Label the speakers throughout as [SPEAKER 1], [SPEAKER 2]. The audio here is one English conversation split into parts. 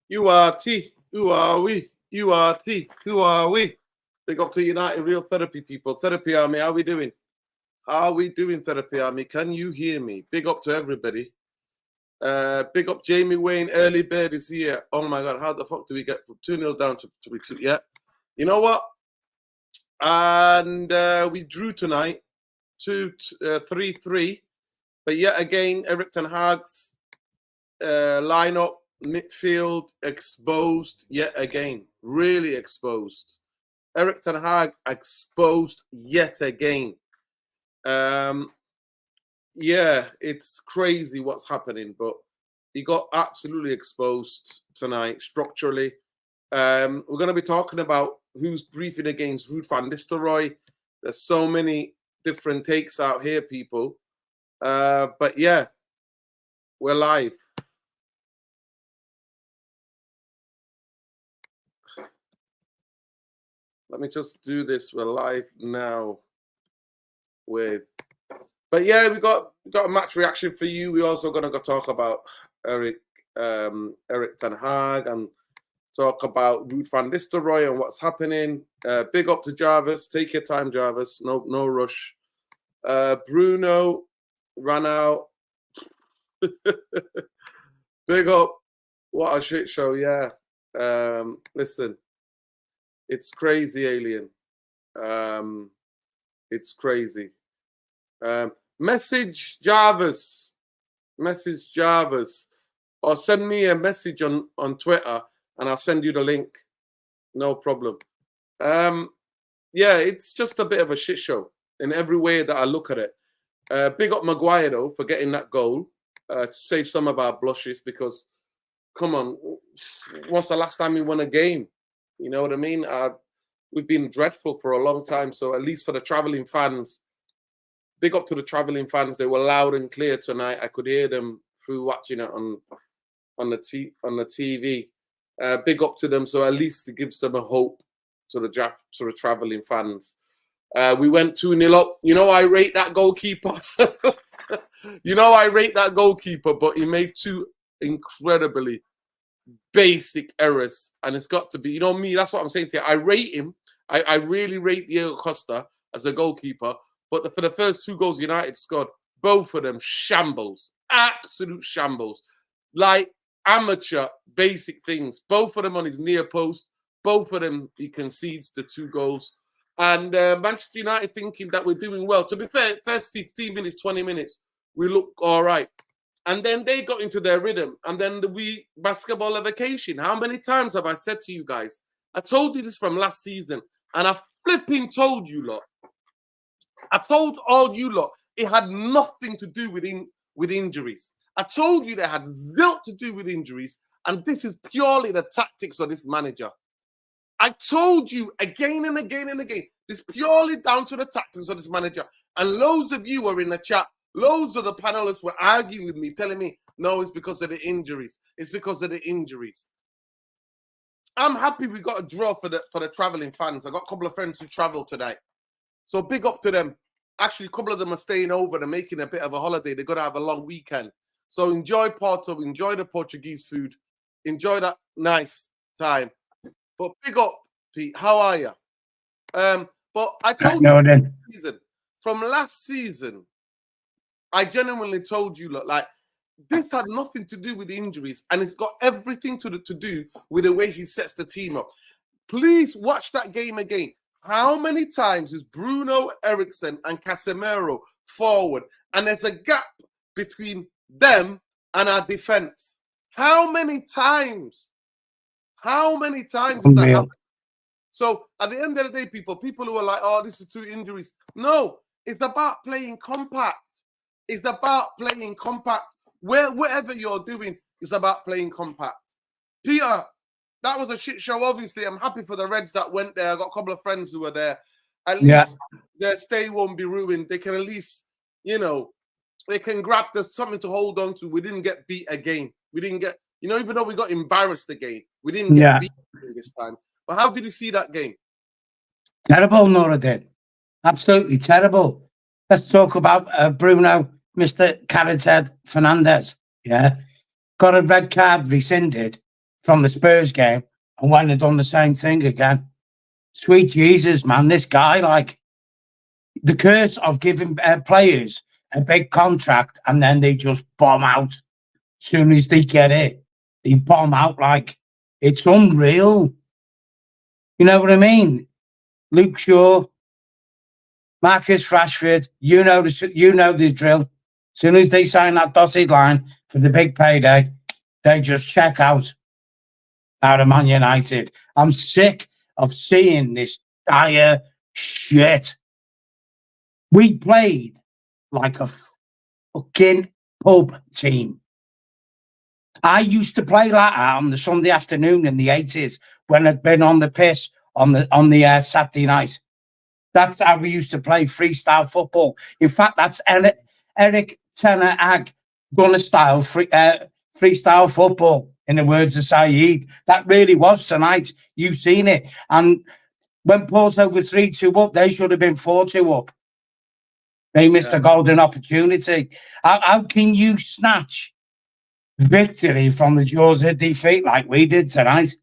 [SPEAKER 1] You are T. Who are we? You are T. Who are we? Big up to United Real Therapy people. Therapy Army, how we doing? How are we doing, Therapy Army? Can you hear me? Big up to everybody. Big up Jamie Wayne. Early bird is here. Oh my God, how the fuck do we get from 2-0 down to 2? Yeah. You know what? And we drew tonight 3-3. But yet again, Erik Ten Hag's lineup, midfield exposed yet again. Really exposed. Erik Ten Hag exposed yet again. Yeah, it's crazy what's happening, but he got absolutely exposed tonight structurally. We're going to be talking about who's briefing against Ruud van Nistelrooy. There's so many different takes out here, people. But yeah, we're live. Let me just do this. We're live now with. But yeah, we got a match reaction for you. We're also gonna go talk about Erik Ten Hag and talk about Ruud van Nistelrooy and what's happening. Big up to Jarvis. Take your time, Jarvis. No rush. Bruno ran out. Big up. What a shit show, yeah. Listen, it's crazy, Alien. It's crazy. Message Jarvis, or send me a message on Twitter and I'll send you the link. No problem. Yeah, it's just a bit of a shit show in every way that I look at it. Big up Maguire though for getting that goal to save some of our blushes, because come on, what's the last time we won a game? You know what I mean? We've been dreadful for a long time, so at least for the traveling fans, big up to the traveling fans. They were loud and clear tonight. I could hear them through watching it on the TV. Big up to them. So at least it gives them a hope to the traveling fans. We went 2-0 up. You know, I rate that goalkeeper. But he made two incredibly basic errors, and it's got to be. You know me. That's what I'm saying to you. I rate him. I really rate Diego Costa as a goalkeeper. But for the first two goals United scored, both of them shambles, absolute shambles, like amateur basic things. Both of them on his near post, both of them he concedes the two goals. And Manchester United thinking that we're doing well. To be fair, first 15 minutes, 20 minutes, we look all right. And then they got into their rhythm. And then the basketball vacation. How many times have I said to you guys? I told you this from last season, and I flipping told you lot. I told all you lot it had nothing to do with injuries. I told you they had zilch to do with injuries, and this is purely the tactics of this manager. I told you again and again and again, it's purely down to the tactics of this manager. And loads of you were in the chat, loads of the panelists were arguing with me, telling me, no, it's because of the injuries. It's because of the injuries. I'm happy we got a draw for the traveling fans. I got a couple of friends who traveled tonight. So big up to them. Actually, a couple of them are staying over. They're making a bit of a holiday. They're going to have a long weekend. So enjoy Porto. Enjoy the Portuguese food. Enjoy that nice time. But big up, Pete. How are you? But I told you from last season, I genuinely told you, look, like, this had nothing to do with injuries, and it's got everything to do with the way he sets the team up. Please watch that game again. How many times is Bruno, Eriksen, and Casemiro forward, and there's a gap between them and our defense? How many times? How many times does that happen? So at the end of the day, people who are like, oh, this is two injuries. No, it's about playing compact. It's about playing compact. Whatever you're doing, it's about playing compact. Peter, that was a shit show, obviously. I'm happy for the Reds that went there. I got a couple of friends who were there. At least their stay won't be ruined. They can at least, you know, they can grab there's something to hold on to. We didn't get beat again. We didn't get, you know, even though we got embarrassed again, we didn't get beat this time. But how did you see that game?
[SPEAKER 2] Terrible, Omorodion. Absolutely terrible. Let's talk about Bruno, Mr. Carrot's Head Fernandes. Yeah. Got a red card rescinded from the Spurs game and went and done the same thing again. Sweet Jesus, man, this guy, like, the curse of giving players a big contract and then they just bomb out as soon as they get it. They bomb out like it's unreal. You know what I mean? Luke Shaw, Marcus Rashford, you know the drill. As soon as they sign that dotted line for the big payday, they just check out of Man United. I'm sick of seeing this dire shit. We played like a fucking pub team. I used to play like that on the Sunday afternoon in the 80s when I'd been on the piss on the Saturday night. That's how we used to play freestyle football. In fact, that's Eric Ten Hag gonna style freestyle football, in the words of Saeed. That really was tonight. You've seen it. And when Porto was 3-2 up, they should have been 4-2 up. They missed a golden opportunity. How can you snatch victory from the jaws of defeat like we did tonight?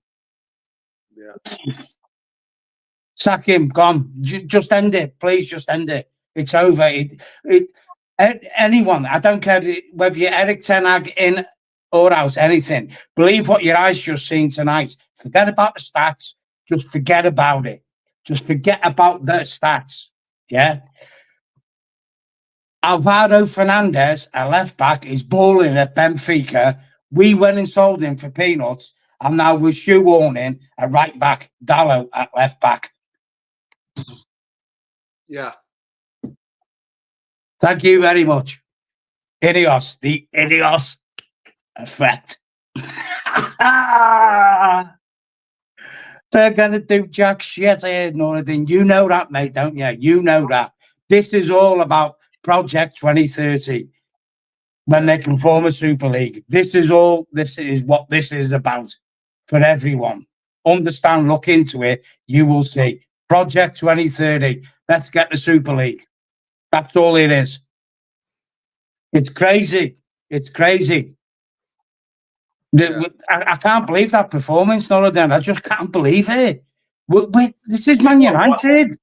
[SPEAKER 1] Yeah.
[SPEAKER 2] Sack him, gone. Just end it. Please just end it. It's over. Anyone, I don't care whether you're Eric Ten Hag in or out, anything. Believe what your eyes just seen tonight. Forget about the stats. Just forget about it. Just forget about the stats. Yeah? Alvaro Fernandes, a left-back, is balling at Benfica. We went and sold him for peanuts, and now we're shoehorning a right-back, Dallo, at left-back.
[SPEAKER 1] Yeah.
[SPEAKER 2] Thank you very much. Ineos, the Ineos effect. They're going to do jack shit here, Northern. You know that, mate, don't you? You know that. This is all about Project 2030 when they can form a Super League. This is what this is about for everyone. Understand, look into it, you will see. Project 2030. Let's get the Super League. That's all it is. It's crazy. It's crazy. I can't believe that performance, Northern. I just can't believe it. This is Man United.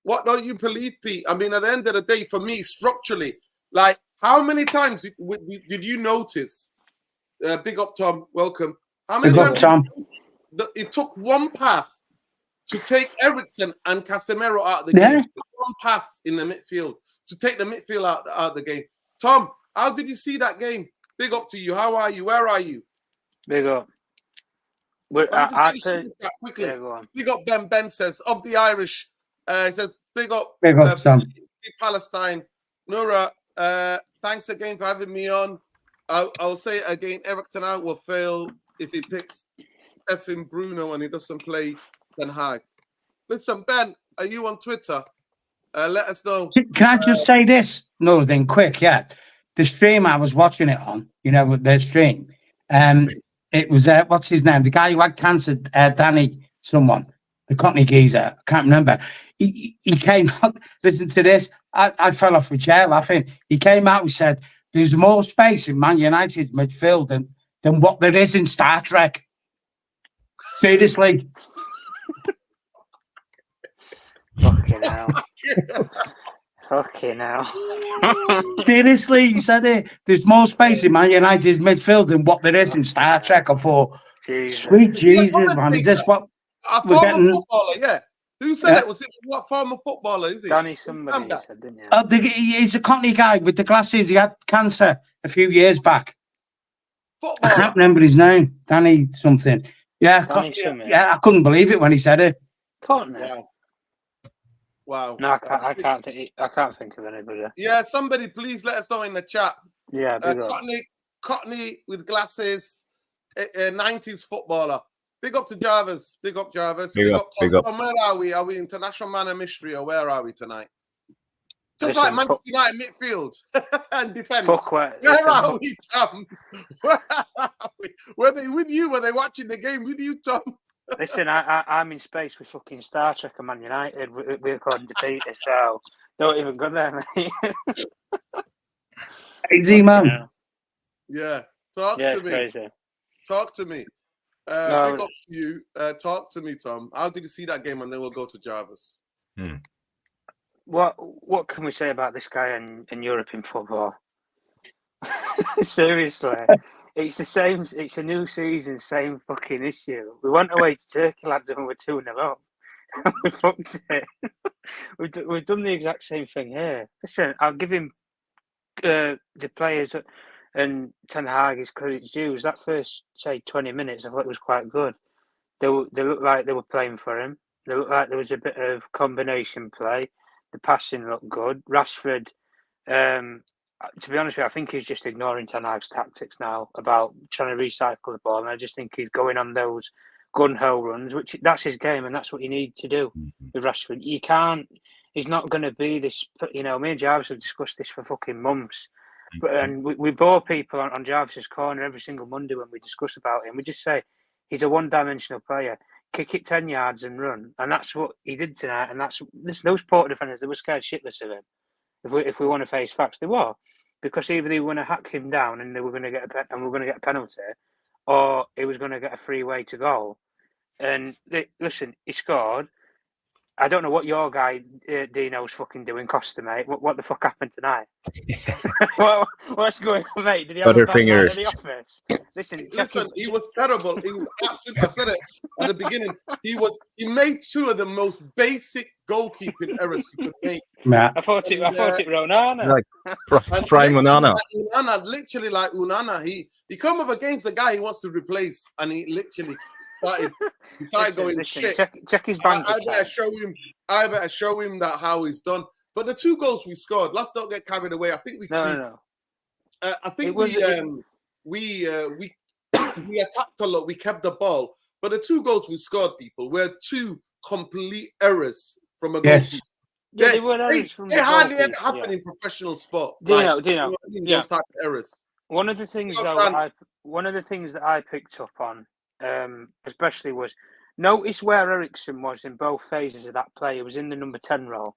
[SPEAKER 1] What don't you believe, Pete? I mean, at the end of the day, for me, structurally, like, how many times did you notice? Big up, Tom. Welcome. How many times?
[SPEAKER 2] Tom.
[SPEAKER 1] It took one pass to take Eriksen and Casemiro out of the game. One pass in the midfield to take the midfield out of the game. Tom, how did you see that game? Big up to you. How are you? Where are you?
[SPEAKER 3] Big up.
[SPEAKER 1] Quickly. Big up Ben. Ben says, of the Irish. He says, big up
[SPEAKER 2] Tom.
[SPEAKER 1] Palestine. Nura, thanks again for having me on. I'll say it again, Eric Ten Hag will fail if he picks effing Bruno and he doesn't play Ten Hag. Listen, Ben, are you on Twitter? Let us know.
[SPEAKER 2] Can I just say this? No, then quick, yeah. The stream I was watching it on, the stream. It was, what's his name? The guy who had cancer, Danny, someone. The Cockney geezer, I can't remember. He came out, listen to this. I fell off my chair laughing. He came out and said, there's more space in Man United's midfield than what there is in Star Trek. Seriously.
[SPEAKER 3] Fucking hell. Fucking hell.
[SPEAKER 2] Seriously, he said it. There's more space in Man United's midfield than what there is in Star Trek. I thought, sweet Jesus, man. Is this what?
[SPEAKER 1] A former footballer, yeah. Who said it? Was it what former footballer is he?
[SPEAKER 3] Danny somebody said, didn't you?
[SPEAKER 2] He's a Cockney guy with the glasses. He had cancer a few years back.
[SPEAKER 1] Footballer.
[SPEAKER 2] I can't remember his name. Danny something. Yeah, I couldn't believe it when he said it.
[SPEAKER 3] Cockney.
[SPEAKER 1] Wow.
[SPEAKER 3] No, I can't think of anybody.
[SPEAKER 1] Yeah, somebody please let us know in the chat.
[SPEAKER 3] Yeah,
[SPEAKER 1] Cockney with glasses, 90s footballer. Big up to Jarvis. Big up Jarvis. Big up Tom. Where are we? Are we International Man of Mystery or where are we tonight? Just like Manchester United midfield and defence. Where are we, Tom? Where are we? Were they with you? Were they watching the game with you, Tom?
[SPEAKER 3] Listen, I'm in space with fucking Star Trek and Man United. We're according to Peter, so don't even go there, mate.
[SPEAKER 2] Easy, man.
[SPEAKER 1] Yeah. Talk to me.
[SPEAKER 3] Crazy.
[SPEAKER 1] Talk to me. Big up to you. Talk to me, Tom. How did you see that game? And then we'll go to Jarvis.
[SPEAKER 3] What can we say about this guy in European football? Seriously, it's the same. It's a new season, same fucking issue. We went away to Turkey, lads, and we're 2-0 up. We fucked it. We've done the exact same thing here. Listen, I'll give him the players and Ten Hag his credit dues. That first, say, 20 minutes, I thought it was quite good. They looked like they were playing for him. They looked like there was a bit of combination play. The passing looked good. Rashford, to be honest with you, I think he's just ignoring Ten Hag's tactics now about trying to recycle the ball. And I just think he's going on those gun-ho runs, which that's his game, and that's what you need to do with Rashford. You can't. He's not going to be this. Me and Jarvis have discussed this for fucking months, and we bore people on Jarvis's corner every single Monday when we discuss about him. We just say he's a one-dimensional player. Kick it 10 yards and run, and that's what he did tonight. And those Porto defenders, they were scared shitless of him. If we want to face facts, they were, because either they were going to hack him down and they were going to get a penalty, or he was going to get a free way to goal. And listen, he scored. I don't know what your guy Dino's fucking doing, Costa, mate. What the fuck happened tonight? What's going on, mate? Did he have a bad night at the office? Listen,
[SPEAKER 1] he was terrible. He was absolutely. I said it at the beginning. He made two of the most basic goalkeeping errors you could make.
[SPEAKER 2] Yeah.
[SPEAKER 3] I thought it Ronana.
[SPEAKER 4] Like prime Onana.
[SPEAKER 1] Unana, literally like Unana. He come up against the guy he wants to replace, and he literally started going shit.
[SPEAKER 3] Check his bank.
[SPEAKER 1] I better show him that how he's done. But the two goals we scored, let's not get carried away. I think we I think we attacked a lot. We kept the ball, but the two goals we scored, people, were two complete errors from a goal.
[SPEAKER 2] Yes.
[SPEAKER 3] Yeah, they were errors from
[SPEAKER 1] they hardly ever happen in professional sport.
[SPEAKER 3] Dino,
[SPEAKER 1] those type of errors.
[SPEAKER 3] One of the things that I picked up on, especially, was notice where Eriksen was in both phases of that play. He was in the number 10 role,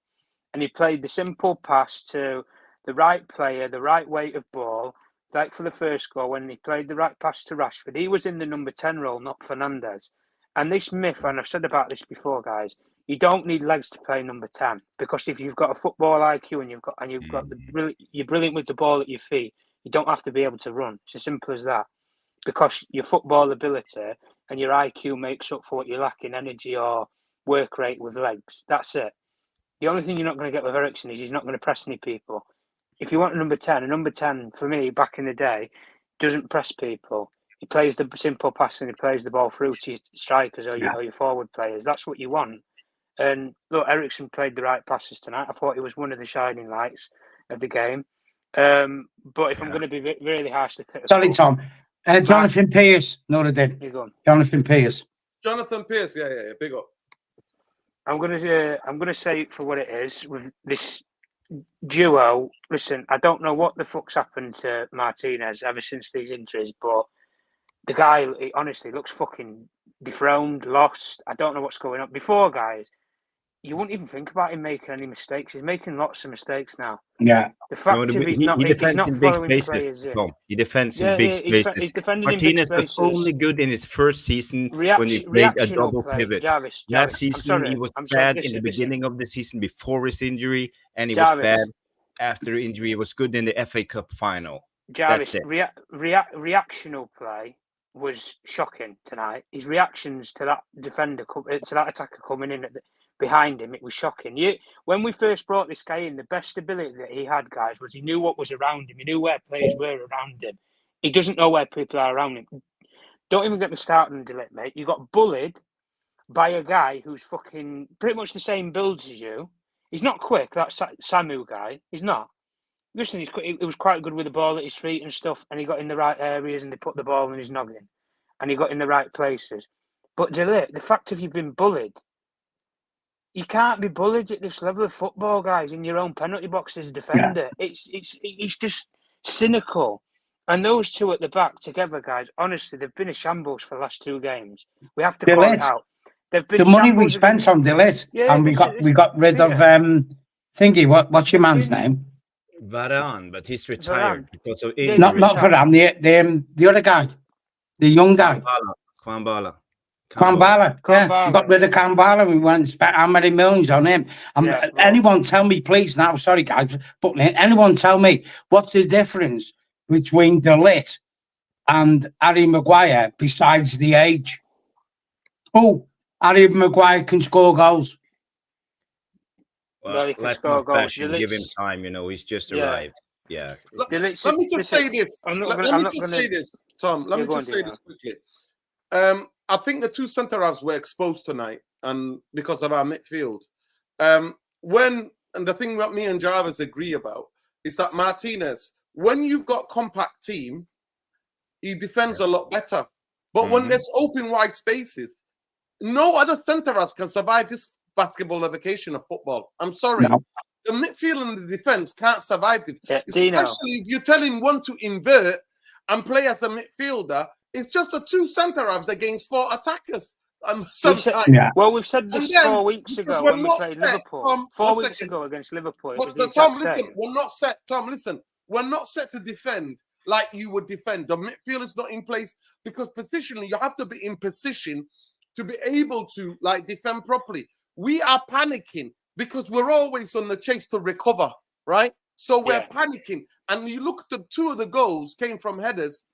[SPEAKER 3] and he played the simple pass to the right player, the right weight of ball. Like for the first goal, when he played the right pass to Rashford, he was in the number 10 role, not Fernandes. And this myth, and I've said about this before, guys, you don't need legs to play number 10, because if you've got a football IQ and you're brilliant with the ball at your feet, you don't have to be able to run. It's as simple as that. Because your football ability and your IQ makes up for what you lack in energy or work rate with legs. That's it. The only thing you're not going to get with Eriksen is he's not going to press any people. If you want a number 10 for me back in the day doesn't press people. He plays the simple pass and he plays the ball through to your strikers or your forward players. That's what you want. And look, Eriksen played the right passes tonight. I thought he was one of the shining lights of the game. But if I'm going to be really harsh to criticise,
[SPEAKER 2] sorry, Tom. Jonathan Pearce. No, they didn't.
[SPEAKER 3] You're gone.
[SPEAKER 2] Jonathan Pearce.
[SPEAKER 1] Yeah. Big up.
[SPEAKER 3] I'm gonna say it for what it is with this duo. Listen, I don't know what the fuck's happened to Martinez ever since these injuries, but the guy, he honestly looks fucking dethroned, lost. I don't know what's going on. Before, guys, you wouldn't even think about him making any mistakes. He's making lots of mistakes now.
[SPEAKER 2] Yeah.
[SPEAKER 3] The fact he's not following players.
[SPEAKER 4] He defends in big spaces. Martinez was only good in his first season when he played a double pivot.
[SPEAKER 3] Jarvis,
[SPEAKER 4] Last season, he was bad in the beginning of the season before his injury, and he was bad after injury. He was good in the FA Cup final.
[SPEAKER 3] Jarvis, reactional play was shocking tonight. His reactions to that defender, to that attacker coming in behind him, it was shocking. When we first brought this guy in, the best ability that he had, guys, was he knew what was around him. He knew where players were around him. He doesn't know where people are around him. Don't even get me started on Delete, mate. You got bullied by a guy who's fucking pretty much the same build as you. He's not quick, that Samu guy. He's not. Listen, he was quite good with the ball at his feet and stuff, and he got in the right areas and they put the ball in his noggin, and he got in the right places. But Delete, the fact of you've been bullied, you can't be bullied at this level of football, guys, in your own penalty box as a defender. Yeah. It's just cynical. And those two at the back together, guys, honestly, they've been a shambles for the last two games. We have to call it out. They've been
[SPEAKER 2] the money we spent on Delete, and we got rid of Thingy. What's your man's name?
[SPEAKER 4] Varane, but he's retired because of
[SPEAKER 2] injury. Not Varane, the other guy, the young guy.
[SPEAKER 4] Kambala.
[SPEAKER 2] Kambala, yeah. We got rid of Kambala. We went and spent how many millions on him? Anyone tell me, please, now, sorry, guys, but anyone tell me what's the difference between De Ligt and Harry Maguire besides the age? Oh, Harry Maguire can score goals.
[SPEAKER 4] Well, let's not bash him. Give him time. He's just arrived. Yeah.
[SPEAKER 1] Let me just say this. Let me just say this, Tom. Let me just say this quickly. I think the two centre-halves were exposed tonight, and because of our midfield. And the thing that me and Jarvis agree about is that Martinez, when you've got compact team, he defends a lot better. But when there's open wide spaces, no other centre-halves can survive this basketball evocation of football. I'm sorry. No. The midfield and the defense can't survive this. Yeah, especially if you're telling one to invert and play as a midfielder. It's just the two centre-halves against 4 attackers.
[SPEAKER 3] Well, we've said this 4 weeks ago when we played Liverpool. 4 weeks ago against Liverpool.
[SPEAKER 1] Tom, listen, we're not set. Tom, listen, we're not set to defend like you would defend. The midfield is not in place because positionally you have to be in position to be able to defend properly. We are panicking because we're always on the chase to recover, right? So we're panicking. And you look at 2 of the goals came from headers,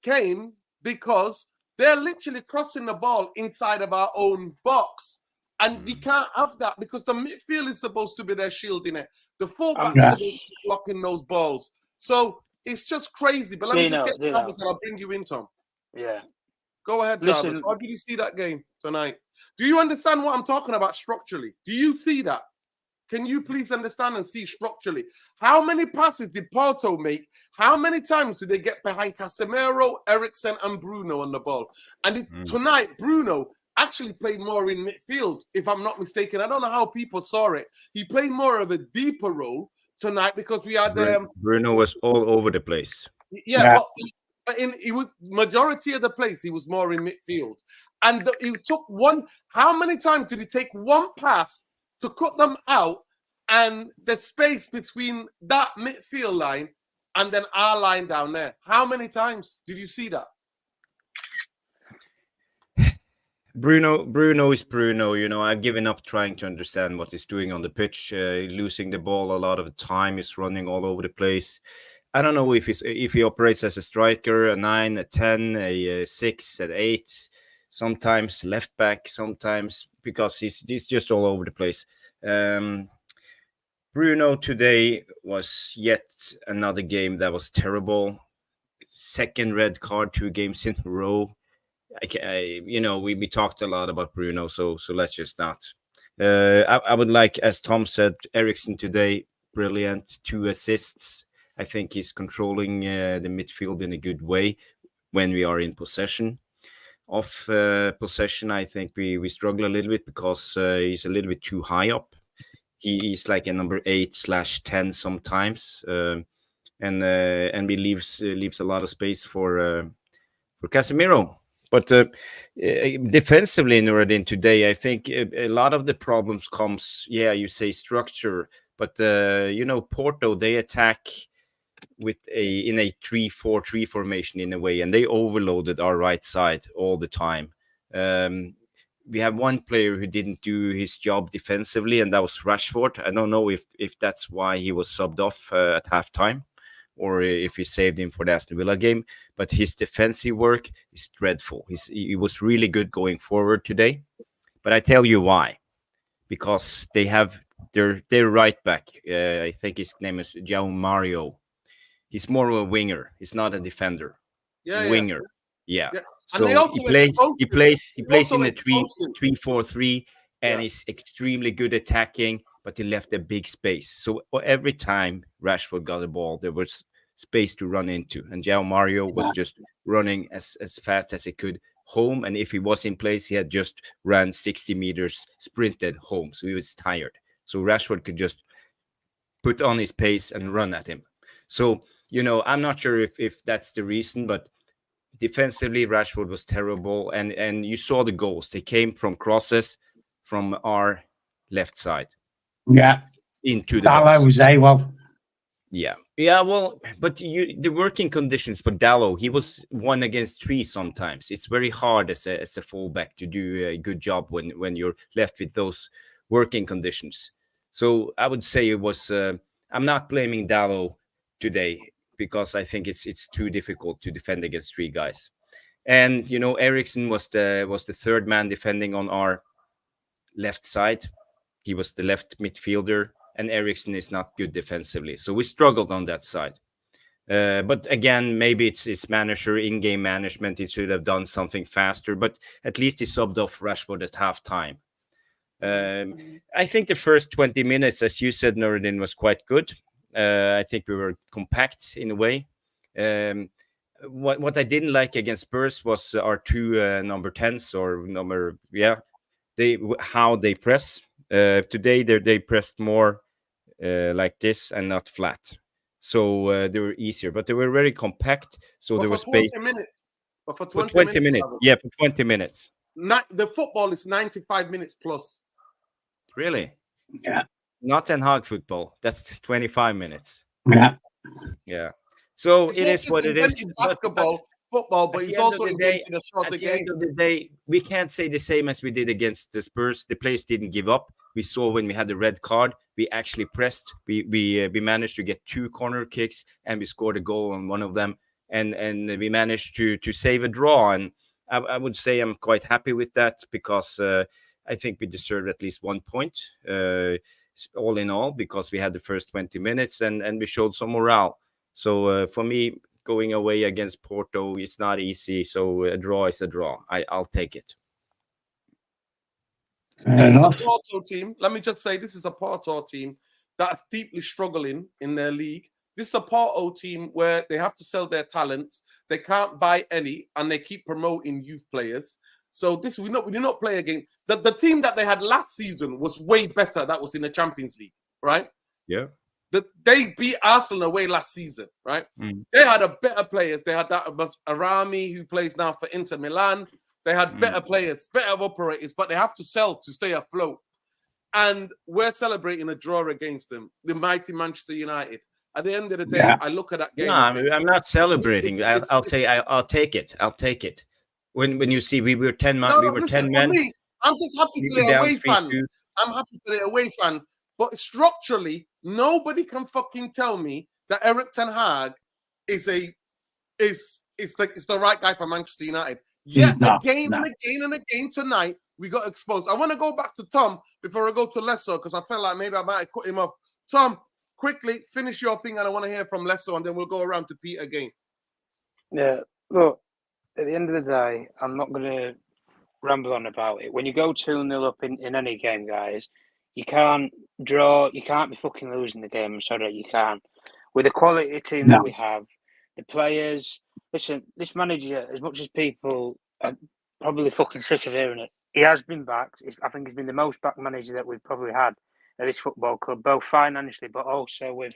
[SPEAKER 1] came because they're literally crossing the ball inside of our own box. And you can't have that because the midfield is supposed to be there shielding it. The fullbacks are supposed to be blocking those balls. So it's just crazy. But let me just get Jarvis and I'll bring you in, Tom.
[SPEAKER 3] Yeah.
[SPEAKER 1] Go ahead, Jarvis. How did you see that game tonight? Do you understand what I'm talking about structurally? Do you see that? Can you please understand and see structurally? How many passes did Porto make? How many times did they get behind Casemiro, Eriksen, and Bruno on the ball? And tonight, Bruno actually played more in midfield, if I'm not mistaken. I don't know how people saw it. He played more of a deeper role tonight because we had...
[SPEAKER 4] Bruno was all over the place.
[SPEAKER 1] Yeah. But he was majority of the place, he was more in midfield. And he took one... How many times did he take one pass to cut them out and the space between that midfield line and then our line down there? How many times did you see that?
[SPEAKER 4] Bruno is Bruno. I've given up trying to understand what he's doing on the pitch. Losing the ball a lot of the time. He's running all over the place. I don't know if he operates as a striker, a 9, a 10, a 6, an 8. Sometimes left back, sometimes because he's just all over the place. Bruno today was yet another game that was terrible. Second red card, 2 games in a row. We talked a lot about Bruno, so let's just not. I would like, as Tom said, Eriksen today, brilliant, 2 assists. I think he's controlling the midfield in a good way when we are in possession. Off possession, I think we struggle a little bit because he's a little bit too high up. He's like a number 8/10 sometimes, and he leaves a lot of space for Casemiro. But defensively, Noureddin, today, I think a lot of the problems comes. You say structure, but Porto, they attack in a 3-4-3 formation in a way, and they overloaded our right side all the time. We have one player who didn't do his job defensively, and that was Rashford. I don't know if that's why he was subbed off at halftime, or if he saved him for the Aston Villa game. But his defensive work is dreadful. He was really good going forward today. But I tell you why. Because they have their right back. I think his name is João Mario. He's more of a winger. He's not a defender. Winger. Yeah. So he plays in a 3-4-3, and he's extremely good attacking, but he left a big space. So every time Rashford got the ball, there was space to run into, and João Mario was just running as fast as he could home, and if he was in place, he had just ran 60 meters, sprinted home, so he was tired. So Rashford could just put on his pace and run at him. So, I'm not sure if that's the reason, but defensively, Rashford was terrible, and you saw the goals. They came from crosses from our left side.
[SPEAKER 2] Yeah.
[SPEAKER 4] Into the box.
[SPEAKER 2] Was well.
[SPEAKER 4] Yeah. Well, but the working conditions for Dallo, he was 1 against 3 sometimes. It's very hard as a fullback to do a good job when you're left with those working conditions. So I would say it was. I'm not blaming Dallo today because I think it's too difficult to defend against 3 guys. And Eriksson was the third man defending on our left side. He was the left midfielder, and Eriksson is not good defensively. So we struggled on that side. But again, maybe it's manager, in-game management. He should have done something faster, but at least he subbed off Rashford at halftime. I think the first 20 minutes, as you said, Nuruddin, was quite good. I think we were compact in a way. What I didn't like against Spurs was our 2 number 10s or how they press. Today they pressed more like this and not flat, so they were easier, but they were very compact. So there was space.
[SPEAKER 1] But for
[SPEAKER 4] 20 minutes. Yeah, for 20 minutes.
[SPEAKER 1] The football is 95 minutes plus.
[SPEAKER 4] Really?
[SPEAKER 2] Yeah.
[SPEAKER 4] Not Ten Hag football. That's 25 minutes.
[SPEAKER 2] Yeah.
[SPEAKER 4] So it is what it is.
[SPEAKER 1] Basketball, football, but it's also invented a shorter game.
[SPEAKER 4] At the end of the day, we can't say the same as we did against the Spurs. The players didn't give up. We saw when we had the red card, we actually pressed. We managed to get 2 corner kicks and we scored a goal on one of them. And we managed to save a draw. And I would say I'm quite happy with that because I think we deserved at least 1 point, all in all, because we had the first 20 minutes and we showed some morale. So for me, going away against Porto, it's not easy. So a draw is a draw. I'll take it.
[SPEAKER 1] Porto team. Let me just say, this is a Porto team that's deeply struggling in their league. This is a Porto team where they have to sell their talents. They can't buy any, and they keep promoting youth players. So this we do not play again. The team that they had last season was way better. That was in the Champions League, right?
[SPEAKER 4] Yeah.
[SPEAKER 1] They beat Arsenal away last season, right? They had a better players. They had that Arami, who plays now for Inter Milan. They had better players, better operators, but they have to sell to stay afloat. And we're celebrating a draw against them, the mighty Manchester United. At the end of the day, I look at that game.
[SPEAKER 4] No, I'm not celebrating. I'll say I'll take it. I'll take it. When you see we were 10 men, we were 10 men.
[SPEAKER 1] Me, I'm just happy for the away fans. I'm happy for the away fans. But structurally, nobody can fucking tell me that Erik Ten Hag is the right guy for Manchester United. Yeah, again and again tonight, we got exposed. I want to go back to Tom before I go to Lesso because I felt like maybe I might have cut him off. Tom, quickly finish your thing, and I want to hear from Lesso, and then we'll go around to Pete again.
[SPEAKER 3] Yeah, look, at the end of the day, I'm not going to ramble on about it. When you go 2-0 up in any game, guys, you can't draw. You can't be fucking losing the game. I'm sorry, you can't. With the quality team that we have, the players. Listen, this manager, as much as people are probably fucking sick of hearing it, he has been backed. I think he's been the most backed manager that we've probably had at this football club, both financially, but also with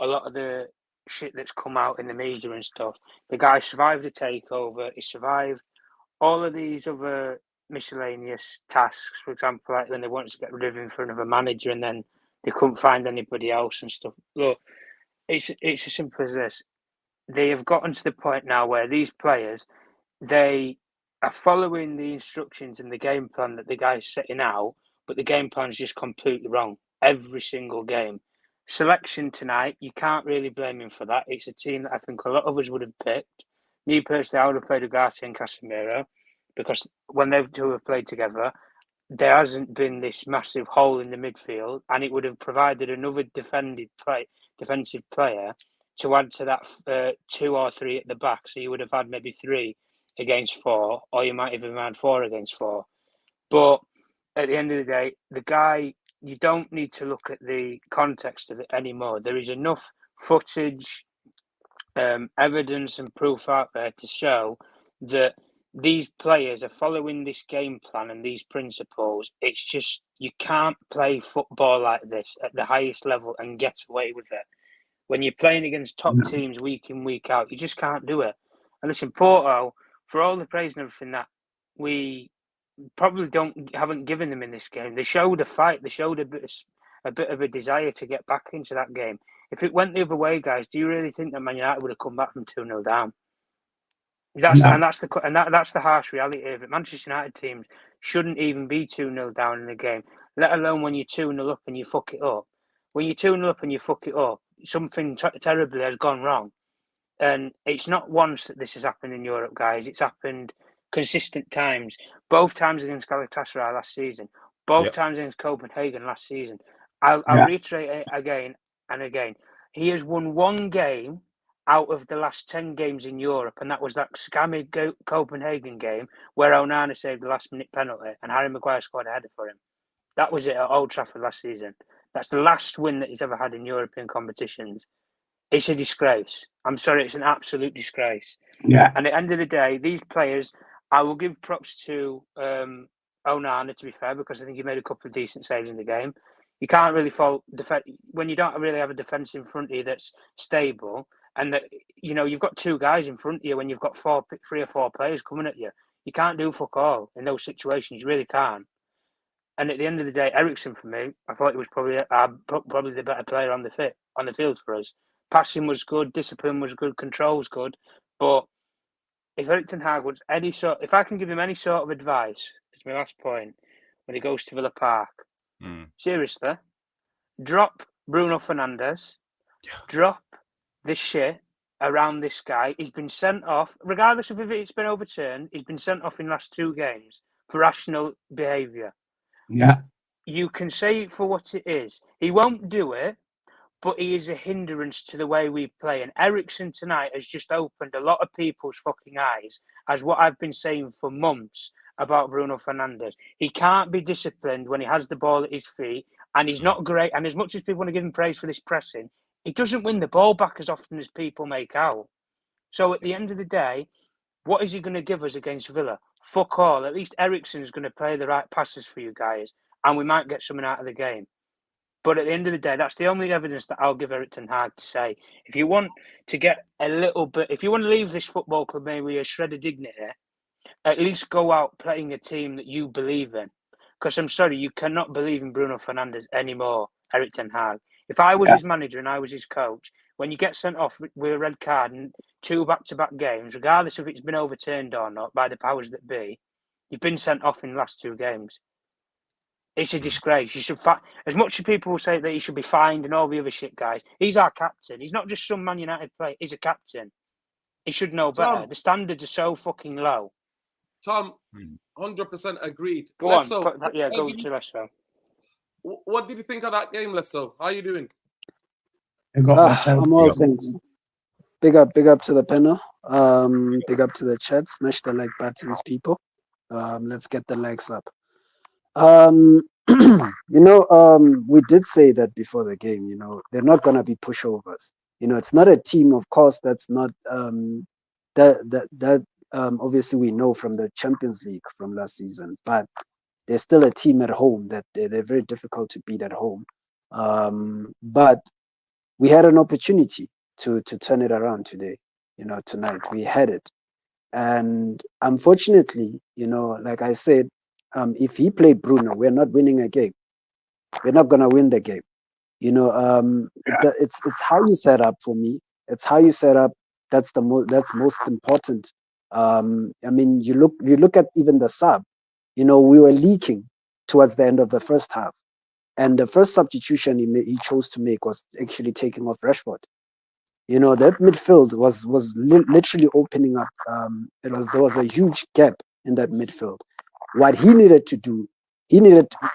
[SPEAKER 3] a lot of the shit that's come out in the media and stuff. The guy survived the takeover. He survived all of these other miscellaneous tasks. For example, like when they wanted to get rid of him for another manager and then they couldn't find anybody else and stuff. Look, it's as simple as this. They have gotten to the point now where these players, they are following the instructions and the game plan that the guy's setting out, but the game plan is just completely wrong every single game. Selection tonight, you can't really blame him for that. It's a team that I think a lot of us would have picked. Me personally, I would have played Againt and Casemiro because when they two have played together, there hasn't been this massive hole in the midfield, and it would have provided another defensive player to add to that 2 or 3 at the back. So you would have had maybe 3 against 4, or you might even had 4 against 4. But at the end of the day, the guy, you don't need to look at the context of it anymore. There is enough footage, evidence and proof out there to show that these players are following this game plan and these principles. It's just, you can't play football like this at the highest level and get away with it. When you're playing against top teams week in, week out, you just can't do it. And listen, Porto, for all the praise and everything that we probably haven't given them in this game, they showed a fight. They showed a bit of a desire to get back into that game. If it went the other way, guys, do you really think that Man United would have come back from 2-0 down? That's the harsh reality of it. Manchester United teams shouldn't even be 2-0 down in the game, let alone when you're 2-0 up and you fuck it up. When you're 2-0 up and you fuck it up, something terribly has gone wrong. And it's not once that this has happened in Europe, guys. It's happened consistent times. Both times against Galatasaray last season. Both times against Copenhagen last season. I'll reiterate it again and again. He has won one game out of the last 10 games in Europe, and that was that scammy Copenhagen game where Onana saved the last-minute penalty and Harry Maguire scored a header for him. That was it at Old Trafford last season. That's the last win that he's ever had in European competitions. It's a disgrace. I'm sorry, it's an absolute disgrace.
[SPEAKER 2] Yeah.
[SPEAKER 3] And at the end of the day, these players, I will give props to Onana, to be fair, because I think he made a couple of decent saves in the game. You can't really fault when you don't really have a defence in front of you that's stable, and that you've got two guys in front of you when you've got 3 or 4 players coming at you. You can't do fuck all in those situations. You really can't. And at the end of the day, Eriksen for me, I thought he was probably the better player on the field for us. Passing was good, discipline was good, control was good. But if Erik Ten Hag was if I can give him any sort of advice, it's my last point, when he goes to Villa Park, seriously, drop Bruno Fernandes, drop this shit around this guy. He's been sent off, regardless of if it's been overturned, he's been sent off in the last 2 games for rational behaviour.
[SPEAKER 2] Yeah.
[SPEAKER 3] You can say it for what it is. He won't do it, but he is a hindrance to the way we play. And Eriksen tonight has just opened a lot of people's fucking eyes, as what I've been saying for months about Bruno Fernandes. He can't be disciplined when he has the ball at his feet, and he's not great. And as much as people want to give him praise for this pressing, he doesn't win the ball back as often as people make out. So at the end of the day, what is he going to give us against Villa? Fuck all. At least Eriksen's going to play the right passes for you guys, and we might get something out of the game. But at the end of the day, that's the only evidence that I'll give Erik Ten Hag to say. If you want to get a little bit, if you want to leave this football club maybe with a shred of dignity, at least go out playing a team that you believe in. Because I'm sorry, you cannot believe in Bruno Fernandes anymore, Erik Ten Hag. If I was his manager and I was his coach, when you get sent off with a red card and 2 back-to-back games, regardless if it's been overturned or not by the powers that be, you've been sent off in the last 2 games. It's a disgrace. You should as much as people will say that he should be fined and all the other shit, guys. He's our captain. He's not just some Man United player. He's a captain. He should know better.
[SPEAKER 1] Tom,
[SPEAKER 3] the standards are so fucking low.
[SPEAKER 1] Tom, 100% agreed.
[SPEAKER 3] Go
[SPEAKER 1] Lesso,
[SPEAKER 3] on. Go to Lesso.
[SPEAKER 1] What did you think of that game, Lesso? How are you doing?
[SPEAKER 5] I'm all things. Big up to the panel. Big up to the chat. Smash the like buttons, people. Let's get the likes up. We did say that before the game, they're not going to be pushovers. It's not a team, of course, that's not obviously we know from the Champions League from last season, but they're still a team at home that they're very difficult to beat at home. But we had an opportunity to turn it around today, tonight. We had it. And unfortunately, like I said, if he played Bruno, we're not winning a game. We're not going to win the game. It's how you set up for me. It's how you set up. That's most important. You look at even the sub. We were leaking towards the end of the first half, and the first substitution he chose to make was actually taking off Rashford. That midfield was literally opening up. There was a huge gap in that midfield. What he needed to do,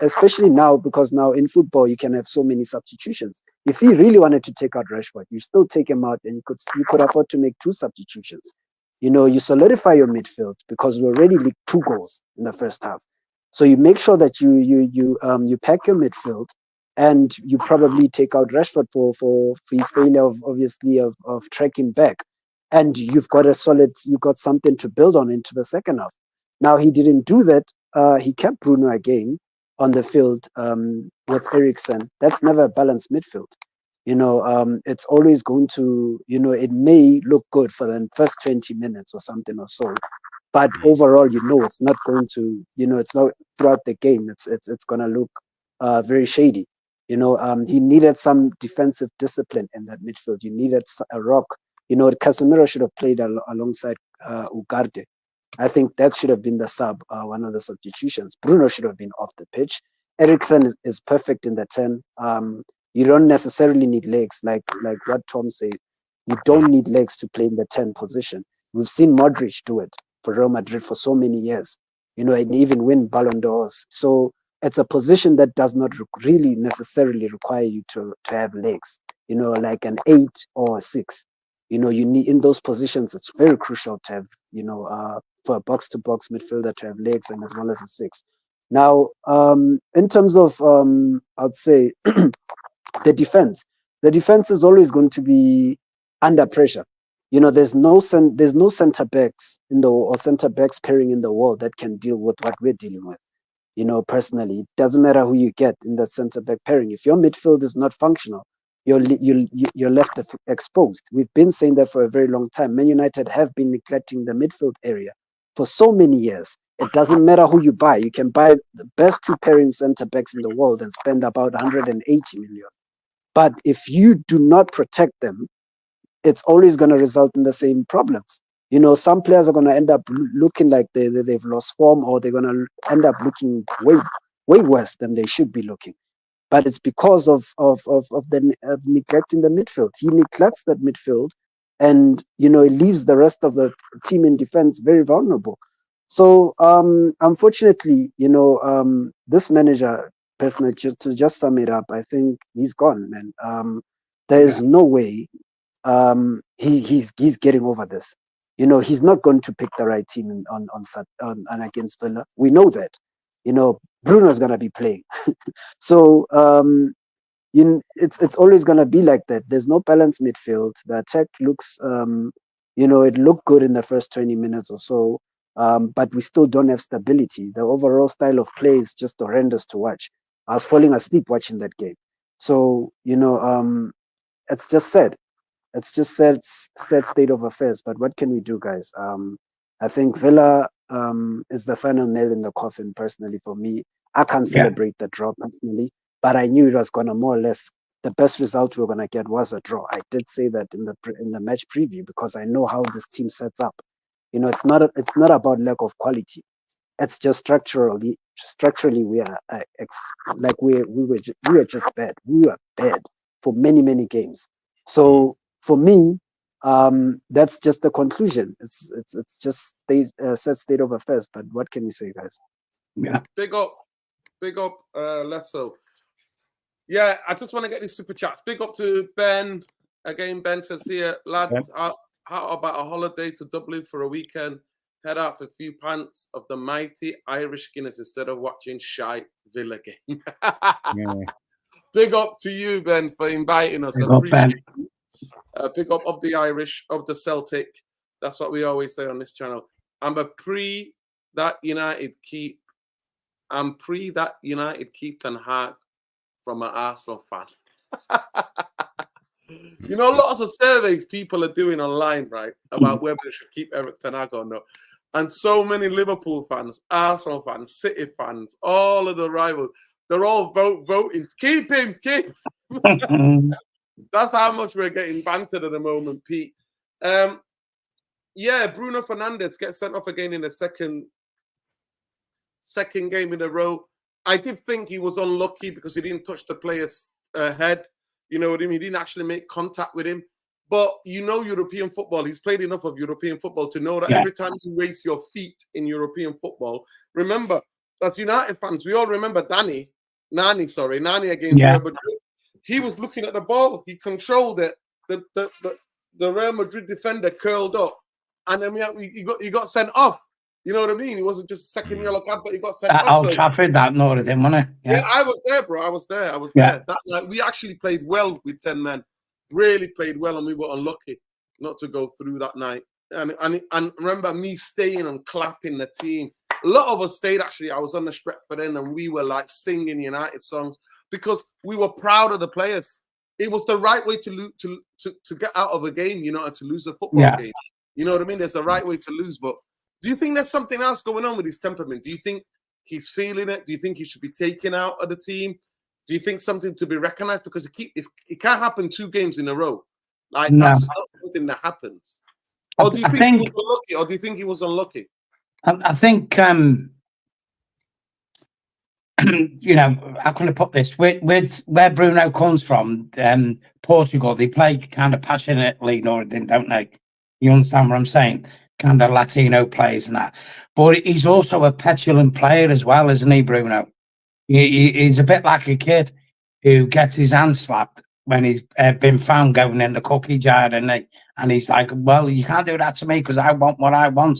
[SPEAKER 5] especially now, because now in football you can have so many substitutions. If he really wanted to take out Rashford, you still take him out, and you could afford to make 2 substitutions. You solidify your midfield because we already leaked 2 goals in the first half. So you make sure that you pack your midfield, and you probably take out Rashford for his failure of tracking back, and you've got something to build on into the second half. Now he didn't do that. He kept Bruno again on the field with Eriksen. That's never a balanced midfield. It's always going to, it may look good for the first 20 minutes or something or so, but overall, it's not going to, it's not throughout the game. It's going to look very shady. You know, he needed some defensive discipline in that midfield. You needed a rock. You know, Casemiro should have played alongside Ugarte. I think that should have been the sub, one of the substitutions. Bruno should have been off the pitch. Eriksen is perfect in the 10. You don't necessarily need legs, like what Tom said. You don't need legs to play in the 10 position. We've seen Modric do it for Real Madrid for so many years, you know, and even win Ballon d'Ors. So it's a position that does not really necessarily require you to have legs, you know, like an 8 or a 6. You know, you need in those positions, it's very crucial to have, you know, for a box-to-box midfielder to have legs and as well as a 6. Now, in terms of, I'd say, the defense is always going to be under pressure. You know, there's no center backs or center backs pairing in the world that can deal with what we're dealing with. You know, personally, it doesn't matter who you get in that center back pairing. If your midfield is not functional, you're left exposed. We've been saying that for a very long time. Man United have been neglecting the midfield area for so many years. It doesn't matter who you buy. You can buy the best 2 pairing center backs in the world and spend about 180 million. But if you do not protect them, it's always going to result in the same problems. You know, some players are going to end up looking like they've lost form, or they're going to end up looking way worse than they should be looking. But it's because of neglecting the midfield. He neglects that midfield, and you know, it leaves the rest of the team in defense very vulnerable. So unfortunately, you know, this manager, personally, to just sum it up, I think he's gone, man. There is no way he's getting over this. You know, he's not going to pick the right team on against Villa. We know that. You know, Bruno's gonna be playing. So it's always gonna be like that. There's no balanced midfield. The attack looks, you know, it looked good in the first 20 minutes or so, but we still don't have stability. The overall style of play is just horrendous to watch. I was falling asleep watching that game. So you know, it's just sad. It's just sad state of affairs. But what can we do, guys? I think Villa is the final nail in the coffin. Personally, for me, I can't celebrate the draw personally, but I knew it was gonna more or less, the best result we were gonna get was a draw. I did say that in the match preview because I know how this team sets up. You know, it's not about lack of quality. It's just structurally we are we were just bad. We were bad for many games. So for me, that's just the conclusion. It's just sad state of affairs. But what can we say, guys?
[SPEAKER 2] Yeah.
[SPEAKER 1] Big up, Lefso. Yeah, I just want to get these super chats. Big up to Ben. Again, Ben says here, lads, how about a holiday to Dublin for a weekend? Head out for a few pints of the mighty Irish Guinness instead of watching shy Villa game. Big up to you, Ben, for inviting us.
[SPEAKER 2] Big
[SPEAKER 1] I
[SPEAKER 2] up,
[SPEAKER 1] appreciate
[SPEAKER 2] Ben.
[SPEAKER 1] it. Big up of the Irish, of the Celtic. That's what we always say on this channel. I'm pre that United keep Ten Hag from an Arsenal fan. You know, lots of surveys people are doing online, right, about whether they should keep Erik Ten Hag or not. And so many Liverpool fans, Arsenal fans, City fans, all of the rivals, they're all voting. Keep him, keep him. That's how much we're getting bantered at the moment, Pete. Yeah, Bruno Fernandes gets sent off again in the second game in a row. I did think he was unlucky because he didn't touch the player's head. You know what I mean? He didn't actually make contact with him. But you know European football. He's played enough of European football to know that every time you raise your feet in European football, remember, as United fans, we all remember Nani against Real Madrid. He was looking at the ball. He controlled it. The Real Madrid defender curled up. And then he got sent off. You know what I mean? It wasn't just a second yellow card, but he got sent off.
[SPEAKER 2] Old Trafford, that noted him, wasn't it?
[SPEAKER 1] Yeah, I was there, bro. I was there. That night, we actually played well with 10 men. Really played well, and we were unlucky not to go through that night. And remember me staying and clapping the team. A lot of us stayed, actually. I was on the Stretford end, and we were like singing United songs because we were proud of the players. It was the right way to get out of a game, you know, and to lose a football game. You know what I mean? There's a right way to lose, but do you think there's something else going on with his temperament? Do you think he's feeling it? Do you think he should be taken out of the team? Do you think something to be recognised? Because it can't happen 2 games in a row. Like
[SPEAKER 2] No.
[SPEAKER 1] that's not something that happens. Or do you
[SPEAKER 2] I
[SPEAKER 1] think he
[SPEAKER 2] think-
[SPEAKER 1] was unlucky? Or do you think he was unlucky?
[SPEAKER 2] I think, you know, how can I put this? With where Bruno comes from, Portugal, they play kind of passionately, don't they? You understand what I'm saying? Kind of Latino players and that. But he's also a petulant player as well, isn't he, Bruno? He's a bit like a kid who gets his hand slapped when he's been found going in the cookie jar, and he's like, well, you can't do that to me because I want what I want.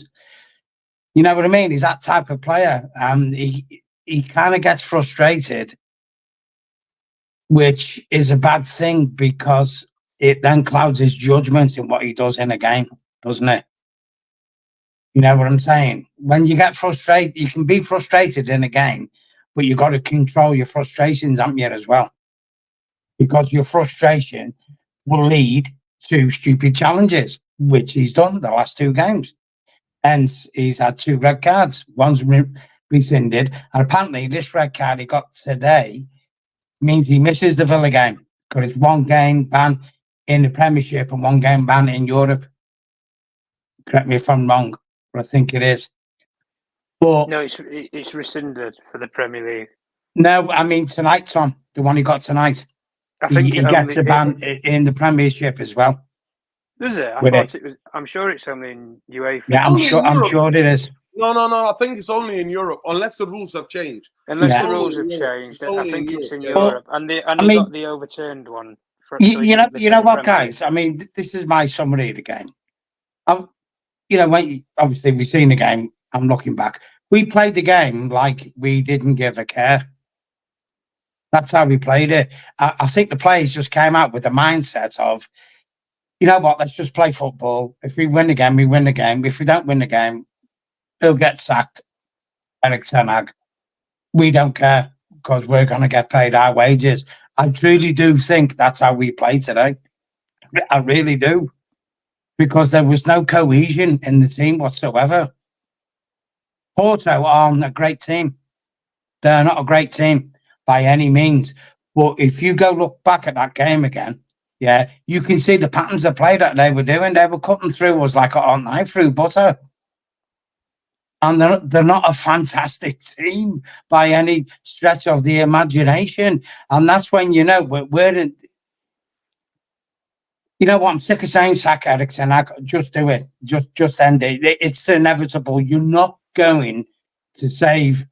[SPEAKER 2] You know what I mean? He's that type of player. He kind of gets frustrated, which is a bad thing because it then clouds his judgment in what he does in a game, doesn't it? You know what I'm saying? When you get frustrated, you can be frustrated in a game, but you got to control your frustrations, haven't you, as well? Because your frustration will lead to stupid challenges, which he's done the last 2 games. Hence, he's had 2 red cards. One's rescinded, and apparently this red card he got today means he misses the Villa game because it's 1 game ban in the Premiership and 1 game ban in Europe. Correct me if I'm wrong, but I think it is. But
[SPEAKER 3] No, it's rescinded for the Premier League.
[SPEAKER 2] no, I mean tonight, Tom, the one he got tonight,
[SPEAKER 3] I think
[SPEAKER 2] he
[SPEAKER 3] it
[SPEAKER 2] gets a
[SPEAKER 3] only,
[SPEAKER 2] ban in the Premiership as well.
[SPEAKER 3] does it? I
[SPEAKER 2] with
[SPEAKER 3] thought it was. I'm sure it's only in UEFA.
[SPEAKER 2] Yeah,
[SPEAKER 1] Only in
[SPEAKER 2] I'm
[SPEAKER 1] Europe.
[SPEAKER 2] sure it is.
[SPEAKER 1] No. I think it's only in Europe, unless the rules have changed.
[SPEAKER 3] Unless
[SPEAKER 2] Yeah.
[SPEAKER 3] the rules
[SPEAKER 1] Only
[SPEAKER 3] have
[SPEAKER 1] in Europe.
[SPEAKER 3] changed,
[SPEAKER 1] It's
[SPEAKER 3] I
[SPEAKER 1] only
[SPEAKER 3] think
[SPEAKER 1] in
[SPEAKER 3] it's in
[SPEAKER 1] Europe, yeah.
[SPEAKER 3] Europe, and they
[SPEAKER 2] I mean-
[SPEAKER 3] got the overturned one. So he
[SPEAKER 2] You
[SPEAKER 3] didn't miss
[SPEAKER 2] know
[SPEAKER 3] in the
[SPEAKER 2] what,
[SPEAKER 3] Premier League.
[SPEAKER 2] guys? I mean, this is my summary of the game. You know, obviously we've seen the game. I'm looking back. We played the game like we didn't give a care. That's how we played it. I think the players just came out with the mindset of, you know what, let's just play football. If we win the game, we win the game. If we don't win the game, he'll get sacked. Eric Ten Hag. We don't care because we're going to get paid our wages. I truly do think that's how we play today. I really do. Because there was no cohesion in the team whatsoever. Porto aren't a great team. They're not a great team by any means. But if you go look back at that game again, yeah, you can see the patterns of play that they were doing. They were cutting through us like a hot knife through butter. And they're not a fantastic team by any stretch of the imagination. And that's when, you know, we're in, you know what? I'm sick of saying sack Eriksen. Just do it. Just end it. It's inevitable. You're not going to save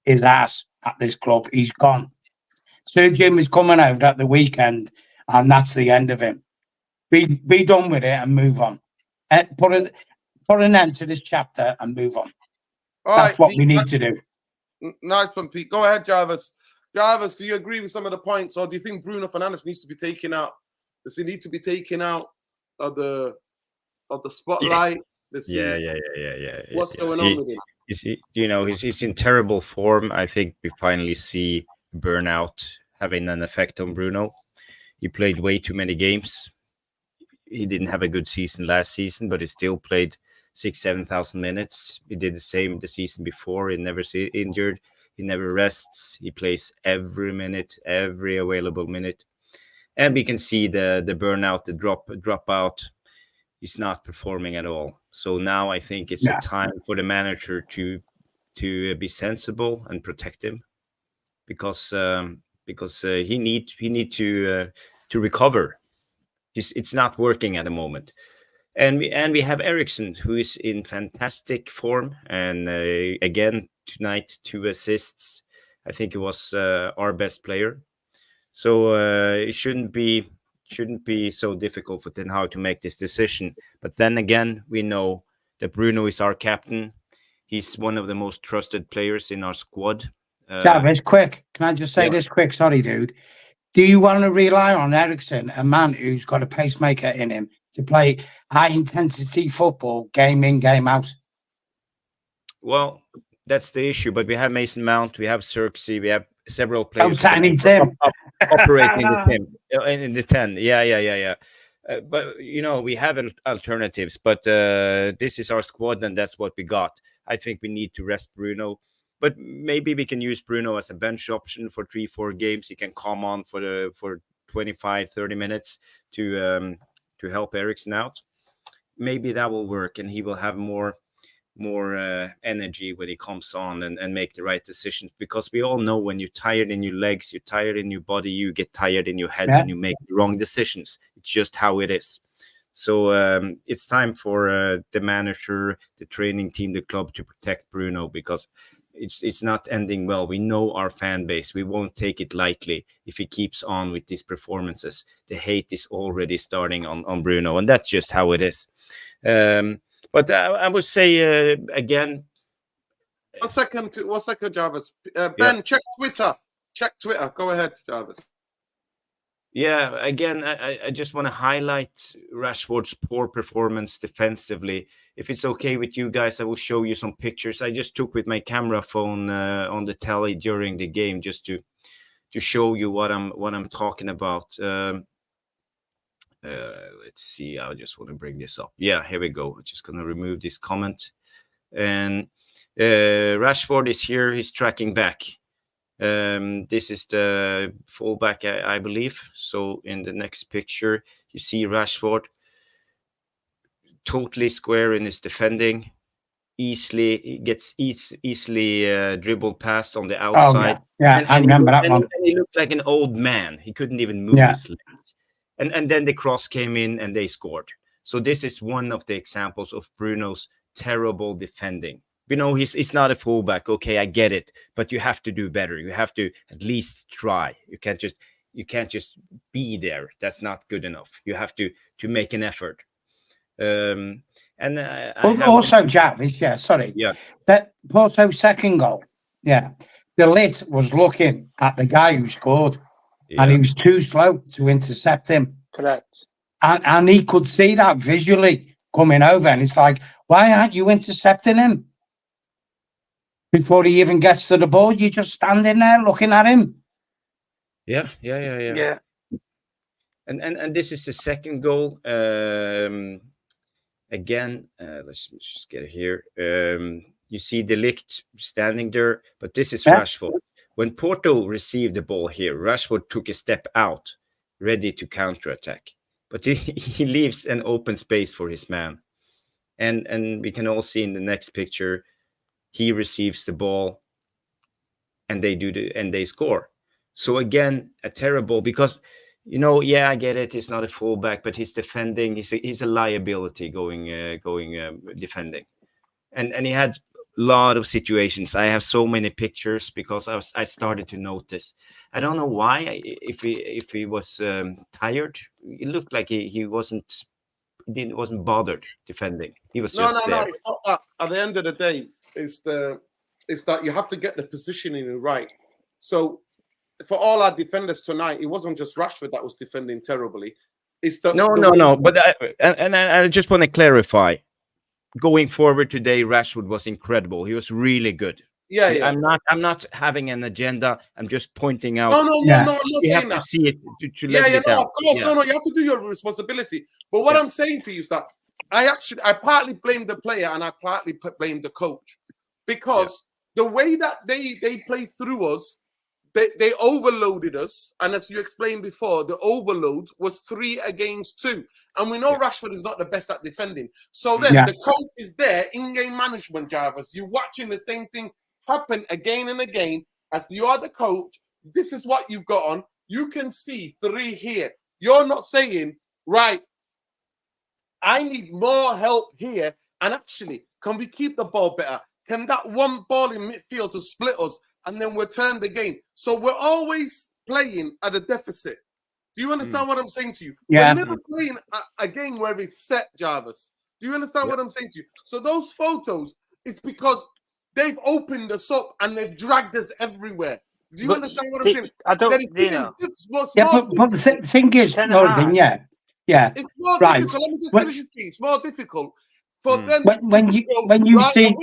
[SPEAKER 2] his ass at this club. He's gone. Sir Jim is coming over at the weekend, and that's the end of him. Be done with it and move on. Put an end to this chapter and move on.
[SPEAKER 1] All
[SPEAKER 2] That's
[SPEAKER 1] right,
[SPEAKER 2] what
[SPEAKER 1] Pete,
[SPEAKER 2] we need to do.
[SPEAKER 1] Nice one, Pete. Go ahead, Jarvis. Jarvis, do you agree with some of the points, or do you think Bruno Fernandes needs to be taken out? Does he need to be taken out of the spotlight?
[SPEAKER 4] Yeah.
[SPEAKER 1] What's going on with him?
[SPEAKER 4] He's in terrible form. I think we finally see burnout having an effect on Bruno. He played way too many games. He didn't have a good season last season, but he still played 6,000-7,000 minutes. He did the same the season before. He never injured. He never rests. He plays every minute, every available minute. And we can see the burnout, the drop out. He's not performing at all. So now I think it's a time for the manager to be sensible and protect him, because he need to recover. It's not working at the moment. And we have Eriksen, who is in fantastic form, and again tonight 2 assists. I think he was our best player. So it shouldn't be so difficult for Ten Hag to make this decision. But then again, we know that Bruno is our captain. He's one of the most trusted players in our squad.
[SPEAKER 2] Jarvis, quick. Can I just say this quick? Sorry, dude. Do you want to rely on Eriksen, a man who's got a pacemaker in him, to play high-intensity football, game in, game out?
[SPEAKER 4] Well, that's the issue. But we have Mason Mount, we have Xerxes, we have several players
[SPEAKER 2] Tiny Tim.
[SPEAKER 4] operating with him in the 10. Yeah. But we have alternatives. But this is our squad, and that's what we got. I think we need to rest Bruno. but maybe we can use Bruno as a bench option for 3-4 games. He can come on for 25-30 minutes to help Eriksen out. Maybe that will work, and he will have more energy when he comes on and make the right decisions, because we all know when you're tired in your legs, you're tired in your body, you get tired in your head and you make the wrong decisions. It's just how it is. So it's time for the manager, the training team, the club to protect Bruno, because it's not ending well. We know our fan base. We won't take it lightly if he keeps on with these performances. The hate is already starting on Bruno, and that's just how it is. But I would say again.
[SPEAKER 1] 1 second, Jarvis. Ben, check Twitter. Go ahead, Jarvis.
[SPEAKER 4] Yeah, again, I just want to highlight Rashford's poor performance defensively. If it's okay with you guys, I will show you some pictures I just took with my camera phone on the telly during the game, just to show you what I'm talking about. Let's see. I just want to bring this up. Yeah, here we go. I'm just going to remove this comment. And Rashford is here. He's tracking back. This is the fullback, I believe. So in the next picture, you see Rashford totally square in his defending. He gets easily dribbled past on the outside.
[SPEAKER 2] Oh, yeah, I remember that one.
[SPEAKER 4] And he looked like an old man. He couldn't even move his legs. And then the cross came in and they scored. So this is one of the examples of Bruno's terrible defending. You know, he's not a fullback. Okay, I get it, but you have to do better. You have to at least try. You can't just be there. That's not good enough. You have to make an effort.
[SPEAKER 2] Also, Jarvis, that Porto's second goal, the lit was looking at the guy who scored, and he was too slow to intercept him.
[SPEAKER 3] Correct.
[SPEAKER 2] And he could see that visually coming over, and it's like, why aren't you intercepting him? Before he even gets to the ball, you're just standing there looking at him.
[SPEAKER 4] Yeah. And this is the second goal. Again, let's just get it here. You see De Ligt standing there, but this is Rashford. When Porto received the ball here, Rashford took a step out, ready to counterattack. But he leaves an open space for his man. And we can all see in the next picture, he receives the ball and they score. So again, a terrible, because I get it. He's not a fullback, but he's defending. He's a liability going defending, and he had a lot of situations. I have so many pictures because I started to notice. I don't know why. If he was tired, it looked like he wasn't bothered defending. He was just there.
[SPEAKER 1] No. It's not that. At the end of the day, it's that you have to get the positioning right. So, for all our defenders tonight, it wasn't just Rashford that was defending terribly. It's
[SPEAKER 4] no. But I just want to clarify. Going forward today, Rashford was incredible. He was really good.
[SPEAKER 1] Yeah.
[SPEAKER 4] I'm not having an agenda. I'm just pointing out.
[SPEAKER 1] No. I'm not
[SPEAKER 4] you
[SPEAKER 1] saying
[SPEAKER 4] have to see it to let it
[SPEAKER 1] no,
[SPEAKER 4] out.
[SPEAKER 1] of course, no. You have to do your responsibility. But what I'm saying to you is that I partly blame the player and I partly blame the coach, because the way that they played through us. They overloaded us, and as you explained before, the overload was 3 against 2. And we know Rashford is not the best at defending. So then the coach is there, in-game management, Jarvis. You're watching the same thing happen again and again. As you are the coach, this is what you've got on. You can see 3 here. You're not saying, right, I need more help here. And actually, can we keep the ball better? Can that one ball in midfield to split us? And then we'll turn the game. So we're always playing at a deficit. Do you understand what I'm saying to you?
[SPEAKER 2] Yeah.
[SPEAKER 1] We're never playing a game where it's set, Jarvis. Do you understand what I'm saying to you? So those photos, it's because they've opened us up and they've dragged us everywhere. Do you understand what I'm saying?
[SPEAKER 3] I don't,
[SPEAKER 1] but the thing
[SPEAKER 2] is,
[SPEAKER 1] it's more difficult. Let me just finish it. It's more difficult. But then
[SPEAKER 2] when you see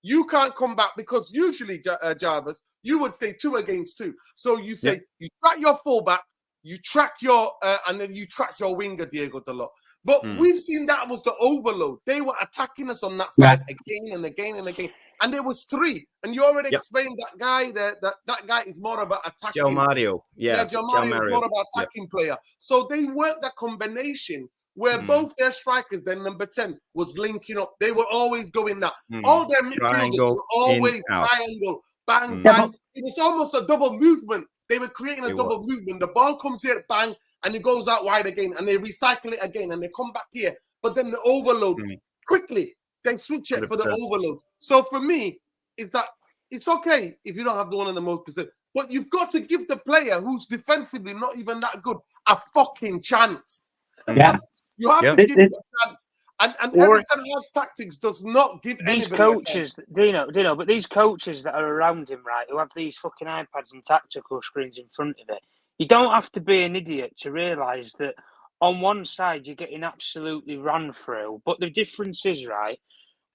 [SPEAKER 1] you can't come back, because usually, Jarvis, you would say 2 against 2. So you say you track your fullback, you track your and then you track your winger, Diego Dalot. But we've seen that was the overload. They were attacking us on that side again and again and again. And there was 3. And you already
[SPEAKER 4] Yep.
[SPEAKER 1] explained that guy, that guy is more about attacking.
[SPEAKER 4] Joe Mario. Yeah,
[SPEAKER 1] Joe Mario is more about attacking player. So they worked that combination where both their strikers, then number 10, was linking up. They were always going that. All their midfielders
[SPEAKER 4] Triangle,
[SPEAKER 1] were always
[SPEAKER 4] in, out.
[SPEAKER 1] triangle, bang, bang. It was almost a double movement. They were creating a double movement. The ball comes here, bang, and it goes out wide again, and they recycle it again, and they come back here. But then the overload, quickly, they switch it for the overload. So for me, is that it's okay if you don't have one of the most positive, but you've got to give the player who's defensively not even that good a fucking chance.
[SPEAKER 2] Yeah.
[SPEAKER 1] You have to give them a chance. And Eric Ten Hag's tactics does not give
[SPEAKER 3] these coaches, Dino, but these coaches that are around him, right, who have these fucking iPads and tactical screens in front of it, you don't have to be an idiot to realise that on one side you're getting absolutely run through, but the difference is, right,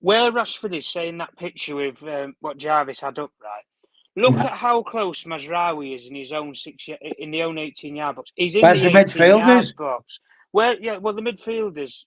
[SPEAKER 3] where Rashford is saying that picture with what Jarvis had up, right, look at how close Mazraoui is in his own in the own 18-yard box. He's in the 18-yard box. Where, the midfielders,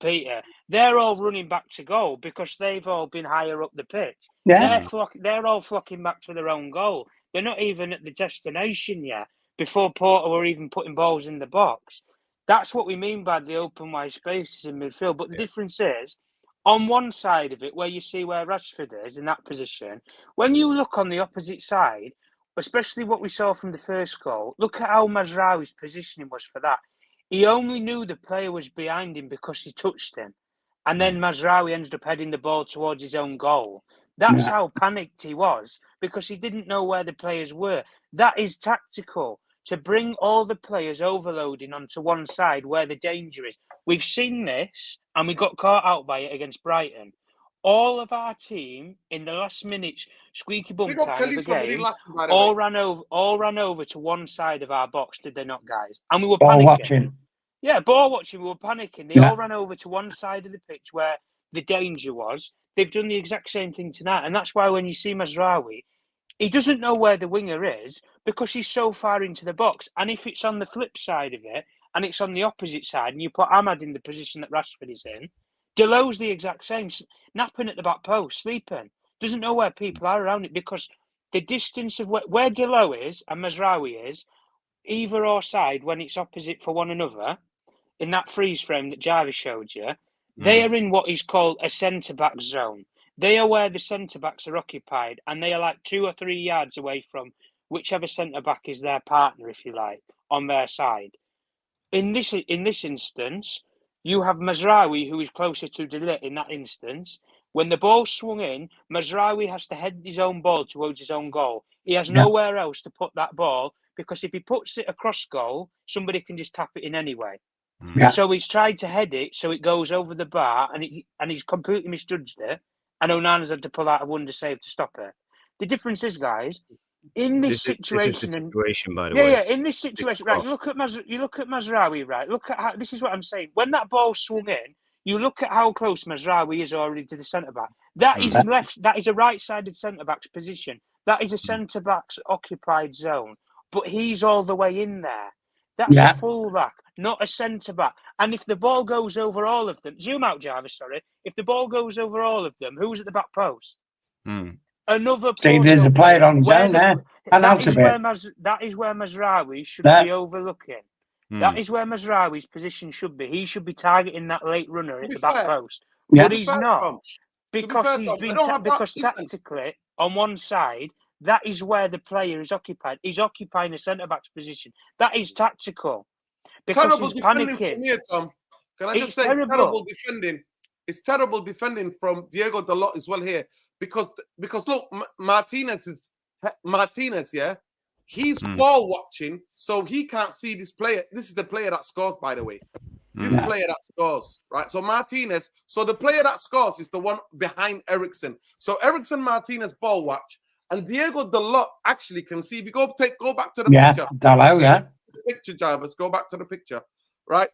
[SPEAKER 3] Peter, they're all running back to goal because they've all been higher up the pitch.
[SPEAKER 2] Yeah.
[SPEAKER 3] They're all flocking back to their own goal. They're not even at the destination yet before Porto were even putting balls in the box. That's what we mean by the open wide spaces in midfield. But the difference is, on one side of it, where you see where Rashford is in that position, when you look on the opposite side, especially what we saw from the first goal, look at how Mazraoui's positioning was for that. He only knew the player was behind him because he touched him. And then Mazraoui ended up heading the ball towards his own goal. That's how panicked he was because he didn't know where the players were. That is tactical, to bring all the players overloading onto one side where the danger is. We've seen this and we got caught out by it against Brighton. All of our team in the last minutes, squeaky bum time of the game, all ran over to one side of our box, did they not, guys? And we were panicking.
[SPEAKER 2] Watching.
[SPEAKER 3] Yeah, ball watching, we were panicking. They all ran over to one side of the pitch where the danger was. They've done the exact same thing tonight. And that's why when you see Mazraoui, he doesn't know where the winger is because he's so far into the box. And if it's on the flip side of it, and it's on the opposite side, and you put Ahmad in the position that Rashford is in, Delo's the exact same, napping at the back post, sleeping. Doesn't know where people are around it because the distance of where Delo is and Mazraoui is, either or side, when it's opposite for one another, in that freeze frame that Jarvis showed you, they are in what is called a centre-back zone. They are where the centre-backs are occupied, and they are like 2 or 3 yards away from whichever centre-back is their partner, if you like, on their side. In this instance, you have Mazraoui, who is closer to De Ligt in that instance. When the ball swung in, Mazraoui has to head his own ball towards his own goal. He has nowhere else to put that ball because if he puts it across goal, somebody can just tap it in anyway. Yeah. So he's tried to head it so it goes over the bar and he's completely misjudged it. And Onana's had to pull out a wonder save to stop it. The difference is, guys, in this situation,
[SPEAKER 4] this is the situation, by the way.
[SPEAKER 3] Yeah, in this situation, right? You look at Mazraoui, right? Look at how this is what I'm saying. When that ball swung in, you look at how close Mazraoui is already to the centre back. That is left. That is a right-sided centre back's position. That is a centre back's occupied zone. But he's all the way in there. That's a full back, not a centre back. And if the ball goes over all of them, zoom out, Jarvis. Sorry. If the ball goes over all of them, who's at the back post? Another.
[SPEAKER 2] See, there's a player on his own there.
[SPEAKER 3] That is where Mazraoui should be overlooking. That is where Mazraoui's position should be. He should be targeting that late runner at the back post. But he's not. Because tactically, on one side, that is where the player is occupied. He's occupying the centre-back's position. That is tactical. Because
[SPEAKER 1] terrible
[SPEAKER 3] he's
[SPEAKER 1] defending
[SPEAKER 3] panicking.
[SPEAKER 1] from here, Tom. Can I just say terrible defending? It's terrible defending from Diego Dalot as well here. Because look, Martinez, he's ball watching, so he can't see this player. This is the player that scores, by the way. This player that scores, right? So Martinez, the player that scores is the one behind Eriksen. So Eriksen, Martinez ball watch, and Diego Dalot actually can see. If you go back to the picture.
[SPEAKER 2] Dalot,
[SPEAKER 1] Picture, Jarvis. Go back to the picture, right?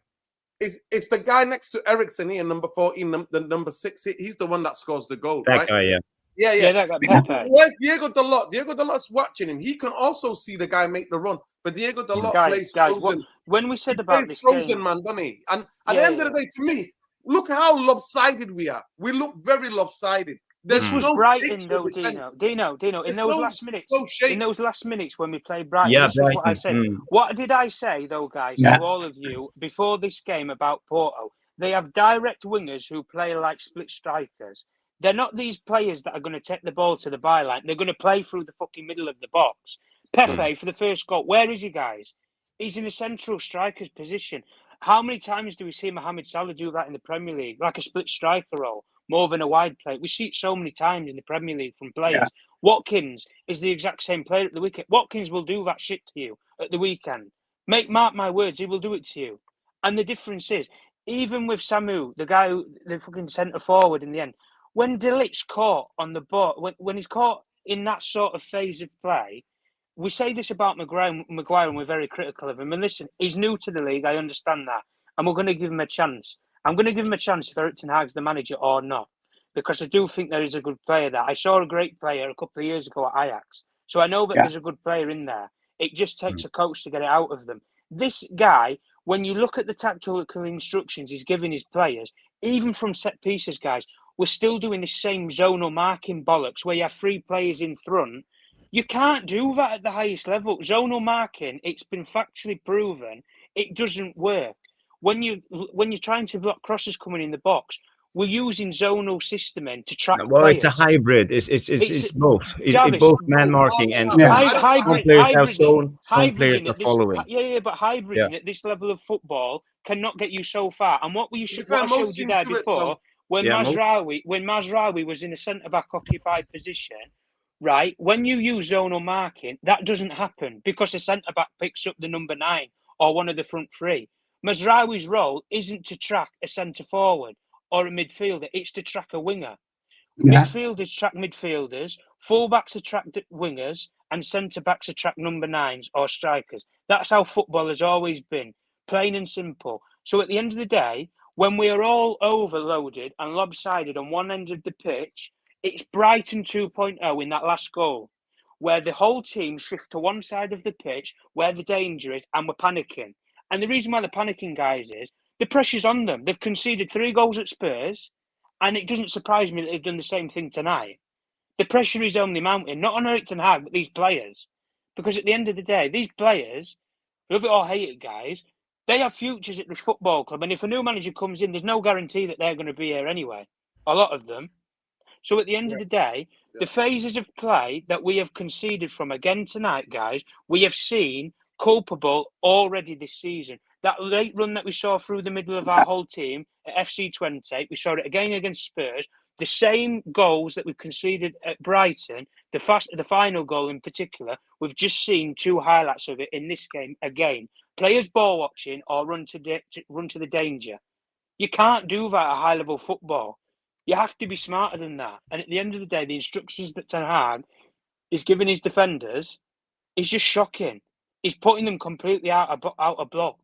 [SPEAKER 1] It's the guy next to Eriksen here, number 14, the number 6. He's the one that scores the goal,
[SPEAKER 4] that
[SPEAKER 1] right?
[SPEAKER 4] Guy,
[SPEAKER 3] Yeah, that guy, Pepê.
[SPEAKER 1] Where's Diego Dalot? Diego Dalot's watching him. He can also see the guy make the run, but Diego Dalot plays frozen.
[SPEAKER 3] When we said about this
[SPEAKER 1] frozen
[SPEAKER 3] game,
[SPEAKER 1] man, doesn't he? And at the end of the day, to me, look how lopsided we are. We look very lopsided. There's
[SPEAKER 3] This was
[SPEAKER 1] no
[SPEAKER 3] Brighton,
[SPEAKER 1] shape
[SPEAKER 3] though,
[SPEAKER 1] with defense.
[SPEAKER 3] Dino. In
[SPEAKER 1] There's
[SPEAKER 3] those
[SPEAKER 1] no-
[SPEAKER 3] last minutes,
[SPEAKER 1] no shape.
[SPEAKER 3] in those last minutes when we played Brighton,
[SPEAKER 4] Yeah,
[SPEAKER 3] this is what I
[SPEAKER 4] Brighton.
[SPEAKER 3] said.
[SPEAKER 4] Mm.
[SPEAKER 3] What did I say, though, guys,
[SPEAKER 2] Yeah.
[SPEAKER 3] to all of you before this game about Porto? They have direct wingers who play like split strikers. They're not these players that are going to take the ball to the byline. They're going to play through the fucking middle of the box. Pepê for the first goal. Where is he, guys? He's in a central striker's position. How many times do we see Mohamed Salah do that in the Premier League, like a split striker role, more than a wide play? We see it so many times in the Premier League from players.
[SPEAKER 2] Yeah.
[SPEAKER 3] Watkins is the exact same player at the wicket. Watkins will do that shit to you at the weekend. Mark my words, he will do it to you. And the difference is, even with Samu, the guy who the fucking centre forward in the end, when De Ligt's caught on the ball, when he's caught in that sort of phase of play, we say this about Maguire, and we're very critical of him. And listen, he's new to the league, I understand that. And we're going to give him a chance. I'm going to give him a chance if Ten Hag's the manager or not. Because I do think there is a good player there. I saw a great player a couple of years ago at Ajax. So I know that there's a good player in there. It just takes a coach to get it out of them. This guy, when you look at the tactical instructions he's giving his players, even from set pieces, guys, we're still doing the same zonal marking bollocks where you have 3 players in front. You can't do that at the highest level. Zonal marking, it's been factually proven, it doesn't work. When you're trying to block crosses coming in the box, we're using zonal systeming to track
[SPEAKER 4] Well,
[SPEAKER 3] players.
[SPEAKER 4] it's a hybrid. It's both. It's
[SPEAKER 3] Jarvis,
[SPEAKER 4] both man marking and
[SPEAKER 2] Yeah.
[SPEAKER 4] stuff.
[SPEAKER 3] Hybrid,
[SPEAKER 4] Some players have zone, some players
[SPEAKER 3] hybriding
[SPEAKER 4] are
[SPEAKER 3] at this,
[SPEAKER 4] following.
[SPEAKER 3] but hybriding at this level of football cannot get you so far. And what I showed you there before, when Mazraoui was in a centre back occupied position, right? When you use zonal marking, that doesn't happen because the centre back picks up the number 9 or one of the front 3. Mazraoui's role isn't to track a centre forward or a midfielder; it's to track a winger.
[SPEAKER 2] Yeah.
[SPEAKER 3] Midfielders track midfielders, fullbacks attract wingers, and centre backs attract number 9s or strikers. That's how football has always been, plain and simple. So at the end of the day, when we are all overloaded and lopsided on one end of the pitch, it's Brighton 2.0 in that last goal, where the whole team shift to one side of the pitch where the danger is, and we're panicking. And the reason why they're panicking, guys, is the pressure's on them. They've conceded 3 goals at Spurs, and it doesn't surprise me that they've done the same thing tonight. The pressure is only mounting, not on Ten Hag, but these players. Because at the end of the day, these players, love it or hate it, guys, they have futures at this football club. And if a new manager comes in, there's no guarantee that they're going to be here anyway. A lot of them. So at the end of the day, the phases of play that we have conceded from again tonight, guys, we have seen culpable already this season. That late run that we saw through the middle of our whole team at FC20, we saw it again against Spurs. The same goals that we conceded at Brighton, the final goal in particular, we've just seen 2 highlights of it in this game again. Players ball watching or run to the danger. You can't do that at high level football. You have to be smarter than that. And at the end of the day, the instructions that Ten Hag is giving his defenders is just shocking. He's putting them completely out of block.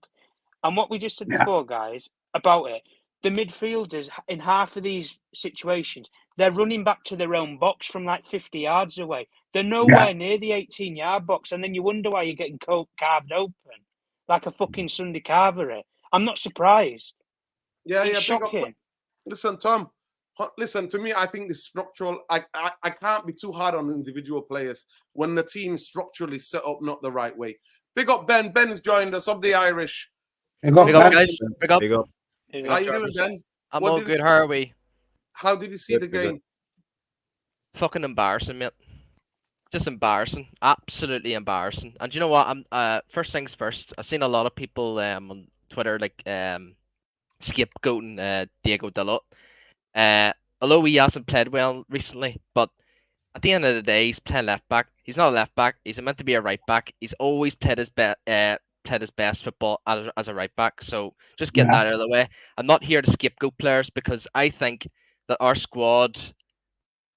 [SPEAKER 3] And what we just said before, guys, about it, the midfielders in half of these situations, they're running back to their own box from like 50 yards away. They're nowhere near the 18-yard box. And then you wonder why you're getting carved open like a fucking Sunday carvery. I'm not surprised. It's shocking.
[SPEAKER 1] Listen, Tom. Listen, to me, I think the structural, I can't be too hard on individual players when the team is structurally set up not the right way. Big up, Ben. Ben's joined us, of the Irish.
[SPEAKER 2] Big up,
[SPEAKER 6] guys. Big up.
[SPEAKER 1] How you doing, Ben?
[SPEAKER 6] I'm all good. How are we?
[SPEAKER 1] How did you see the game?
[SPEAKER 6] Fucking embarrassing, mate. Just embarrassing. Absolutely embarrassing. And you know what? I'm first things first. I've seen a lot of people on Twitter like scapegoating Diego Dalot. Although he hasn't played well recently, but at the end of the day, he's playing left back. He's not a left back. He's meant to be a right back. He's always played his best football as a right back. So just get that out of the way. I'm not here to scapegoat players because I think that our squad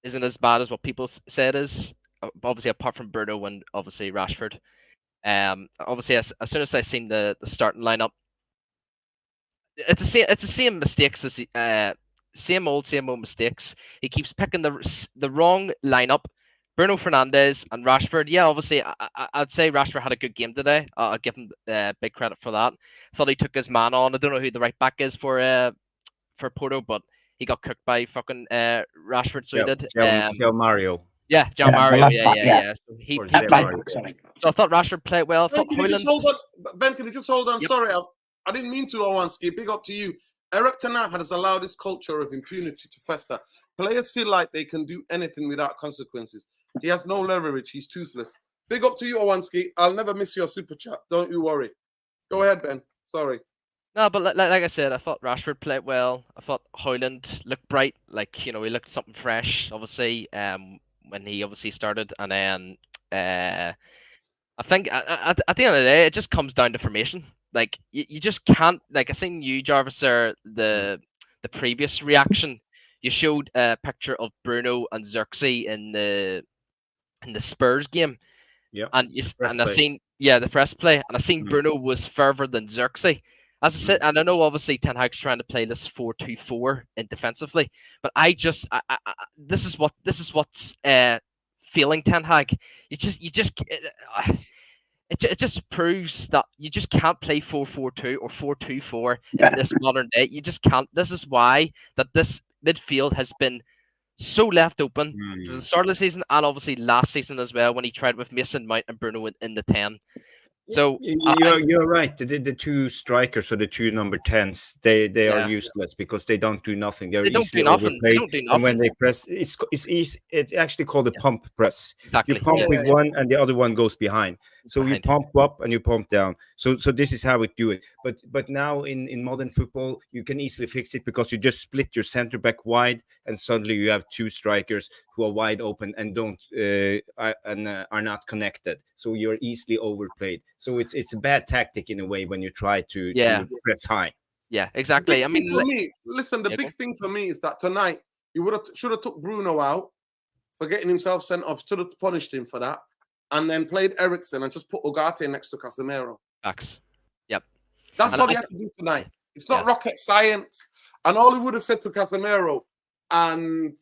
[SPEAKER 6] isn't as bad as what people say it is. Obviously, apart from Bruno and obviously Rashford. Obviously, as soon as I seen the starting lineup, it's the same mistakes as same old mistakes. He keeps picking the wrong lineup. Bruno Fernandes and Rashford. Yeah, obviously, I'd say Rashford had a good game today. I'll give him big credit for that. Thought he took his man on. I don't know who the right back is for Porto, but he got cooked by fucking Rashford, so he did.
[SPEAKER 4] Joe Mario.
[SPEAKER 6] Yeah, John
[SPEAKER 2] Yeah,
[SPEAKER 6] Mario.
[SPEAKER 2] well,
[SPEAKER 6] Yeah. So he
[SPEAKER 4] Or
[SPEAKER 6] played.
[SPEAKER 4] Zé Mario.
[SPEAKER 2] Sorry.
[SPEAKER 6] So I thought Rashford played well. I
[SPEAKER 1] Ben,
[SPEAKER 6] thought
[SPEAKER 1] can you just
[SPEAKER 6] Højlund.
[SPEAKER 1] hold on? Ben, can you just hold on?
[SPEAKER 6] Yep.
[SPEAKER 1] Sorry, I didn't mean to, Owanski. Big up to you. Eric Ten Hag has allowed this culture of impunity to fester. Players feel like they can do anything without consequences. He has no leverage. He's toothless. Big up to you, Owanski. I'll never miss your super chat. Don't you worry. Go ahead, Ben. Sorry.
[SPEAKER 6] No, but like I said, I thought Rashford played well. I thought Højlund looked bright. Like, you know, he looked something fresh, obviously, when he obviously started. And then I think at the end of the day, it just comes down to formation. Like, you just can't, like, I seen you, Jarvis, there, the previous reaction. You showed a picture of Bruno and Xerxes in the Spurs game.
[SPEAKER 4] Yeah.
[SPEAKER 6] And I seen the press play, and I seen Bruno was further than Xerxes. As I said, and I know obviously Ten Hag's trying to play this 4-2-4 in defensively, but this is what's feeling Ten Hag. It just proves that you just can't play 4-4-2 or 4-2-4 in this modern day. You just can't. This is why that this midfield has been so left open for the start of the season, and obviously last season as well, when he tried with Mason Mount and Bruno in the 10. So
[SPEAKER 4] you're right. The two strikers or the two number 10s, they are useless because they don't do nothing. They
[SPEAKER 6] don't
[SPEAKER 4] easily
[SPEAKER 6] do nothing.
[SPEAKER 4] overplayed.
[SPEAKER 6] They don't do nothing.
[SPEAKER 4] And when they press, it's easy. It's actually called a pump press.
[SPEAKER 6] Exactly.
[SPEAKER 4] You pump with one, and the other one goes behind. So you pump up and you pump down. So this is how we do it. But now in modern football, you can easily fix it because you just split your center back wide, and suddenly you have two strikers who are wide open and are not connected. So you're easily overplayed. So it's a bad tactic in a way when you try to press high.
[SPEAKER 6] Yeah, exactly. I mean,
[SPEAKER 1] for me, listen, the big thing for me is that tonight you should have took Bruno out for getting himself sent off. Should have punished him for that, and then played Eriksen and just put Againt next to Casemiro.
[SPEAKER 6] Facts. Yep.
[SPEAKER 1] That's all you have to do tonight. It's not rocket science. And all he would have said to Casemiro and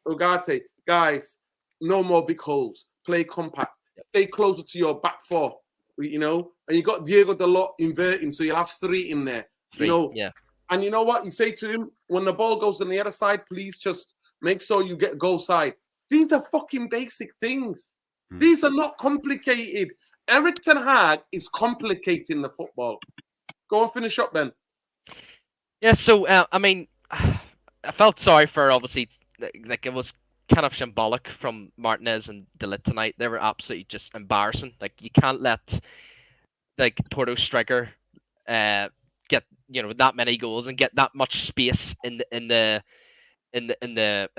[SPEAKER 1] Againt, guys, no more big holes. Play compact. Stay closer to your back four, you know, and you got Diego Dalot inverting, so you'll have three in there, you know.
[SPEAKER 6] Yeah.
[SPEAKER 1] And you know what? You say to him, when the ball goes on the other side, please just make sure you get goal side. These are fucking basic things. These are not complicated. Eric Ten Hag is complicating the football. Go and finish up, Ben.
[SPEAKER 6] Yeah, so, I mean, I felt sorry for, obviously, like, it was kind of shambolic from Martinez and De Ligt tonight. They were absolutely just embarrassing. Like, you can't let, like, Porto striker get, you know, that many goals and get that much space in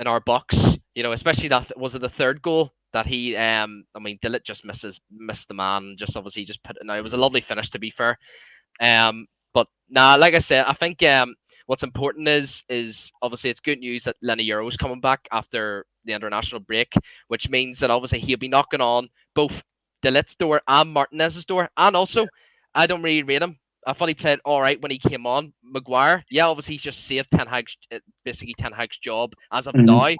[SPEAKER 6] our box. You know, especially that was it the third goal that he I mean, De Ligt just missed the man and just obviously just put it. Now it was a lovely finish, to be fair. But like I said, I think what's important is obviously it's good news that Lenny Euro's coming back after the international break, which means that obviously he'll be knocking on both De Ligt's door and Martinez's door. And also, I don't really rate him. I thought he played all right when he came on. Maguire, obviously he's just saved Ten Hag's job as of now.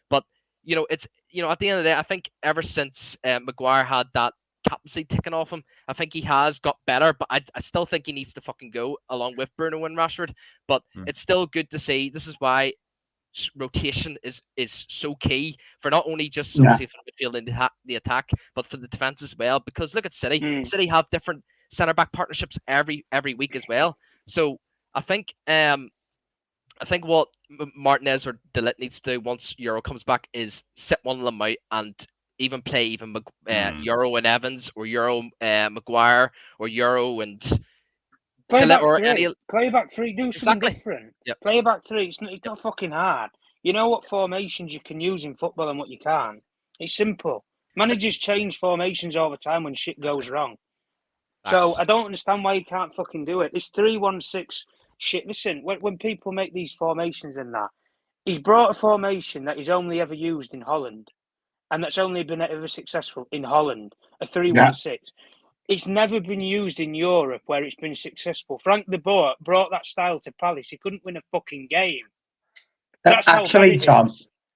[SPEAKER 6] But you know, it's, you know, at the end of the day, I think ever since Maguire had that captaincy taken off him, I think he has got better, but I still think he needs to fucking go along with Bruno and Rashford. But it's still good to see. This is why rotation is so key for not only just obviously for the midfield and the attack, but for the defense as well. Because look at City. City have different centre back partnerships every week as well. So I think what Martinez or De Ligt needs to do once Euro comes back is sit one of them out and play Euro and Evans, or Euro Maguire, or Euro and
[SPEAKER 3] play back three. Do something different.
[SPEAKER 6] Yep.
[SPEAKER 3] Play back three. It's not fucking hard. You know what formations you can use in football and what you can't. It's simple. Managers change formations all the time when shit goes wrong. So I don't understand why you can't fucking do it. It's 3-1-6 shit. Listen, when people make these formations and that, he's brought a formation that he's only ever used in Holland, and that's only been ever successful in Holland, a 3-1-6. It's never been used in Europe where it's been successful. Frank de Boer brought that style to Palace. He couldn't win a fucking game. That's
[SPEAKER 2] actually, Tom,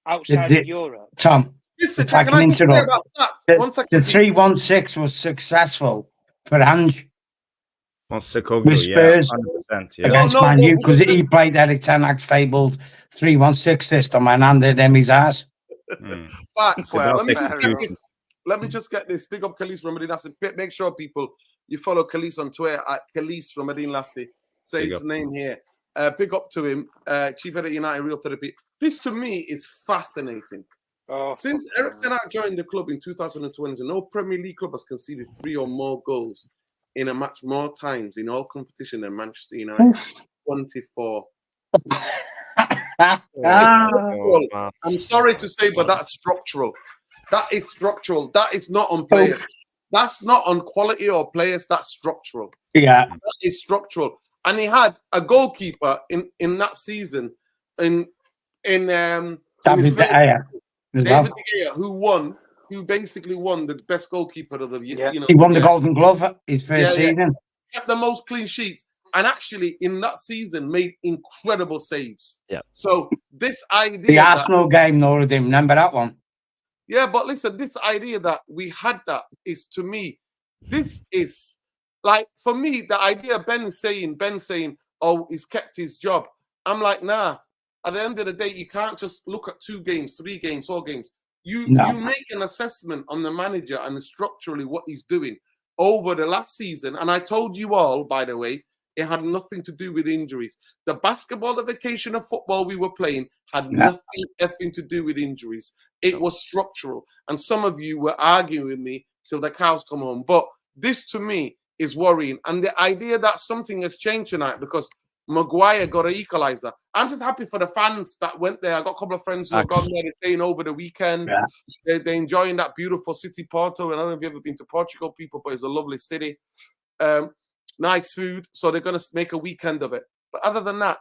[SPEAKER 3] outside of Europe.
[SPEAKER 2] Tom,
[SPEAKER 1] Listen,
[SPEAKER 2] if I can interrupt,
[SPEAKER 1] One second.
[SPEAKER 2] the 3-1-6 was successful for Ange.
[SPEAKER 4] Postecoglou,
[SPEAKER 2] With
[SPEAKER 4] yeah,
[SPEAKER 2] Spurs
[SPEAKER 4] 100%. Yeah.
[SPEAKER 2] against
[SPEAKER 1] No,
[SPEAKER 2] Man U because
[SPEAKER 1] because
[SPEAKER 2] he played Eric Ten Hag's fabled 3-1-6 system and handed him his ass.
[SPEAKER 4] Mm.
[SPEAKER 1] facts.
[SPEAKER 4] It's about
[SPEAKER 1] Let me just get
[SPEAKER 4] execution.
[SPEAKER 1] this. Let me just get this. Big up Khalees Ramadine Lassie. Make sure people you follow Khalees on Twitter at Khalees Ramadine Lassie. Say
[SPEAKER 4] Big
[SPEAKER 1] his
[SPEAKER 4] up.
[SPEAKER 1] name here. Big up to him. Chief Editor United Real Therapy. This to me is fascinating.
[SPEAKER 3] Oh,
[SPEAKER 1] Since
[SPEAKER 3] fucking
[SPEAKER 1] Eric Ten Hag joined the club in 2020, no Premier League club has conceded 3 or more goals in a match more times in all competition than Manchester United. 24.
[SPEAKER 6] Oh, man.
[SPEAKER 1] I'm sorry to say, but that's structural. That is structural. That is not on players. That's not on quality or players. That's structural.
[SPEAKER 2] Yeah.
[SPEAKER 1] That is structural. And he had a goalkeeper in that season in his
[SPEAKER 2] David
[SPEAKER 1] first
[SPEAKER 2] De Gea as
[SPEAKER 1] David
[SPEAKER 2] well.
[SPEAKER 1] De Gea, who basically won the best goalkeeper of the year.
[SPEAKER 3] Yeah.
[SPEAKER 1] You know,
[SPEAKER 2] He won the Golden Glove his first
[SPEAKER 1] Yeah, yeah.
[SPEAKER 2] season.
[SPEAKER 1] kept the most clean sheets, and actually in that season made incredible saves.
[SPEAKER 6] Yeah.
[SPEAKER 1] So this idea
[SPEAKER 2] The
[SPEAKER 1] that
[SPEAKER 2] Arsenal game, Noureddin, remember that one?
[SPEAKER 1] yeah, but listen, this idea that we had that is to me, this is like for me, the idea Ben saying, oh, he's kept his job. I'm like, nah. At the end of the day, you can't just look at 2 games, 3 games, 4 games. You make an assessment on the manager and structurally what he's doing over the last season. And I told you all, by the way, it had nothing to do with injuries. The basketballification of football we were playing had nothing effing to do with injuries. It was structural. And some of you were arguing with me till the cows come home. But this to me is worrying. And the idea that something has changed tonight because Maguire got an equalizer. I'm just happy for the fans that went there. I got a couple of friends who have gone there. They're staying over the weekend.
[SPEAKER 2] Yeah.
[SPEAKER 1] They're enjoying that beautiful city, Porto. And I don't know if you've ever been to Portugal, people, but it's a lovely city. Nice food. So they're going to make a weekend of it. But other than that,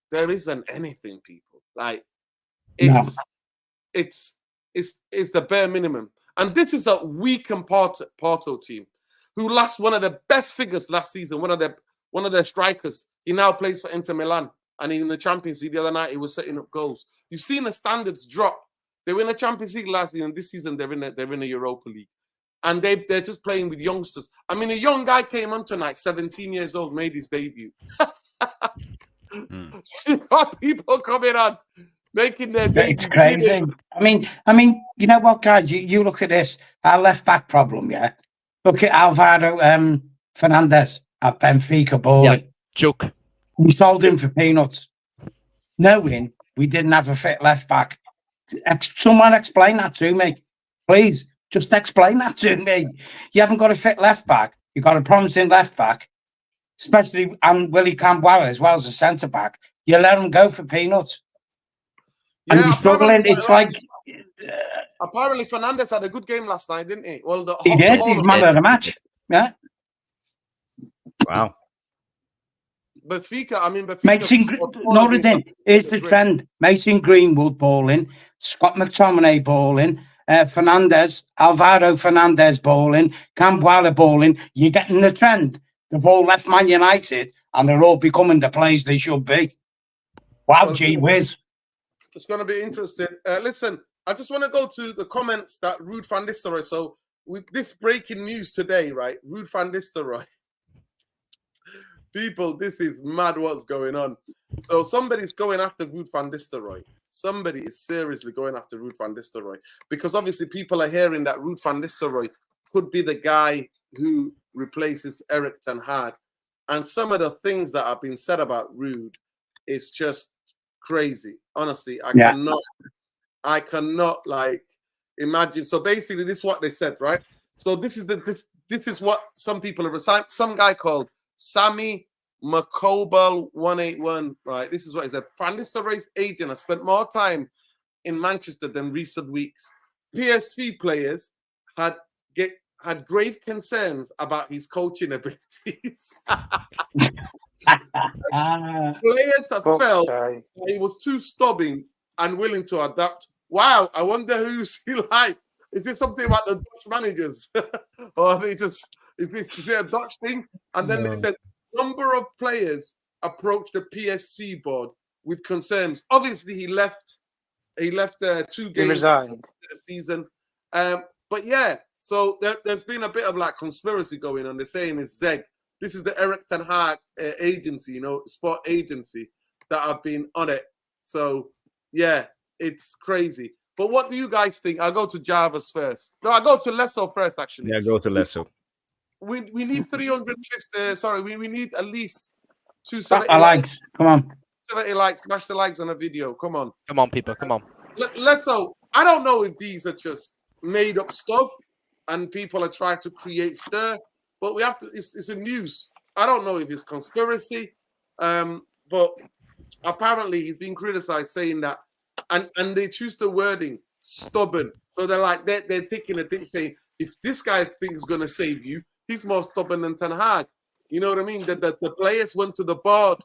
[SPEAKER 1] there isn't anything, people. Like, it's the bare minimum. And this is a weakened Porto team who lost one of the best figures last season, one of their strikers. He now plays for Inter Milan. And in the Champions League the other night, he was setting up goals. You've seen the standards drop. They were in the Champions League last season. This season, they're in the Europa League. And they're just playing with youngsters. I mean, a young guy came on tonight, 17 years old, made his debut. So you got people coming on, making their debut.
[SPEAKER 2] It's crazy. I mean, you know what, guys? You look at this, our left back problem, yeah? Look at Alvaro Fernandes at Benfica balling.
[SPEAKER 6] Yeah. Joke.
[SPEAKER 2] We sold him for peanuts, knowing we didn't have a fit left back. Someone explain that to me, please. Just explain that to me. You haven't got a fit left back. You've got a promising left back, especially and Willie Campbell as well as a centre back. You let him go for peanuts, and you're struggling. It's like
[SPEAKER 1] apparently Fernandes had a good game last night, didn't he? Well,
[SPEAKER 2] he did. He's man of the match. Yeah.
[SPEAKER 4] Wow.
[SPEAKER 1] Benfica.
[SPEAKER 2] Mason, Noureddin, here's the trend. Mason Greenwood balling, Scott McTominay balling, Alvaro Fernandes balling, Campbell balling. You're getting the trend. They've all left Man United and they're all becoming the players they should be. Wow, gee whiz.
[SPEAKER 1] It's going to be interesting. Listen, I just want to go to the comments that Ruud van Nistelrooy. So with this breaking news today, right? Ruud van Nistelrooy. People, this is mad what's going on. So somebody's going after Ruud van Nistelrooy. Somebody is seriously going after Ruud van Nistelrooy because obviously people are hearing that Ruud van Nistelrooy could be the guy who replaces Eric Ten Hag. And some of the things that have been said about Ruud is just crazy. Honestly, I cannot like imagine. So basically, this is what they said, right? So this is what some people have. Some guy called Sammy McCobel 181, right? This is what he said. Van Nistelrooy's agent has spent more time in Manchester than recent weeks. PSV players had grave concerns about his coaching abilities. Players have felt that he was too stubborn and willing to adapt. Wow, I wonder who's he like. Is it something about the Dutch managers? Or are they just is it a Dutch thing? And then they said number of players approached the PSV board with concerns. Obviously, he left 2 games
[SPEAKER 3] he resigned
[SPEAKER 1] the season. But yeah, so there's been a bit of like conspiracy going on. They're saying it's Zeg this is the Eric Ten Hag agency, sport agency that have been on it. So, yeah, it's crazy. But what do you guys think? I'll go to Jarvis first. No, I'll go to Lesso first, actually.
[SPEAKER 4] Yeah, go to Lesso.
[SPEAKER 1] We need 350. Sorry, we need at least 270
[SPEAKER 2] likes. Come on.
[SPEAKER 1] 70 likes. Smash the likes on a video. Come on.
[SPEAKER 6] Come on, people. Come on.
[SPEAKER 1] Lesso, I don't know if these are just made up stuff and people are trying to create stir, but we have to. It's a news. I don't know if it's conspiracy, but apparently he's been criticized saying that, and they choose the wording stubborn. So they're taking a thing saying if this guy thinks gonna save you, he's more stubborn than Ten Hag. You know what I mean? That the players went to the board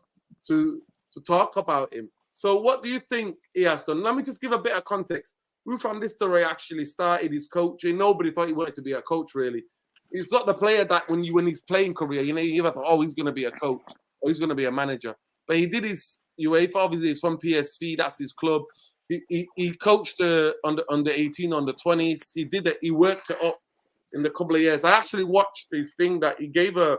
[SPEAKER 1] to talk about him. So what do you think he has done? Let me just give a bit of context. Ruud van Nistelrooy actually started his coaching. Nobody thought he wanted to be a coach, really. He's not the player that when his playing career, you ever thought, oh, he's going to be a coach or he's going to be a manager. But he did his UEFA. Obviously, he's from PSV. That's his club. He coached under 18, under 20s. He did it. He worked it up in a couple of years. I actually watched this thing that he gave a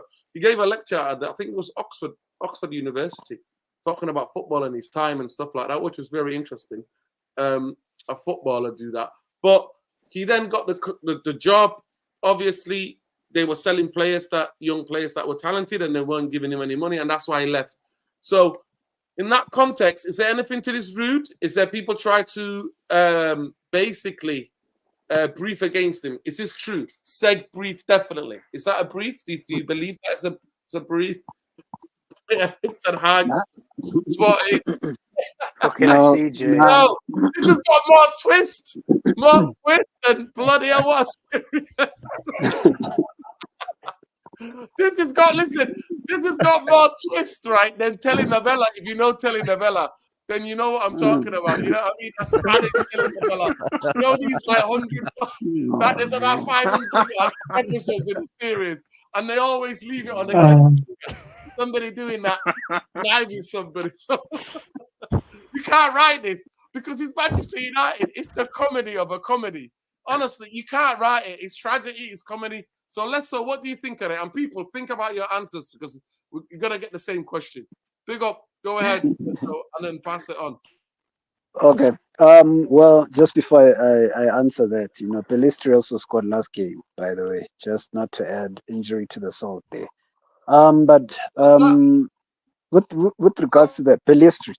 [SPEAKER 1] lecture at, I think it was Oxford University, talking about football and his time and stuff like that, which was very interesting. A footballer do that, but he then got the job. Obviously, they were selling young players that were talented, and they weren't giving him any money, and that's why he left. So, in that context, is there anything to this Ruud? Is there people try to basically brief against him? Is this true? Seg brief, definitely. Is that a brief? Do you believe that's a brief? Ten Hag's spot.
[SPEAKER 3] Fucking
[SPEAKER 5] No,
[SPEAKER 3] CJ.
[SPEAKER 1] No, this has got more twist than bloody hell was. This has got more twist, right, than telenovela. If you know telenovela, then you know what I'm talking about. You know what I mean? That's Spanish telenovela. You know these 100. There's about 500 episodes in the series, and they always leave it on the somebody doing that, driving somebody. So you can't write this because it's Manchester United. It's the comedy of a comedy. Honestly, you can't write it. It's tragedy. It's comedy. So what do you think of it? And people, think about your answers because you're gonna get the same question. Big up. Go ahead, and then pass it on.
[SPEAKER 5] Okay. Well, just before I answer that, Pelistri also scored last game, by the way, just not to add injury to the salt there. But with regards to the Pelistri.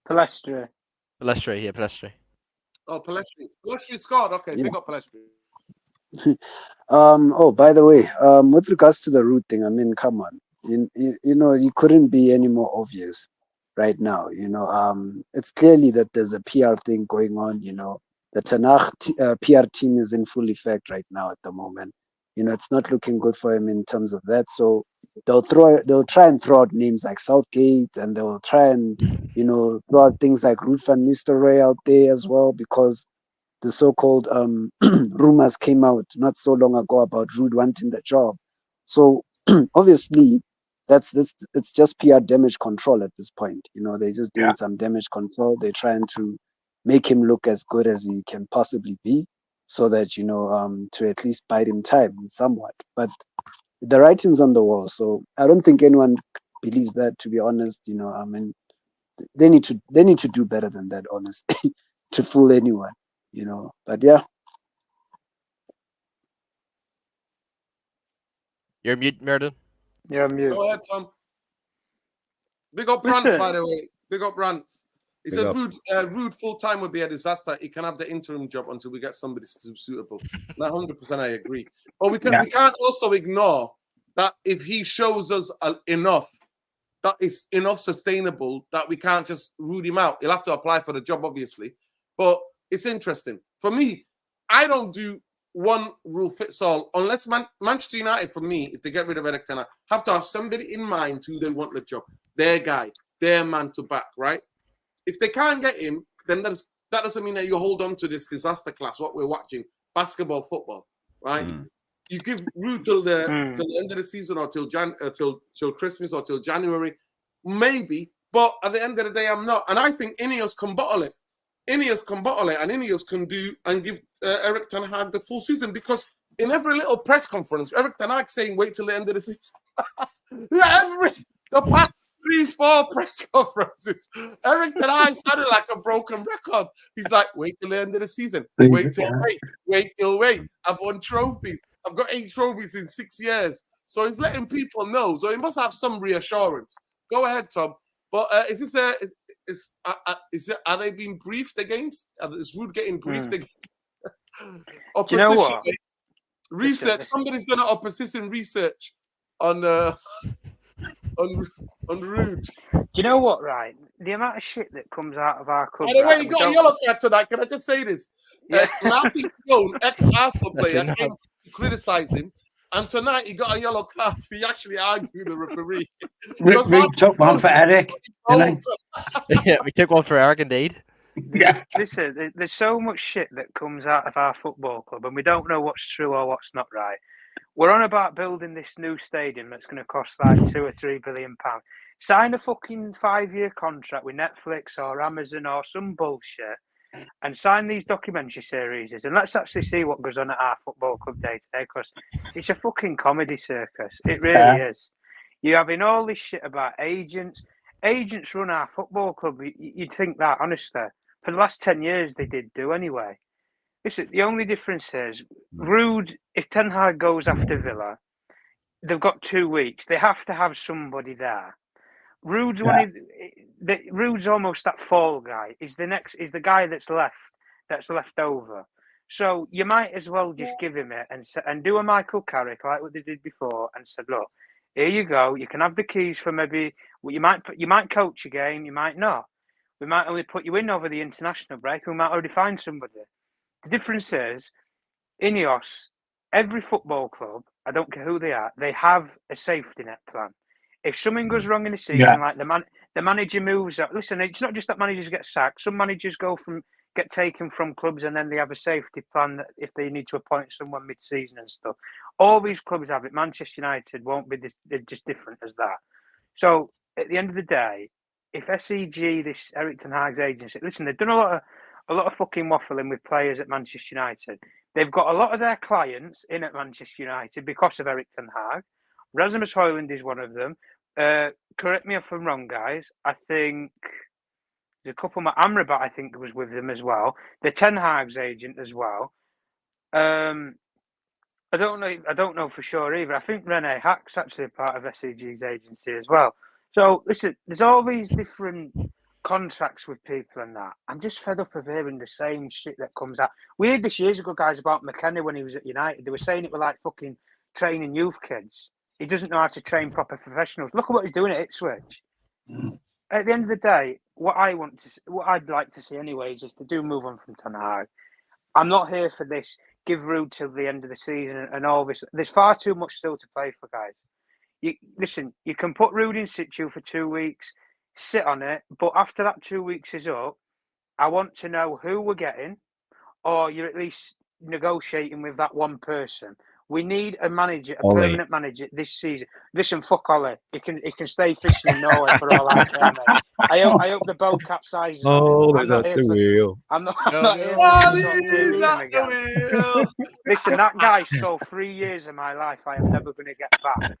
[SPEAKER 3] Palestra.
[SPEAKER 6] Palestri.
[SPEAKER 1] Oh, Pelistri. Pelistri scored. Okay, big up Pelistri.
[SPEAKER 5] Oh, by the way, with regards to the Ruud thing, I mean, come on. You couldn't be any more obvious right now. It's clearly that there's a PR thing going on. The Ten Hag PR team is in full effect right now at the moment. It's not looking good for him in terms of that. So they'll try and throw out names like Southgate, and they'll try and throw out things like Ruud van Nistelrooy out there as well, because the so-called rumors came out not so long ago about Ruud wanting the job. So obviously it's just PR damage control at this point. They're just doing some damage control. They're trying to make him look as good as he can possibly be, so that to at least bide him time somewhat. But the writing's on the wall, so I don't think anyone believes that, to be honest. I mean, they need to do better than that, honestly, to fool anyone. But yeah.
[SPEAKER 6] You're mute, Meriden.
[SPEAKER 3] Yeah, I'm mute.
[SPEAKER 1] Go ahead, Tom. Big up France, by the way. Big up France. He said Ruud full-time would be a disaster. He can have the interim job until we get somebody suitable. And 100% I agree. But we can't also ignore that if he shows us enough, that is enough sustainable, that we can't just root him out. He'll have to apply for the job, obviously. But it's interesting. For me, I don't do one rule fits all unless Manchester United, for me, if they get rid of Eric Ten Hag, have to have somebody in mind who they want the job. Their guy, their man to back, right? If they can't get him, then that doesn't mean that you hold on to this disaster class, what we're watching, basketball, football, right? You give Ruud till the end of the season, or till Christmas, or till January, maybe. But at the end of the day, I'm not. And I think Ineos can bottle it. And Ineos can do and give Eric Ten Hag the full season, because in every little press conference, Eric Ten Hag saying wait till the end of the season. The past 3-4 press conferences, Eric Ten Hag sounded like a broken record. He's like, wait till the end of the season. Wait. I've won trophies. I've got 8 trophies in 6 years. So he's letting people know. So he must have some reassurance. Go ahead, Tom. But are they being briefed against? Is Ruud getting briefed against?
[SPEAKER 3] Do you know what?
[SPEAKER 1] Research. Somebody's done opposition research on Ruud.
[SPEAKER 3] Do you know what, right? The amount of shit that comes out of our club.
[SPEAKER 1] By the way, you got a yellow card tonight. Can I just say this?
[SPEAKER 3] Yeah.
[SPEAKER 1] Martin Cone, ex-Arsenal player, came to criticize him. And tonight he got a yellow card. He actually argued with the referee.
[SPEAKER 2] We took one for Eric.
[SPEAKER 6] Yeah, we took one for Eric indeed.
[SPEAKER 2] Yeah.
[SPEAKER 3] Listen, there's so much shit that comes out of our football club, and we don't know what's true or what's not right. We're on about building this new stadium that's going to cost like £2 or £3 billion. Sign a fucking 5-year contract with Netflix or Amazon or some bullshit, and sign these documentary series, and let's actually see what goes on at our football club day to day, because it's a fucking comedy circus. It really is. You're having all this shit about agents. Agents run our football club. You'd think that, honestly. For the last 10 years, they did do anyway. Listen, the only difference is, Ruud, if Ten Hag goes after Villa, they've got 2 weeks. They have to have somebody there. Ruud's Ruud's almost that fall guy. Is the guy that's left over. So you might as well just give him it and do a Michael Carrick like what they did before and said, look, here you go. You can have the keys for maybe. Well, you might coach a game. You might not. We might only put you in over the international break. And we might already find somebody. The difference is, Ineos, every football club, I don't care who they are, they have a safety net plan. If something goes wrong in the season, like the manager moves up. Listen, it's not just that managers get sacked. Some managers get taken from clubs, and then they have a safety plan that if they need to appoint someone mid-season and stuff. All these clubs have it. Manchester United won't be they're just different as that. So at the end of the day, if SEG, this Eric Ten Hag's agency, listen, they've done a lot of fucking waffling with players at Manchester United. They've got a lot of their clients in at Manchester United because of Eric Ten Hag. Rasmus Højlund is one of them. Correct me if I'm wrong, guys. I think there's a couple more. Amrabat, I think, was with them as well. The Ten Hag's agent as well. I don't know for sure either. I think Rene Hack's actually a part of SEG's agency as well. So listen, there's all these different contracts with people and that. I'm just fed up of hearing the same shit that comes out. We heard this years ago, guys, about McKenna when he was at United. They were saying it were like fucking training youth kids. He doesn't know how to train proper professionals. Look at what he's doing at Ipswich. At the end of the day, what I'd like to see anyways, is to do move on from Ten Hag. I'm not here for this. Give Ruud till the end of the season and all this. There's far too much still to play for, guys. You can put Ruud in situ for 2 weeks, sit on it, but after that 2 weeks is up, I want to know who we're getting, or you're at least negotiating with that one person. We need a manager, a permanent manager this season. Listen, fuck Ollie. He can stay fishing in Norway for all I care, mate. I hope the boat capsizes.
[SPEAKER 4] Is at the wheel.
[SPEAKER 3] I'm not here for the wheel. Listen, that guy stole 3 years of my life I am never going to get back.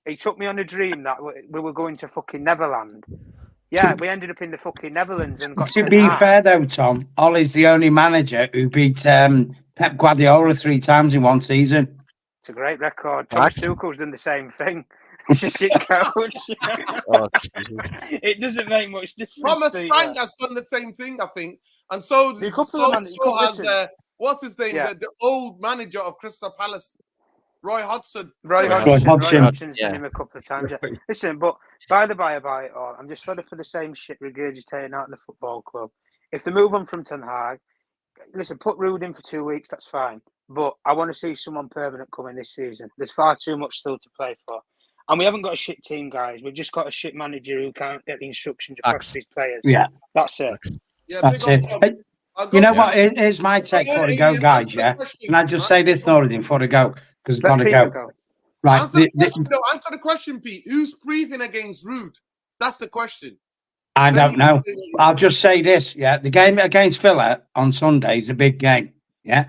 [SPEAKER 3] He took me on a dream that we were going to fucking Neverland. Yeah, we ended up in the fucking Netherlands and got
[SPEAKER 2] to be fair though, Tom, Ollie's the only manager who beat Pep Guardiola 3 times in one season.
[SPEAKER 3] It's a great record. Thomas Tuchel's done the same thing. He's a shit coach. It doesn't make much difference.
[SPEAKER 1] Thomas Frank has done the same thing, I think. And so has what's his name? The old manager of Crystal Palace. Roy Hodgson.
[SPEAKER 3] Roy Hodgson's done him a couple of times. Yeah. Listen, but by the by about it all, I'm just fed up for the same shit regurgitating out in the football club. If they move on from Ten Hag, listen, put Ruud in for 2 weeks, that's fine. But I want to see someone permanent coming this season. There's far too much still to play for. And we haven't got a shit team, guys. We've just got a shit manager who can't get the instructions across these players.
[SPEAKER 2] Yeah.
[SPEAKER 3] That's it.
[SPEAKER 1] Yeah,
[SPEAKER 2] that's it. You know what? Here's my take before I go, guys. Yeah. Can I just say this, Noreen, before I go? Because I've got to go. Right.
[SPEAKER 1] Answer the question, Pete. Who's breathing against Ruud? That's the question.
[SPEAKER 2] I don't know. I'll just say this. Yeah. The game against Villa on Sunday is a big game. Yeah.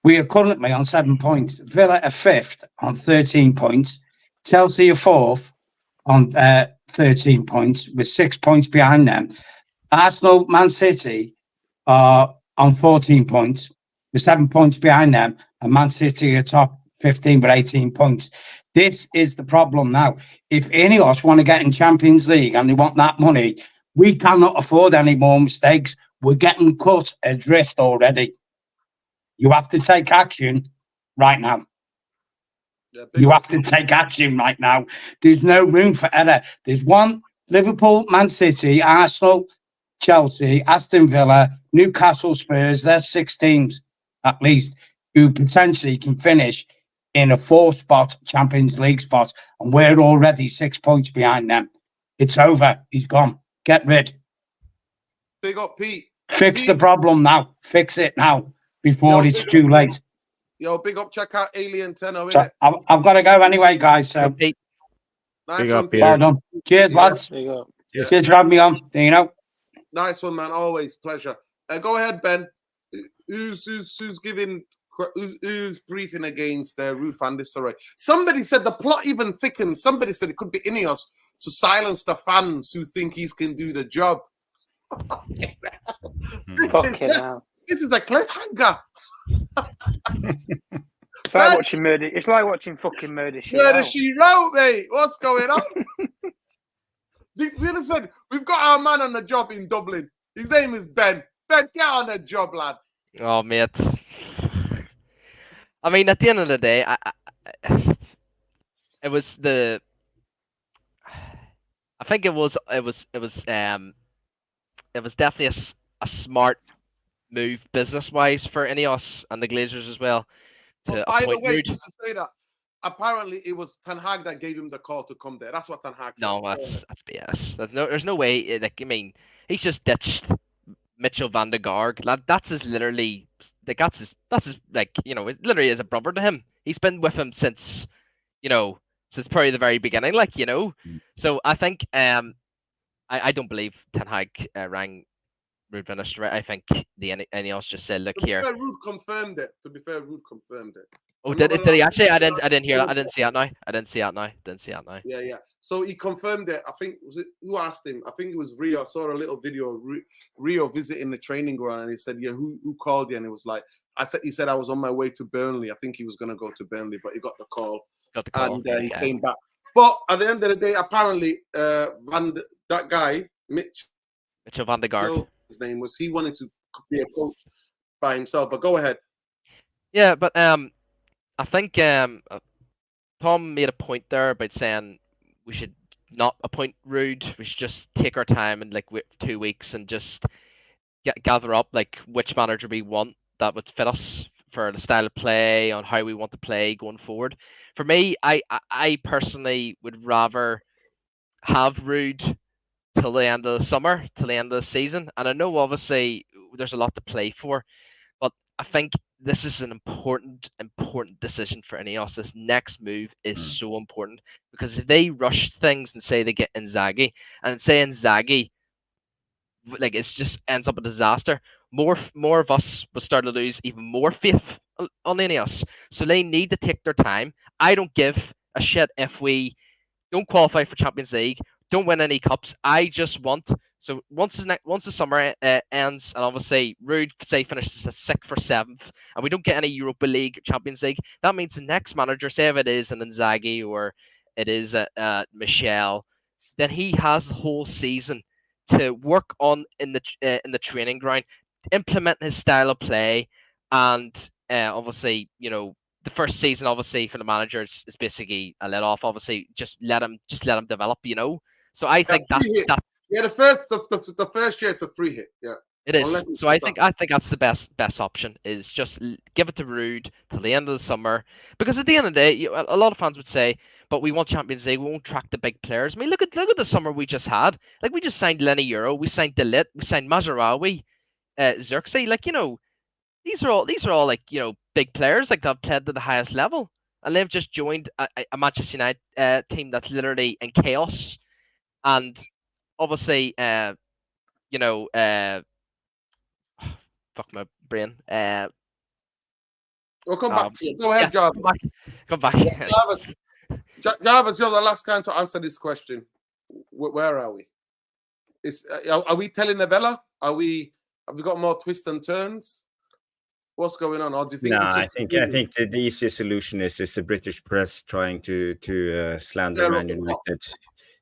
[SPEAKER 2] We are currently on 7 points. Villa are 5th on 13 points. Chelsea are fourth on 13 points, with 6 points behind them. Arsenal, Man City are on 14 points, with 7 points behind them, and Man City are top 15 with 18 points. This is the problem now. If Ineos want to get in Champions League and they want that money, we cannot afford any more mistakes. We're getting cut adrift already. You have to take action right now.
[SPEAKER 1] Yeah,
[SPEAKER 2] You have to take action right now. There's no room for error. There's one: Liverpool, Man City, Arsenal, Chelsea, Aston Villa, Newcastle, Spurs. There's 6 teams at least who potentially can finish in a 4-spot Champions League spot, and we're already 6 points behind them. It's over. He's gone. Get rid.
[SPEAKER 1] Big up, Pete.
[SPEAKER 2] Fix the problem now. Fix it now before it's too late.
[SPEAKER 1] Yo, big up. Check out Alien Tenno,
[SPEAKER 2] So
[SPEAKER 1] innit?
[SPEAKER 2] I've got to go anyway, guys. So
[SPEAKER 6] Pete.
[SPEAKER 1] Nice
[SPEAKER 4] Big
[SPEAKER 1] one,
[SPEAKER 4] up,
[SPEAKER 1] Pete.
[SPEAKER 2] well done. Cheers, lads.
[SPEAKER 3] There you go.
[SPEAKER 2] Cheers for having me on. You know.
[SPEAKER 1] Nice one, man. Always pleasure. Go ahead, Ben. Who's briefing against Ruud van Nistelrooy? Somebody said the plot even thickens. Somebody said it could be Ineos to silence the fans who think he can do the job.
[SPEAKER 3] Fucking hell.
[SPEAKER 1] This is a cliffhanger.
[SPEAKER 3] It's like watching murder. It's like watching fucking Murder She
[SPEAKER 1] Murder
[SPEAKER 3] Wrote.
[SPEAKER 1] She Wrote, mate. What's going on? We said we've got our man on the job in Dublin. His name is Ben. Ben, get on the job, lad.
[SPEAKER 6] Oh, mate. I mean, at the end of the day, it was the. I think it was definitely a smart move business-wise for Ineos and the Glazers as well.
[SPEAKER 1] But by the way, just to say that, apparently it was Ten Hag that gave him the call to come there. That's what Ten Hag said.
[SPEAKER 6] No, that's BS. There's no way. Like, I mean, he's just ditched Mitchell van der Gaard. That's his literally. Like, that's his. Like, you know, it literally is a brother to him. He's been with him since, you know, since probably the very beginning. Like, you know, so I think I don't believe Ten Hag rang Ruud van Nistelrooy. I think the Ineos just said, look here.
[SPEAKER 1] Ruud confirmed it. To be fair, Ruud confirmed it.
[SPEAKER 6] Oh, did he actually? I didn't hear that. I didn't see that now.
[SPEAKER 1] Yeah. So he confirmed it. I think who asked him? I think it was Rio. I saw a little video of Rio visiting the training ground, and he said, "Yeah, who called you?" And it was like, he said I was on my way to Burnley. I think he was gonna go to Burnley, but he got the call. And he came back. But at the end of the day, apparently, that guy
[SPEAKER 6] Mitchell van der Gaard,
[SPEAKER 1] his name was. He wanted to be a coach by himself. But go ahead.
[SPEAKER 6] Yeah, but I think Tom made a point there about saying we should not appoint Ruud. We should just take our time and like 2 weeks and just gather up like which manager we want that would fit us for the style of play, on how we want to play going forward. For me, I personally would rather have Ruud till the end of the summer, till the end of the season. And I know obviously there's a lot to play for, but I think this is an important decision for Ineos. This next move is so important, because if they rush things and say they get Inzaghi, and say Inzaghi, like, it's just ends up a disaster, more of us will start to lose even more faith on Ineos. So they need to take their time. I don't give a shit if we don't qualify for Champions League, don't win any cups. I just want, so once the summer ends, and obviously Ruud, say, finishes 6th or 7th, and we don't get any Europa League, Champions League, that means the next manager, say if it is an Inzaghi or it is Michel, then he has the whole season to work on in the training ground, implement his style of play, and obviously, you know, the first season, obviously, for the managers is basically a let off. Obviously, just let him develop, you know. So I think that's
[SPEAKER 1] yeah. The first year it's a free hit. Yeah,
[SPEAKER 6] it is. So I think that's the best option, is just give it to Ruud till the end of the summer, because at the end of the day, a lot of fans would say, but we want Champions League, we won't track the big players. I mean, look at the summer we just had. Like, we just signed Lenny Euro, we signed De Ligt, we signed Mazraoui, Xerxes. Like, you know, these are all like, you know, big players, like, that have played to the highest level, and they've just joined a Manchester United team that's literally in chaos. And obviously, you know, fuck my brain.
[SPEAKER 1] We'll come back to you. Go ahead, John.
[SPEAKER 6] Come back.
[SPEAKER 1] Jarvis, you're the last guy to answer this question. Where are we? Are we telenovela? Have we got more twists and turns? What's going on? Or do you think?
[SPEAKER 4] No,
[SPEAKER 1] it's
[SPEAKER 4] I
[SPEAKER 1] just
[SPEAKER 4] think the easiest solution is the British press trying to slander Man United.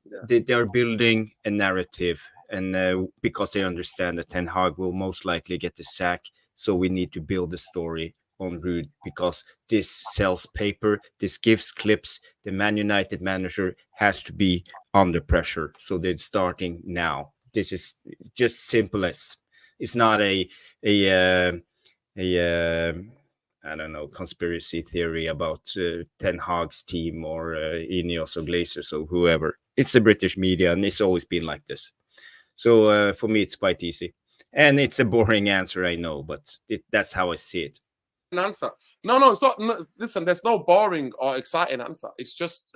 [SPEAKER 1] Yeah.
[SPEAKER 4] They are building a narrative, and because they understand that Ten Hag will most likely get the sack, so we need to build a story on Ruud because this sells paper, this gives clips. The Man United manager has to be under pressure, so they're starting now. This is just simple as it's not a I don't know, conspiracy theory about Ten Hag's team or Ineos or Glazers or whoever. It's the British media, and it's always been like this. So for me, it's quite easy. And it's a boring answer, I know, but that's how I see it.
[SPEAKER 1] An answer. No, it's not. No, listen, there's no boring or exciting answer. It's just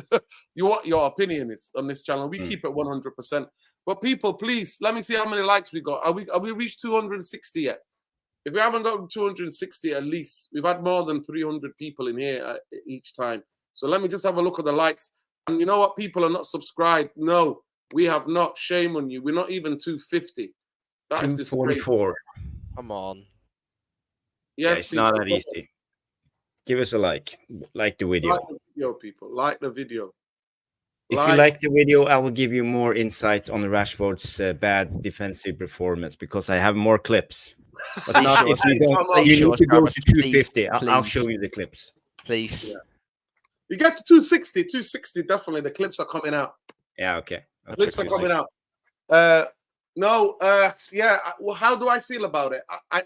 [SPEAKER 1] what your opinion is on this channel. We keep it 100%. But people, please, let me see how many likes we got. Are we reached 260 yet? If we haven't got 260 at least, we've had more than 300 people in here each time. So let me just have a look at the likes. And you know what? People are not subscribed. No, we have not. Shame on you. We're not even 250. That is just
[SPEAKER 4] 244.
[SPEAKER 6] Come on.
[SPEAKER 1] Yes,
[SPEAKER 4] it's not that easy. Give us a like. Like the video.
[SPEAKER 1] Like the video, people. Like the video.
[SPEAKER 4] If you like the video, I will give you more insight on Rashford's bad defensive performance because I have more clips. But not if you don't. You need to go to 250. I'll show you the clips.
[SPEAKER 6] Please.
[SPEAKER 1] Yeah. You get to 260, definitely. The clips are coming out.
[SPEAKER 4] Yeah, okay.
[SPEAKER 1] Clips are coming out. Yeah. Well, how do I feel about it?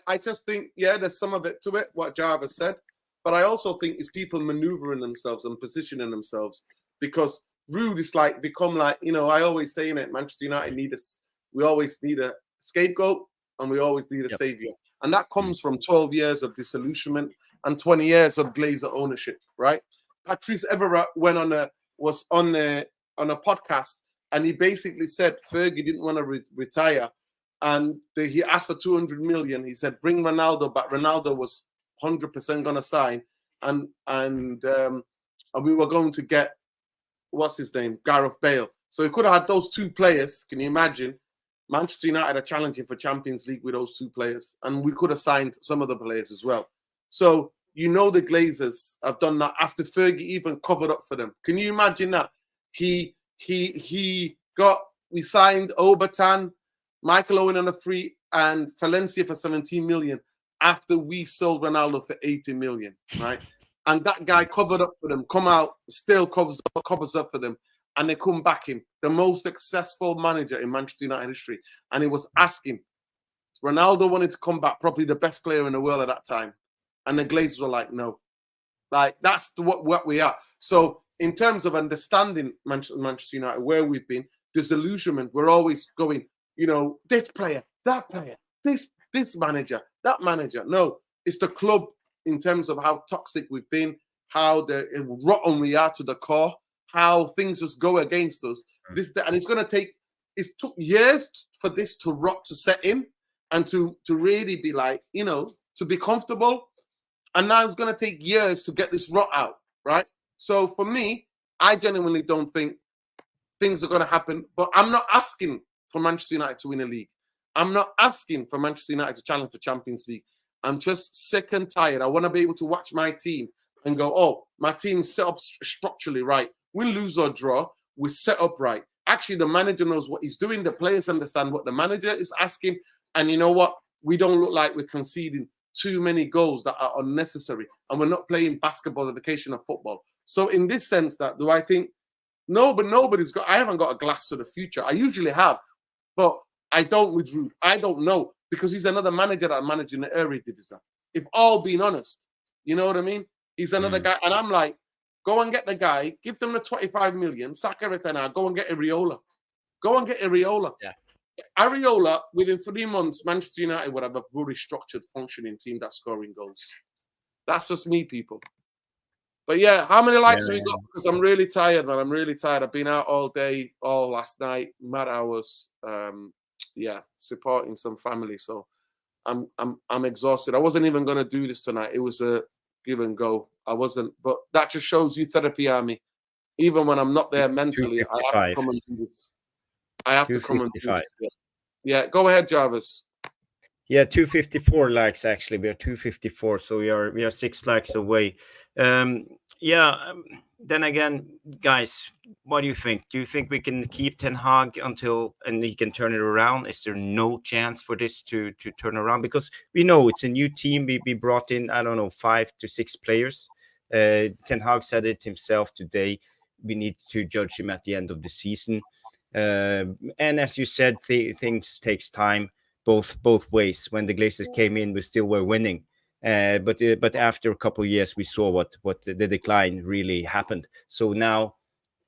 [SPEAKER 1] I just think, yeah, there's some of it to it, what Jarvis said. But I also think it's people maneuvering themselves and positioning themselves because Ruud is become like, I always say in it, Manchester United we always need a scapegoat and we always need a savior. And that comes from 12 years of disillusionment and 20 years of Glazer ownership, right? Patrice Evra was on a podcast and he basically said Fergie didn't want to retire and he asked for 200 million. He said, bring Ronaldo back. Ronaldo was 100% going to sign and we were going to get, what's his name? Gareth Bale. So he could have had those two players. Can you imagine? Manchester United are challenging for Champions League with those two players. And we could have signed some of the players as well. So, the Glazers have done that after Fergie even covered up for them. Can you imagine that? We signed Obertan, Michael Owen on a free, and Valencia for 17 million after we sold Ronaldo for 80 million, right? And that guy covered up for them, come out, still covers up for them. And they come back him, the most successful manager in Manchester United history. And he was asking. Ronaldo wanted to come back, probably the best player in the world at that time. And the Glazers were like, no. Like, that's what we are. So, in terms of understanding Manchester United, where we've been, disillusionment, we're always going, this player, that player, this manager, that manager. No, it's the club in terms of how toxic we've been, how rotten we are to the core, how things just go against us. And it's going to take, it took years for this to set in and to really be like, to be comfortable. And now it's going to take years to get this rot out, right? So for me, I genuinely don't think things are going to happen. But I'm not asking for Manchester United to win a league. I'm not asking for Manchester United to challenge for Champions League. I'm just sick and tired. I want to be able to watch my team and go, oh, my team's set up structurally right. Win, lose or draw, we're set up right. Actually, the manager knows what he's doing. The players understand what the manager is asking. And you know what? We don't look like we're conceding too many goals that are unnecessary. And we're not playing basketballification of football. So in this sense, do I think, no, but I haven't got a glass to the future. I usually have, but I don't with Ruud. I don't know because he's another manager that managing the Eredivisie. If all being honest, you know what I mean? He's another guy. And I'm like, go and get the guy, give them the 25 million, sack everything out, go and get Areola. Go and get Areola.
[SPEAKER 6] Yeah.
[SPEAKER 1] Areola, within 3 months, Manchester United would have a very structured, functioning team that's scoring goals. That's just me, people. But yeah, how many likes have we got? Because I'm really tired, man. I'm really tired. I've been out all day, all last night, mad hours. Supporting some family. So I'm exhausted. I wasn't even going to do this tonight. It was a give and go. I wasn't, but that just shows you therapy army. Even when I'm not there mentally, I have to
[SPEAKER 4] 255.
[SPEAKER 1] come and do this. I have to come and do
[SPEAKER 4] 255.
[SPEAKER 1] this. Yeah, go ahead, Jarvis.
[SPEAKER 4] Yeah, 254 likes actually. We are 254, so we are 6 likes away. Then again, guys, what do you think? Do you think we can keep Ten Hag until and he can turn it around? Is there no chance for this to turn around? Because we know it's a new team. We brought in, I don't know, 5 to 6 players. Ten Hag said it himself today. We need to judge him at the end of the season. And as you said, things takes time both ways. When the Glazers came in, we still were winning. But after a couple of years, we saw what the decline really happened. So now,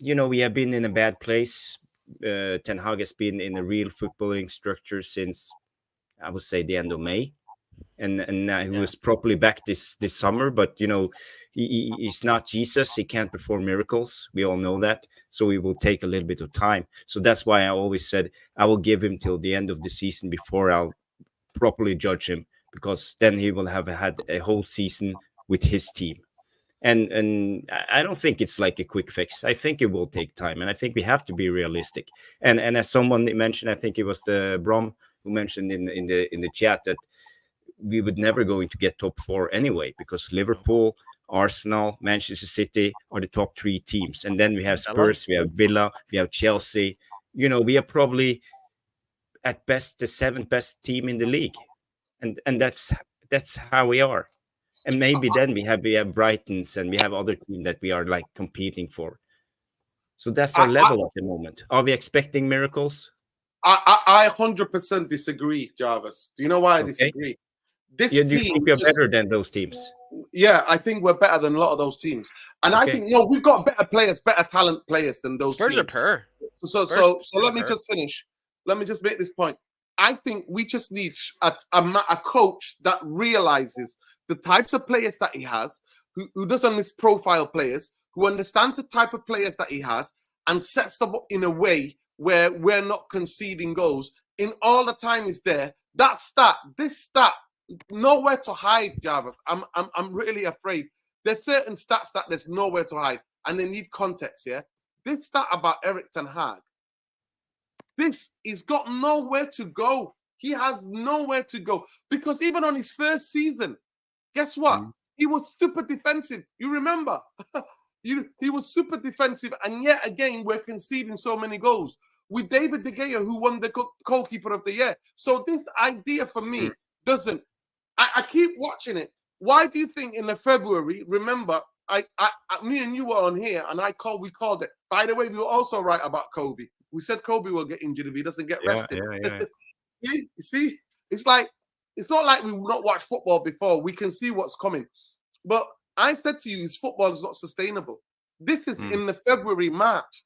[SPEAKER 4] we have been in a bad place. Ten Hag has been in a real footballing structure since, I would say, the end of May, and he was properly back this summer. But he's not Jesus. He can't perform miracles. We all know that. So it will take a little bit of time. So that's why I always said I will give him till the end of the season before I'll properly judge him, because then he will have had a whole season with his team. And I don't think it's like a quick fix. I think it will take time, and I think we have to be realistic. And as someone mentioned, I think it was the Brom who mentioned in the chat that we would never going to get top 4 anyway, because Liverpool, Arsenal, Manchester City are the top 3 teams, and then we have Spurs, we have Villa, we have Chelsea. We are probably at best the 7th best team in the league. And that's how we are. And maybe then we have Brightons and we have other teams that we are like competing for. So that's our level at the moment. Are we expecting miracles?
[SPEAKER 1] I 100% disagree, Jarvis. Do you know why I disagree?
[SPEAKER 4] Do you think we're better than those teams?
[SPEAKER 1] Yeah, I think we're better than a lot of those teams. And I think, we've got better players, better talent players than those teams. So let me just finish. Let me just make this point. I think we just need a coach that realizes the types of players that he has, who doesn't misprofile players, who understands the type of players that he has, and sets them up in a way where we're not conceding goals. In all the time is there. This stat, nowhere to hide, Jarvis. I'm really afraid. There's certain stats that there's nowhere to hide, and they need context, yeah? This stat about Erik Ten Hag, he's got nowhere to go. He has nowhere to go. Because even on his first season, guess what? He was super defensive. You remember? He was super defensive. And yet again, we're conceding so many goals. With David De Gea, who won the goalkeeper of the year. So this idea for me doesn't... I keep watching it. Why do you think in the February, remember, me and you were on here and we called it. By the way, we were also right about Kobe. We said Kobe will get injured if he doesn't get rested. Yeah. See, it's not like we've not watched football before. We can see what's coming. But I said to you, his football is not sustainable. This is in the February, March.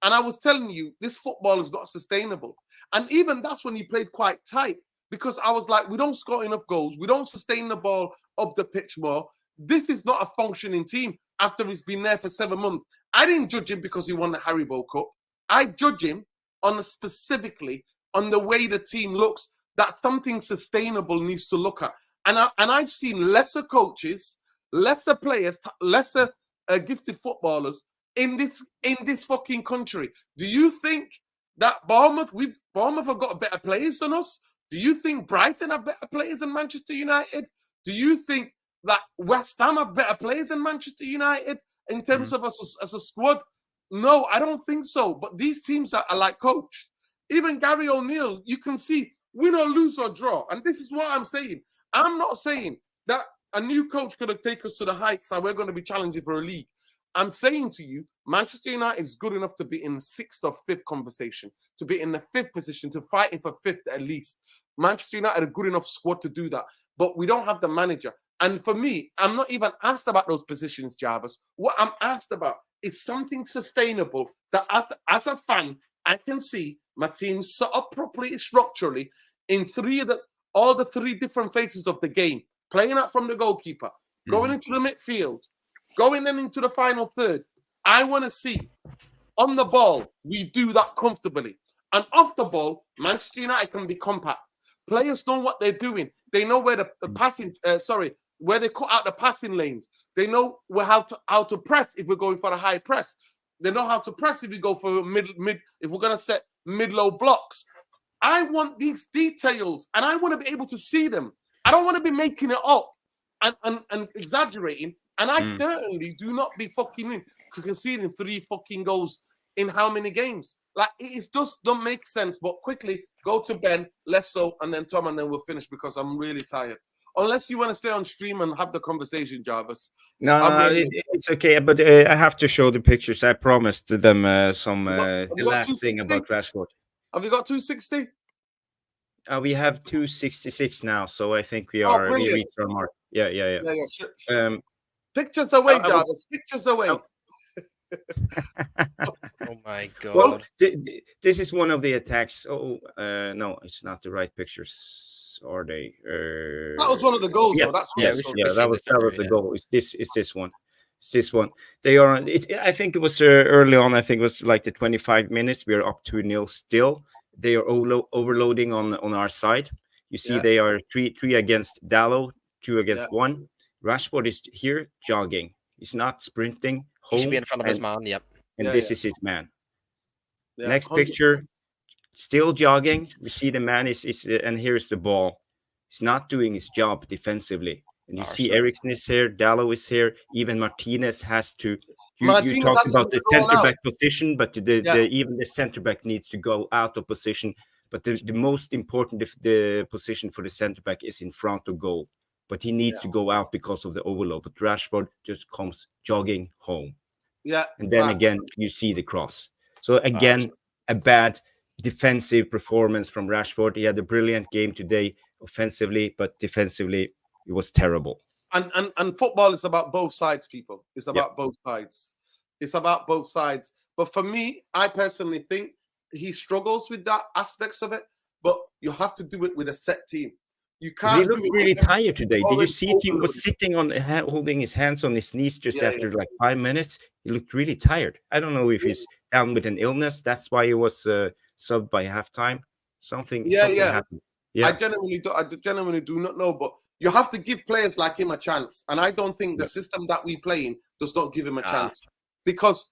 [SPEAKER 1] And I was telling you, this football is not sustainable. And even that's when he played quite tight, because I was like, we don't score enough goals. We don't sustain the ball up the pitch more. This is not a functioning team after he's been there for 7 months. I didn't judge him because he won the Haribo Cup. I judge him specifically on the way the team looks, that something sustainable needs to look at. And I've seen lesser coaches, lesser players, lesser gifted footballers in this fucking country. Do you think that Bournemouth have got better players than us? Do you think Brighton have better players than Manchester United? Do you think that West Ham have better players than Manchester United in terms of us as a squad? No, I don't think so. But these teams are like coach. Even Gary O'Neill, you can see win or lose or draw. And this is what I'm saying. I'm not saying that a new coach could have taken us to the heights and we're going to be challenging for a league. I'm saying to you, Manchester United is good enough to be in 6th or 5th conversation, to be in the 5th position, to fighting for 5th at least. Manchester United are a good enough squad to do that. But we don't have the manager. And for me, I'm not even asked about those positions, Jarvis. What I'm asked about is something sustainable that as a fan, I can see my team set up properly structurally in all the 3 different phases of the game. Playing out from the goalkeeper, going into the midfield, going then into the final third. I want to see on the ball, we do that comfortably. And off the ball, Manchester United can be compact. Players know what they're doing. They know where where they cut out the passing lanes. They know how to press if we're going for a high press. They know how to press if you go for mid. If we're gonna set mid-low blocks, I want these details, and I want to be able to see them. I don't want to be making it up and exaggerating. And I certainly do not be fucking conceding 3 fucking goals in how many games? Like, it just don't make sense. But quickly, go to Ben, less so, and then Tom, and then we'll finish because I'm really tired. Unless you want to stay on stream and have the conversation, Jarvis.
[SPEAKER 4] No, it's okay. But I have to show the pictures. I promised them the last thing about Rashford.
[SPEAKER 1] Have you got 260?
[SPEAKER 4] We have 266 now, so I think we reached our mark. Yeah.
[SPEAKER 1] Sure. Pictures away, Jarvis. Pictures away.
[SPEAKER 6] Oh my god.
[SPEAKER 4] Well, this is one of the attacks. Oh, no, it's not the right pictures, are they?
[SPEAKER 1] That was one of the goals.
[SPEAKER 4] Yes,
[SPEAKER 1] though.
[SPEAKER 4] that was the goal. It's this one. It's this one. They are. I think it was early on. I think it was like the 25 minutes. We are up 2-0 still. They are overloading on our side. You see, they are three against Dalot, 2 against 1. Rashford is here jogging. He's not sprinting.
[SPEAKER 6] He should be in front of his man. Yep.
[SPEAKER 4] And this is his man. Next 100%. Picture, still jogging. We see the man is and here's the ball. He's not doing his job defensively. And you see Eriksen is here, Dalot is here, even Martinez has to. You talked about the center back position, but even the center back needs to go out of position. But the most important the position for the center back is in front of goal. But he needs to go out because of the overload. But Rashford just comes jogging home.
[SPEAKER 1] Yeah.
[SPEAKER 4] And then again, you see the cross. So again, a bad defensive performance from Rashford. He had a brilliant game today offensively, but defensively, it was terrible.
[SPEAKER 1] And football is about both sides, people. It's about both sides. It's about both sides. But for me, I personally think he struggles with that aspects of it. But you have to do it with a set team. You can't.
[SPEAKER 4] He looked really tired today. Did you see he was sitting on holding his hands on his knees just after like 5 minutes? He looked really tired. I don't know if he's down with an illness. That's why he was subbed by halftime. Something happened. Yeah.
[SPEAKER 1] I genuinely do not know. But you have to give players like him a chance. And I don't think the system that we play in does not give him a chance. Because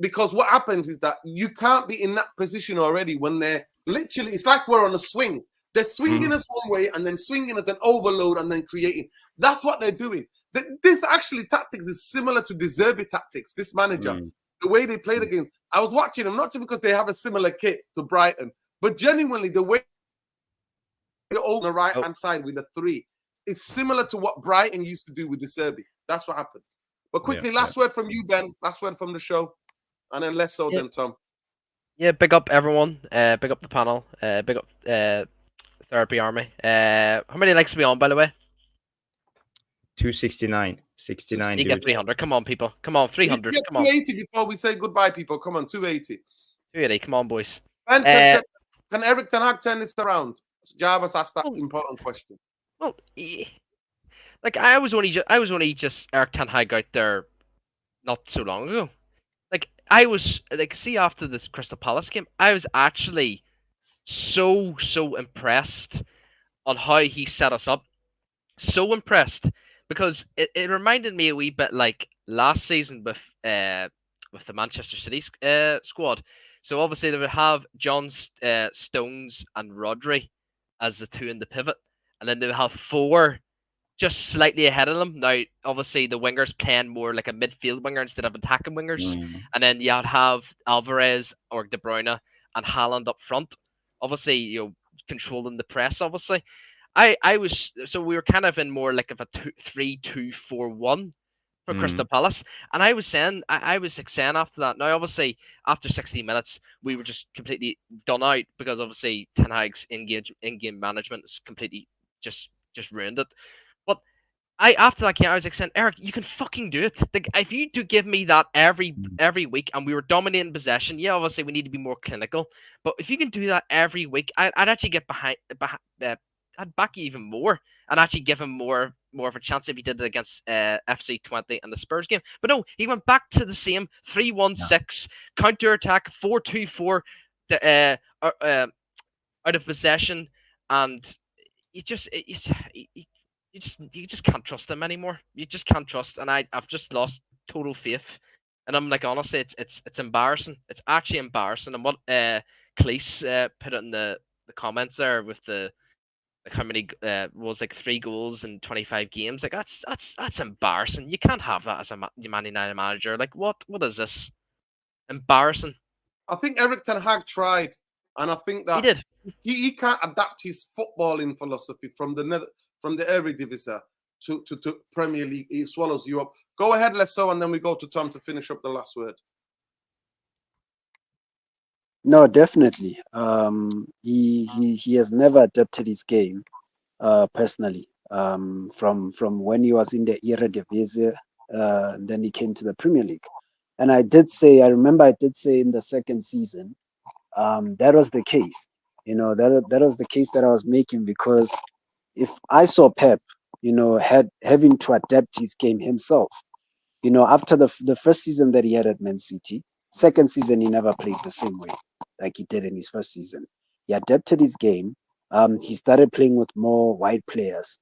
[SPEAKER 1] what happens is that you can't be in that position already when they're literally, it's like we're on a swing. They're swinging us one way and then swinging us an overload and then creating. That's what they're doing. This actually tactics is similar to De Zerbi tactics, this manager. The way they play the game. I was watching them, not just because they have a similar kit to Brighton, but genuinely the way they're on the right-hand side with the 3. It's similar to what Brighton used to do with De Zerbi. That's what happened. But quickly, last word from you, Ben. Last word from the show. And then less so than Tom.
[SPEAKER 6] Yeah, big up everyone. Big up the panel. Big up Therapy Army. How many likes are we on, by the way?
[SPEAKER 4] 269. 69.
[SPEAKER 6] You get 300. Come on, people. Come on, 300. Come on.
[SPEAKER 1] 280 before we say goodbye, people. Come on, 280.
[SPEAKER 6] 280. Come on, boys.
[SPEAKER 1] And can Erik Ten Hag turn this around? Jarvis asked that important question.
[SPEAKER 6] Well, like I was only just Erik Ten Hag out there not so long ago. Like I was like, see, after this Crystal Palace game, I was actually so impressed on how he set us up. So impressed because it reminded me a wee bit like last season with the Manchester City squad. So obviously they would have John Stones and Rodri as the 2 in the pivot, and then they would have 4 just slightly ahead of them. Now, obviously, the wingers playing more like a midfield winger instead of attacking wingers. And then you'd have Alvarez or De Bruyne and Haaland up front. Obviously, you know, controlling the press, obviously. We were kind of in more like of a 3-2-4-1 for Crystal Palace. And I was saying after that, now obviously, after 60 minutes, we were just completely done out because obviously Ten Hag's in-game management is completely just ruined it. But after that game, I was like saying, Eric, you can fucking do it. Like, if you do give me that every week, and we were dominating possession, yeah, obviously we need to be more clinical. But if you can do that every week, I'd actually get behind. I'd back you even more, and actually give him more of a chance if he did it against FC 20 and the Spurs game. But no, he went back to the same 3-1-6 counter attack, 4-2-4, out of possession, and you just can't trust him anymore. You just can't trust, and I've just lost total faith And I'm like, honestly, it's embarrassing. It's actually embarrassing. And what Cleese put it in the comments there with the like how many was like 3 goals in 25 games. Like that's embarrassing. You can't have that as a Man United manager. Like what is this? Embarrassing.
[SPEAKER 1] I think Erik Ten Hag tried, and I think that
[SPEAKER 6] He did.
[SPEAKER 1] he can't adapt his footballing philosophy from the Eredivisie to Premier League. He swallows you up. Go ahead, Lesso, and then we go to Tom to finish up the last word.
[SPEAKER 5] No, definitely. He has never adapted his game, personally. From when he was in the Eredivisie, then he came to the Premier League. And I remember I did say in the second season, that was the case. You know, that was the case that I was making, because if I saw Pep, you know, having to adapt his game himself, you know, after the first season that he had at Man City, second season he never played the same way like he did in his first season. He adapted his game. He started playing with more wide players,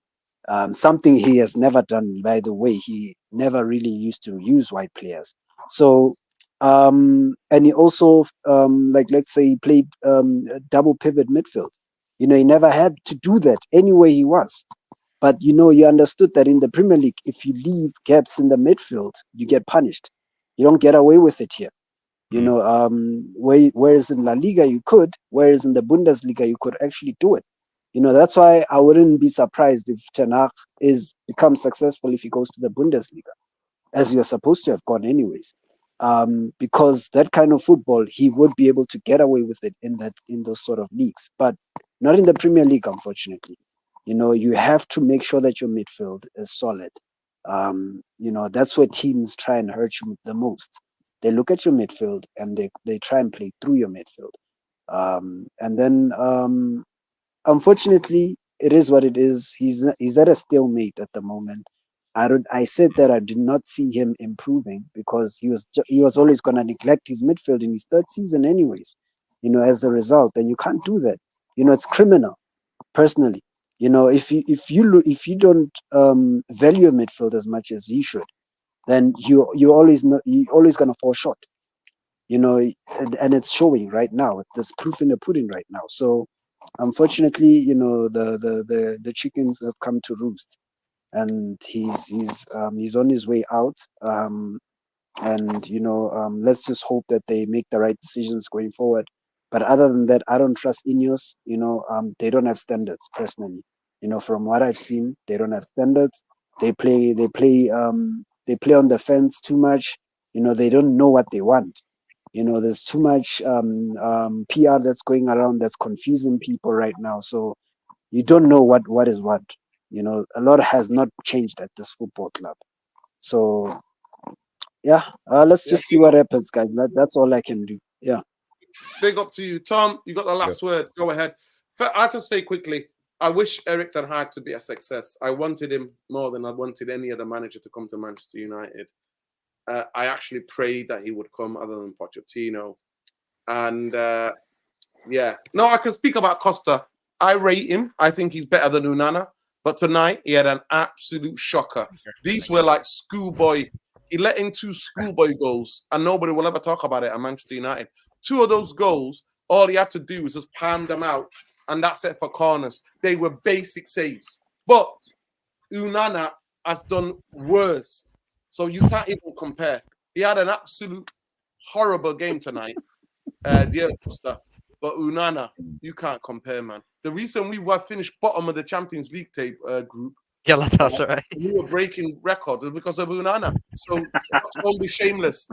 [SPEAKER 5] something he has never done, by the way. He never really used to use wide players. So, and he also, like, let's say he played a double pivot midfield. You know, he never had to do that anyway he was. But, you know, you understood that in the Premier League, if you leave gaps in the midfield, you get punished. You don't get away with it here. You know, whereas in La Liga you could, whereas in the Bundesliga you could actually do it. You know, that's why I wouldn't be surprised if Ten Hag becomes successful if he goes to the Bundesliga, as you're supposed to have gone anyways. Because that kind of football, he would be able to get away with it in those sort of leagues, but not in the Premier League, unfortunately. You know, you have to make sure that your midfield is solid. You know, that's where teams try and hurt you the most. They look at your midfield and they try and play through your midfield. And then, unfortunately, it is what it is. He's at a stalemate at the moment. I said that I did not see him improving, because he was always going to neglect his midfield in his third season anyways, you know, as a result. And you can't do that. You know, it's criminal, personally. You know, if you don't value your midfield as much as you should, then you're always going to fall short. You know, and it's showing right now. There's proof in the pudding right now. So unfortunately, you know, the chickens have come to roost, and he's on his way out. And you know, let's just hope that they make the right decisions going forward. But other than that, I don't trust Ineos. You know, they don't have standards, personally. You know, from what I've seen, they don't have standards. They play on the fence too much. You know, they don't know what they want. You know, there's too much PR that's going around that's confusing people right now. So you don't know what is what. You know, a lot has not changed at this football club. So yeah, let's just see what happens, guys. That's all I can do. Yeah.
[SPEAKER 1] Big up to you, Tom. You got the last word. Go ahead. I have to say quickly, I wish Erik Ten Hag to be a success. I wanted him more than I wanted any other manager to come to Manchester United. I actually prayed that he would come, other than Pochettino. And no, I can speak about Costa. I rate him. I think he's better than Onana. But tonight, he had an absolute shocker. These were like schoolboy. He let in 2 schoolboy goals, and nobody will ever talk about it at Manchester United. 2 of those goals, all he had to do was just palm them out, and that's it for corners. They were basic saves. But Onana has done worse. So you can't even compare. He had an absolute horrible game tonight, Diego Costa. But Onana, you can't compare, man. The reason we were finished bottom of the Champions League group,
[SPEAKER 6] Galatasaray.
[SPEAKER 1] we were breaking records is because of Onana. So don't be shameless.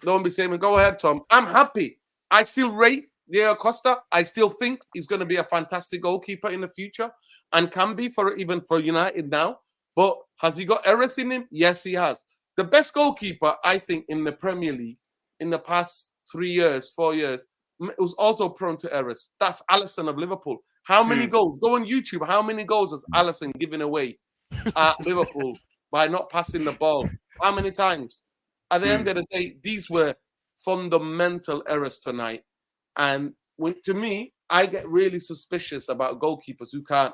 [SPEAKER 1] Don't be shameless. Go ahead, Tom. I'm happy. I still rate Diego Costa. I still think he's going to be a fantastic goalkeeper in the future, and can be even for United now. But has he got errors in him? Yes, he has. The best goalkeeper, I think, in the Premier League in the past 3 years, 4 years, was also prone to errors. That's Alisson of Liverpool. How many goals? Go on YouTube. How many goals has Alisson given away at Liverpool by not passing the ball? How many times? At the end of the day, these were fundamental errors tonight. And to me, I get really suspicious about goalkeepers who can't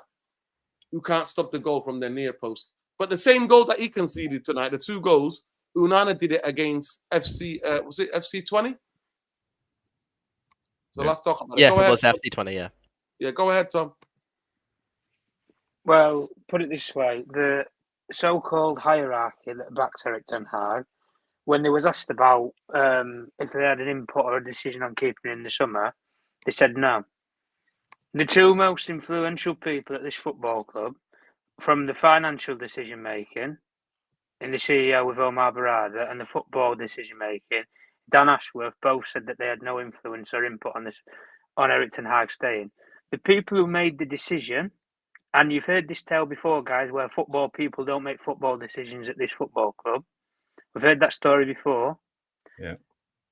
[SPEAKER 1] stop the goal from their near post. But the same goal that he conceded tonight, the 2 goals, Unana did it against FC. Was it FC 20? So let's talk about it.
[SPEAKER 6] Yeah,
[SPEAKER 1] Go
[SPEAKER 6] it
[SPEAKER 1] ahead.
[SPEAKER 6] was FC20. Yeah.
[SPEAKER 1] Yeah, go ahead, Tom.
[SPEAKER 3] Well, put it this way: the so-called hierarchy that backs Eric Ten Hag, when they was asked about if they had an input or a decision on keeping him in the summer, they said no. The two most influential people at this football club, from the financial decision making, in the CEO with Omar Barada, and the football decision making, Dan Ashworth, both said that they had no influence or input on this, on Eric Ten Hag staying. The people who made the decision, and you've heard this tale before, guys, where football people don't make football decisions at this football club. We've heard that story before.
[SPEAKER 4] Yeah.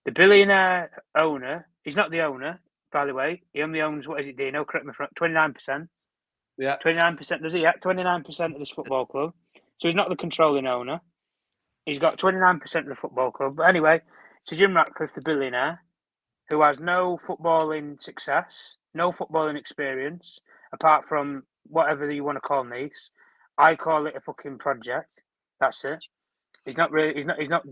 [SPEAKER 3] The billionaire owner, he's not the owner, by the way. He only owns, what is it, Dino? Correct me if I'm wrong, 29%.
[SPEAKER 1] Yeah.
[SPEAKER 3] 29%, does he? Yeah, 29% of this football club. So he's not the controlling owner. He's got 29% of the football club. But anyway, so Jim Ratcliffe, the billionaire, who has no footballing success, no footballing experience, apart from whatever you want to call Nice. I call it a fucking project. That's it. He's not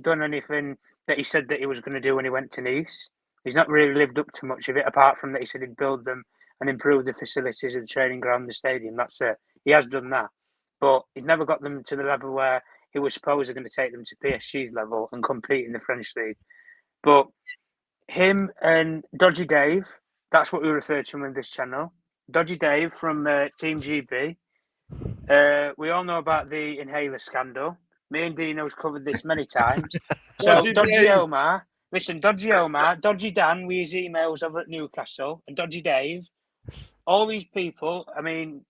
[SPEAKER 3] done anything that he said that he was going to do when he went to Nice. He's not really lived up to much of it, apart from that he said he'd build them and improve the facilities of the training ground, the stadium. That's it. He has done that. But he's never got them to the level where he was supposedly going to take them to PSG's level and compete in the French league. But him and Dodgy Dave, that's what we refer to him on this channel. Dodgy Dave from Team GB. We all know about the inhaler scandal. Me and Dino's covered this many times. So Dodgy Omar, listen, Dodgy Omar, Dodgy Dan with his emails over at Newcastle, and Dodgy Dave, all these people, I mean,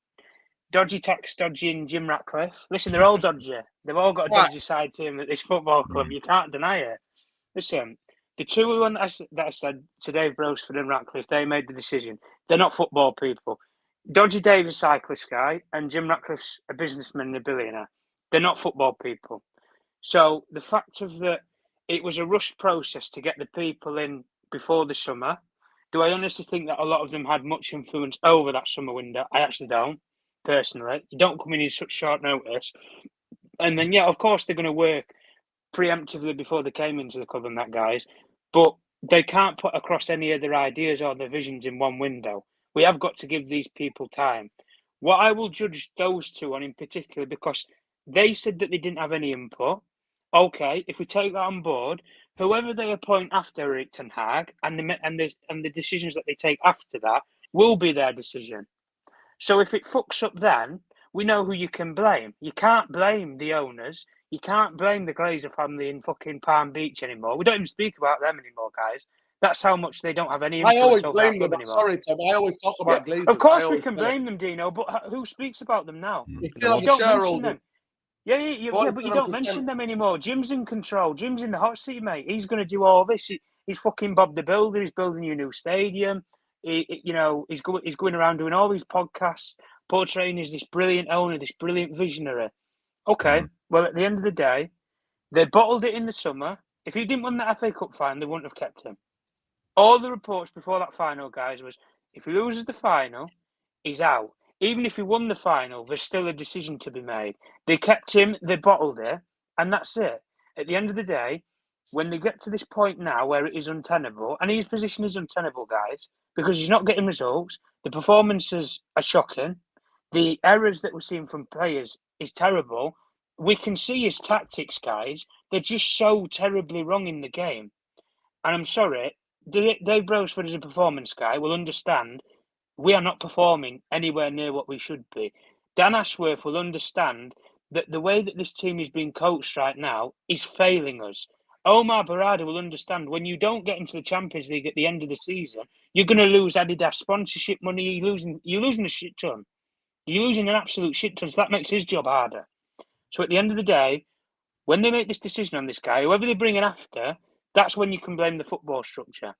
[SPEAKER 3] Dodgy Tax, Dodgy and Jim Ratcliffe. Listen, they're all dodgy. They've all got a dodgy side to them at this football club. You can't deny it. Listen, the two one that I said to Dave Brosford and Ratcliffe, they made the decision. They're not football people. Dodgy Dave is a cyclist guy, and Jim Ratcliffe's a businessman and a billionaire. They're not football people. So the fact of that, it was a rushed process to get the people in before the summer. Do I honestly think that a lot of them had much influence over that summer window? I actually don't, personally. You don't come in such short notice. And then, yeah, of course, they're going to work preemptively before they came into the club and that, guys. But they can't put across any of their ideas or their visions in one window. We have got to give these people time. What I will judge those two on in particular, because they said that they didn't have any input. Okay, if we take that on board, whoever they appoint after Eric Ten Hag and the decisions that they take after that will be their decision. So if it fucks up then, we know who you can blame. You can't blame the owners. You can't blame the Glazer family in fucking Palm Beach anymore. We don't even speak about them anymore, guys. That's how much they don't have any influence.
[SPEAKER 1] I always
[SPEAKER 3] over
[SPEAKER 1] blame them.
[SPEAKER 3] anymore.
[SPEAKER 1] Sorry, Tom. I always talk about Glazers.
[SPEAKER 3] Of course we can blame them, Dino, but who speaks about them now?
[SPEAKER 1] You
[SPEAKER 3] don't mention them. Yeah, but you don't mention them anymore. Jim's in control. Jim's in the hot seat, mate. He's going to do all this. He's fucking Bob the Builder. He's building you a new stadium. He's going around doing all these podcasts, portraying as this brilliant owner, this brilliant visionary. Okay, well, at the end of the day, they bottled it in the summer. If he didn't win the FA Cup final, they wouldn't have kept him. All the reports before that final, guys, was if he loses the final, he's out. Even if he won the final, there's still a decision to be made. They kept him, they bottled it, and that's it. At the end of the day, when they get to this point now where it is untenable, and his position is untenable, guys, because he's not getting results, the performances are shocking, the errors that we're seeing from players is terrible. We can see his tactics, guys. They're just so terribly wrong in the game. And I'm sorry, Dave Brosford is a performance guy, will understand we are not performing anywhere near what we should be. Dan Ashworth will understand that the way that this team is being coached right now is failing us. Omar Barada will understand when you don't get into the Champions League at the end of the season, you're going to lose Adidas sponsorship money. You're losing a shit ton. You're losing an absolute shit ton. So that makes his job harder. So at the end of the day, when they make this decision on this guy, whoever they bring in after, that's when you can blame the football structure.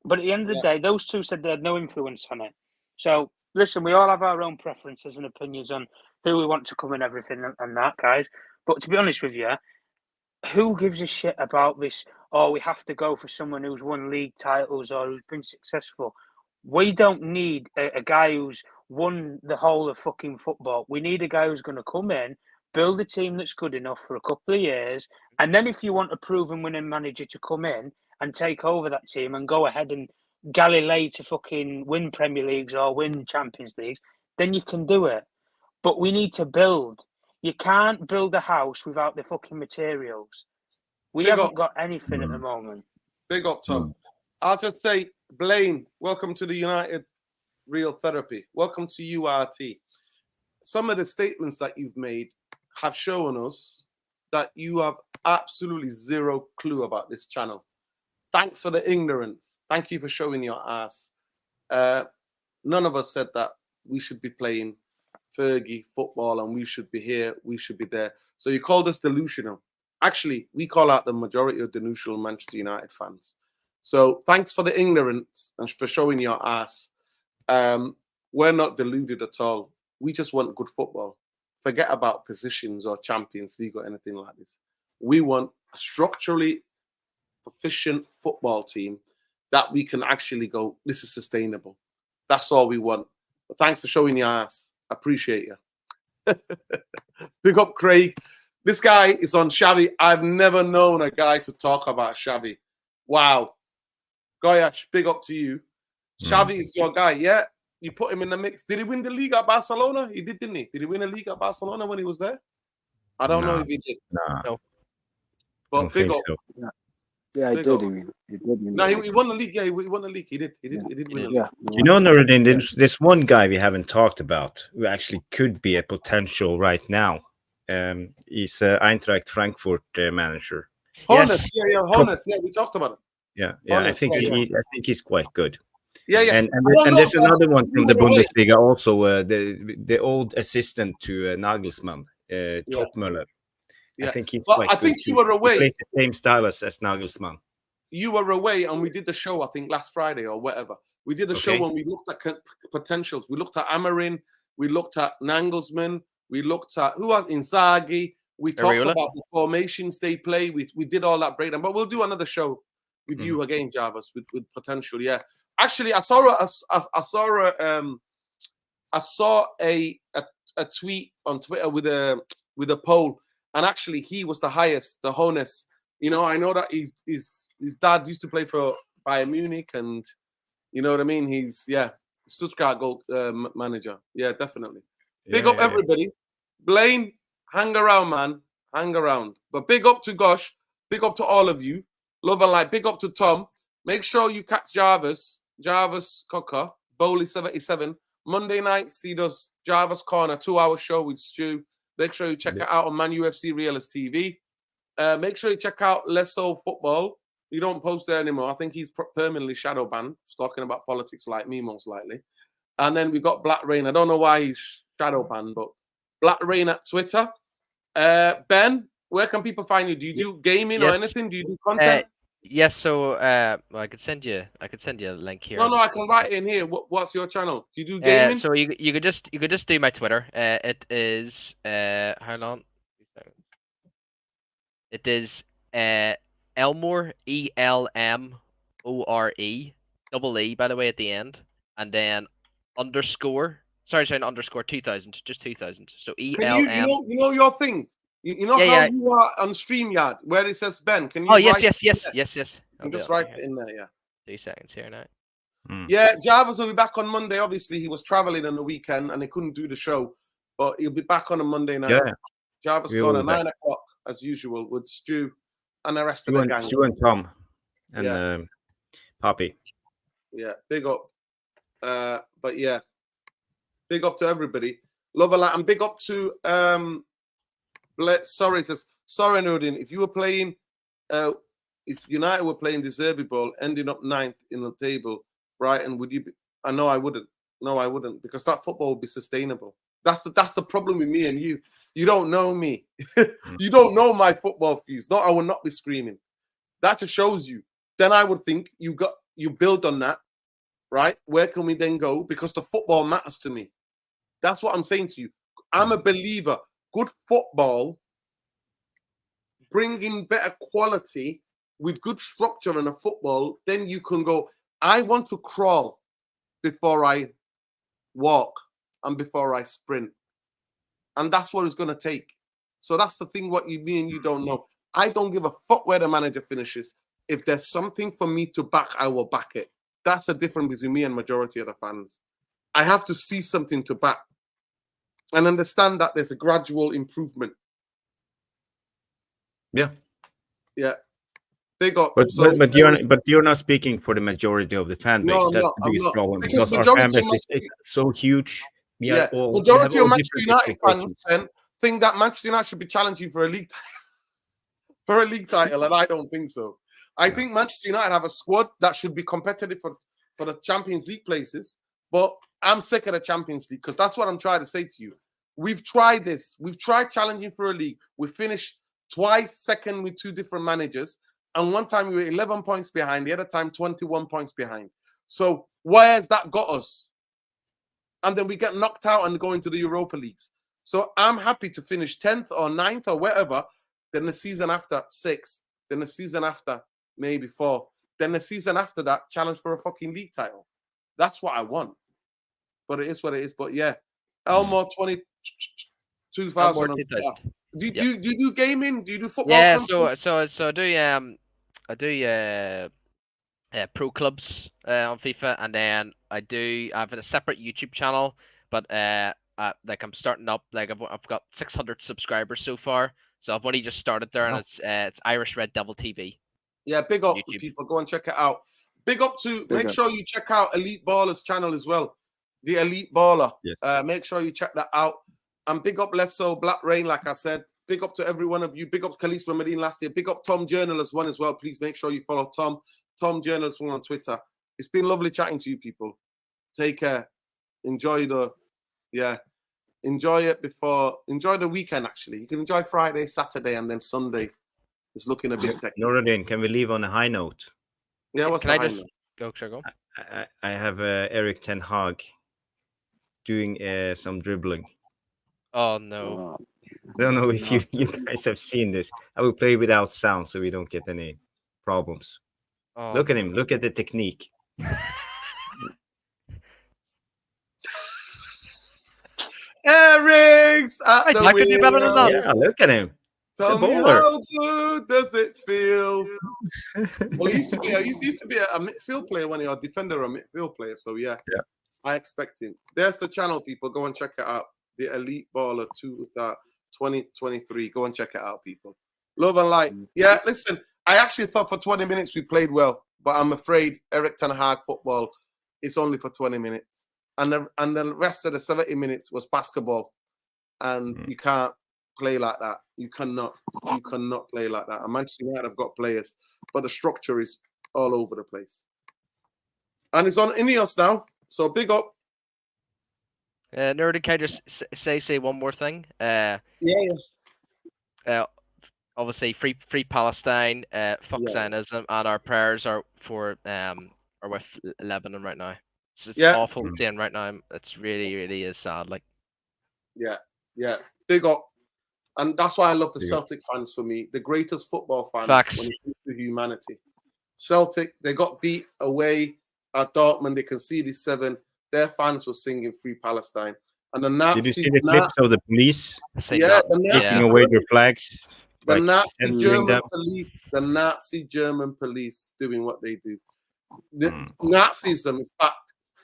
[SPEAKER 3] But at the end of the day, those two said they had no influence on it. So, listen, we all have our own preferences and opinions on who we want to come and everything and that, guys. But to be honest with you, who gives a shit about this? Oh, we have to go for someone who's won league titles or who's been successful. We don't need a guy who's won the whole of fucking football. We need a guy who's going to come in, build a team that's good enough for a couple of years, and then if you want a proven winning manager to come in and take over that team and go ahead and galley to fucking win Premier Leagues or win Champions Leagues, then you can do it. But we need to build. You can't build a house without the fucking materials. We
[SPEAKER 1] Big
[SPEAKER 3] haven't
[SPEAKER 1] up.
[SPEAKER 3] got anything at the moment.
[SPEAKER 1] Big up, Tom. I'll just say, Blaine, welcome to the United Real Therapy. Welcome to URT. Some of the statements that you've made have shown us that you have absolutely zero clue about this channel. Thanks for the ignorance. Thank you for showing your ass. None of us said that we should be playing Fergie football and we should be here, we should be there. So you called us delusional. Actually, we call out the majority of delusional Manchester United fans. So thanks for the ignorance and for showing your ass. We're not deluded at all. We just want good football. Forget about positions or Champions League or anything like this. We want a structurally efficient football team that we can actually go, this is sustainable. That's all we want. But thanks for showing your ass. Appreciate you. Big up, Craig. This guy is on Xavi. I've never known a guy to talk about Xavi. Wow. Goyash, big up to you. Xavi is your guy, yeah? You put him in the mix. Did he win the league at Barcelona? He did, didn't he? Did he win a league at Barcelona when he was there? I don't know if he did.
[SPEAKER 4] No.
[SPEAKER 1] But big up.
[SPEAKER 4] So.
[SPEAKER 5] Yeah,
[SPEAKER 1] Big
[SPEAKER 5] he
[SPEAKER 1] up.
[SPEAKER 5] did. He did.
[SPEAKER 1] No, he won the league. Yeah, he won the league. He did win the league.
[SPEAKER 5] Yeah.
[SPEAKER 4] You know, Nuruddin, there's one guy we haven't talked about who actually could be a potential right now. He's Eintracht Frankfurt manager.
[SPEAKER 1] Honest, yeah, honest. Yeah, we talked about it.
[SPEAKER 4] Yeah.
[SPEAKER 1] Honest,
[SPEAKER 4] I think he's quite good.
[SPEAKER 1] Yeah.
[SPEAKER 4] And there's another one from the Bundesliga also, the old assistant to Nagelsmann, Topmöller.
[SPEAKER 1] Yeah.
[SPEAKER 4] I think he's
[SPEAKER 1] But
[SPEAKER 4] quite
[SPEAKER 1] I
[SPEAKER 4] good
[SPEAKER 1] think you
[SPEAKER 4] too.
[SPEAKER 1] were away.
[SPEAKER 4] He plays the same style as Nagelsmann.
[SPEAKER 1] You were away, and we did the show, I think, last Friday or whatever. We did a show when we looked at potentials. We looked at Amarin. We looked at Nagelsmann. We looked at who was Inzaghi. We talked about the formations they play. We did all that breakdown. But we'll do another show with you again, Jarvis, with potential. Yeah. Actually, I saw a tweet on Twitter with a poll, and actually he was the highest, the honest. You know, I know that his dad used to play for Bayern Munich, and you know what I mean. He's Stuttgart goal manager. Yeah, definitely. Big up everybody. Blaine, hang around, man. Hang around. But big up to Gosh. Big up to all of you. Love and light. Big up to Tom. Make sure you catch Jarvis Cocker, Bowley 77. Monday night, see those Jarvis Corner 2-hour show with Stu. Make sure you check it out on Man UFC Realist TV. Make sure you check out Lesso Football. You don't post there anymore. I think he's permanently shadow banned. He's talking about politics like me, most likely. And then we got Black Rain. I don't know why he's shadow banned, but Black Rain at Twitter. Ben, where can people find you? Do you do gaming or anything? Do you do content?
[SPEAKER 6] Yes. So I could send you a link here.
[SPEAKER 1] No, I can write it in here. What's your channel? Do you do gaming?
[SPEAKER 6] So you could just do my Twitter. It is how long? It is Elmore, ELMORE, double E by the way at the end, and then underscore 2000, just 2000. So ELM.
[SPEAKER 1] You know your thing. You know how you are on StreamYard where it says Ben. Can you?
[SPEAKER 6] Oh yes.
[SPEAKER 1] I'm just write it in there. Yeah.
[SPEAKER 6] 2 seconds here now.
[SPEAKER 1] Yeah, Jarvis will be back on Monday. Obviously, he was traveling on the weekend and he couldn't do the show, but he'll be back on a Monday night.
[SPEAKER 4] Yeah.
[SPEAKER 1] Jarvis Corner 9 o'clock as usual with Stu and the rest of the gang.
[SPEAKER 4] Stu and Tom and Poppy.
[SPEAKER 1] Yeah, big up. But yeah, big up to everybody. Love a lot, and big up to sorry, Nuruddin. If you were playing, if United were playing the Derby Bowl, ending up 9th in the table, Brighton, would you be? I know I wouldn't. No, I wouldn't, because that football would be sustainable. That's the problem with me and you. You don't know me. You don't know my football views. No, I will not be screaming. That just shows you. Then I would think you build on that, right? Where can we then go? Because the football matters to me. That's what I'm saying to you. I'm a believer. Good football, bringing better quality with good structure in a football, then you can go, I want to crawl before I walk and before I sprint. And that's what it's going to take. So that's the thing. What me and you don't know. I don't give a fuck where the manager finishes. If there's something for me to back, I will back it. That's the difference between me and majority of the fans. I have to see something to back and understand that there's a gradual improvement.
[SPEAKER 4] Yeah.
[SPEAKER 1] Yeah. Big up.
[SPEAKER 4] But
[SPEAKER 1] So,
[SPEAKER 4] you're not speaking for the majority of the fan base.
[SPEAKER 1] No, I'm
[SPEAKER 4] That's
[SPEAKER 1] not,
[SPEAKER 4] the
[SPEAKER 1] I'm
[SPEAKER 4] biggest
[SPEAKER 1] not.
[SPEAKER 4] problem
[SPEAKER 1] Because
[SPEAKER 4] because our fan
[SPEAKER 1] majority
[SPEAKER 4] base
[SPEAKER 1] of
[SPEAKER 4] is so huge. We
[SPEAKER 1] yeah,
[SPEAKER 4] have
[SPEAKER 1] majority
[SPEAKER 4] all
[SPEAKER 1] of Manchester
[SPEAKER 4] different
[SPEAKER 1] United fans
[SPEAKER 4] expectations.
[SPEAKER 1] then think that Manchester United should be challenging for a league title, and I don't think so. I think Manchester United have a squad that should be competitive for the Champions League places, but I'm sick of the Champions League because that's what I'm trying to say to you. We've tried this. We've tried challenging for a league. We finished twice second with 2 different managers, and one time we were 11 points behind, the other time 21 points behind. So where has that got us? And then we get knocked out and go into the Europa Leagues. So I'm happy to finish 10th or 9th or whatever, then the season after 6th, then the season after maybe 4th, then the season after that challenge for a fucking league title. That's what I want. But it is what it is. But yeah, Elmore 2000. Do you do gaming? Do you do football?
[SPEAKER 6] Yeah,
[SPEAKER 1] content?
[SPEAKER 6] so I do pro clubs on FIFA, and then I have a separate YouTube channel, but like I'm starting up, like I've got 600 subscribers so far, so I've only just started there, and it's Irish Red Devil TV.
[SPEAKER 1] Yeah, big up
[SPEAKER 6] YouTube.
[SPEAKER 1] people, go and check it out. Big up to
[SPEAKER 5] Big
[SPEAKER 1] make
[SPEAKER 5] up.
[SPEAKER 1] sure you check out Elite Baller's channel as well. The Elite Baller.
[SPEAKER 4] Yes.
[SPEAKER 1] Make sure you check that out. And big up Lesso, Black Rain, like I said. Big up to every one of you. Big up Khalees Ramadeen last year. Big up Tom Journalist one as well. Please make sure you follow Tom Journalist one on Twitter. It's been lovely chatting to you people. Take care. Enjoy the weekend actually. You can enjoy Friday, Saturday, and then Sunday. It's looking a bit technical.
[SPEAKER 4] Noradin, can we leave on a high note?
[SPEAKER 1] Yeah, what's
[SPEAKER 6] Can
[SPEAKER 1] the
[SPEAKER 6] I just go?
[SPEAKER 4] I have Eric Ten Hag doing some dribbling.
[SPEAKER 6] Oh no!
[SPEAKER 4] I don't know if you guys have seen this. I will play without sound so we don't get any problems.
[SPEAKER 6] Oh,
[SPEAKER 4] Look at him. Look at the technique.
[SPEAKER 1] Eric's at
[SPEAKER 6] Hey,
[SPEAKER 1] the
[SPEAKER 6] I could do better than
[SPEAKER 1] wheel.
[SPEAKER 6] that.
[SPEAKER 4] Yeah, look at him.
[SPEAKER 1] Tell
[SPEAKER 4] It's a
[SPEAKER 1] me
[SPEAKER 4] baller.
[SPEAKER 1] how good does it feel? Well, he used to be a midfield player when he was a defender or midfield player. So yeah, I expect him. There's the channel, people. Go and check it out. The Elite Baller 2023. Go and check it out, people. Love and light. Yeah, listen. I actually thought for 20 minutes we played well, but I'm afraid Eric Ten Hag football is only for 20 minutes, and the rest of the 70 minutes was basketball, and you can't play like that. You cannot play like that. And Manchester United have got players, but the structure is all over the place. And it's on Ineos now, so big up.
[SPEAKER 6] Nerdy, can I just say one more thing? Obviously, free Palestine, fuck Zionism, and our prayers are with Lebanon right now. It's awful seeing right now. It's really is sad. Like,
[SPEAKER 1] yeah, big up. And that's why I love the Celtic fans. For me, the greatest football fans
[SPEAKER 6] Facts.
[SPEAKER 1] when it comes to humanity. Celtic, they got beat away at Dortmund. They conceded 7. Their fans were singing "Free Palestine." And the Nazi,
[SPEAKER 4] Did you see the clips of the police
[SPEAKER 1] taking
[SPEAKER 4] away their flags?
[SPEAKER 1] The
[SPEAKER 4] Like,
[SPEAKER 1] Nazi
[SPEAKER 4] censoring them?
[SPEAKER 1] Nazi German police doing what they do. The Nazism is back.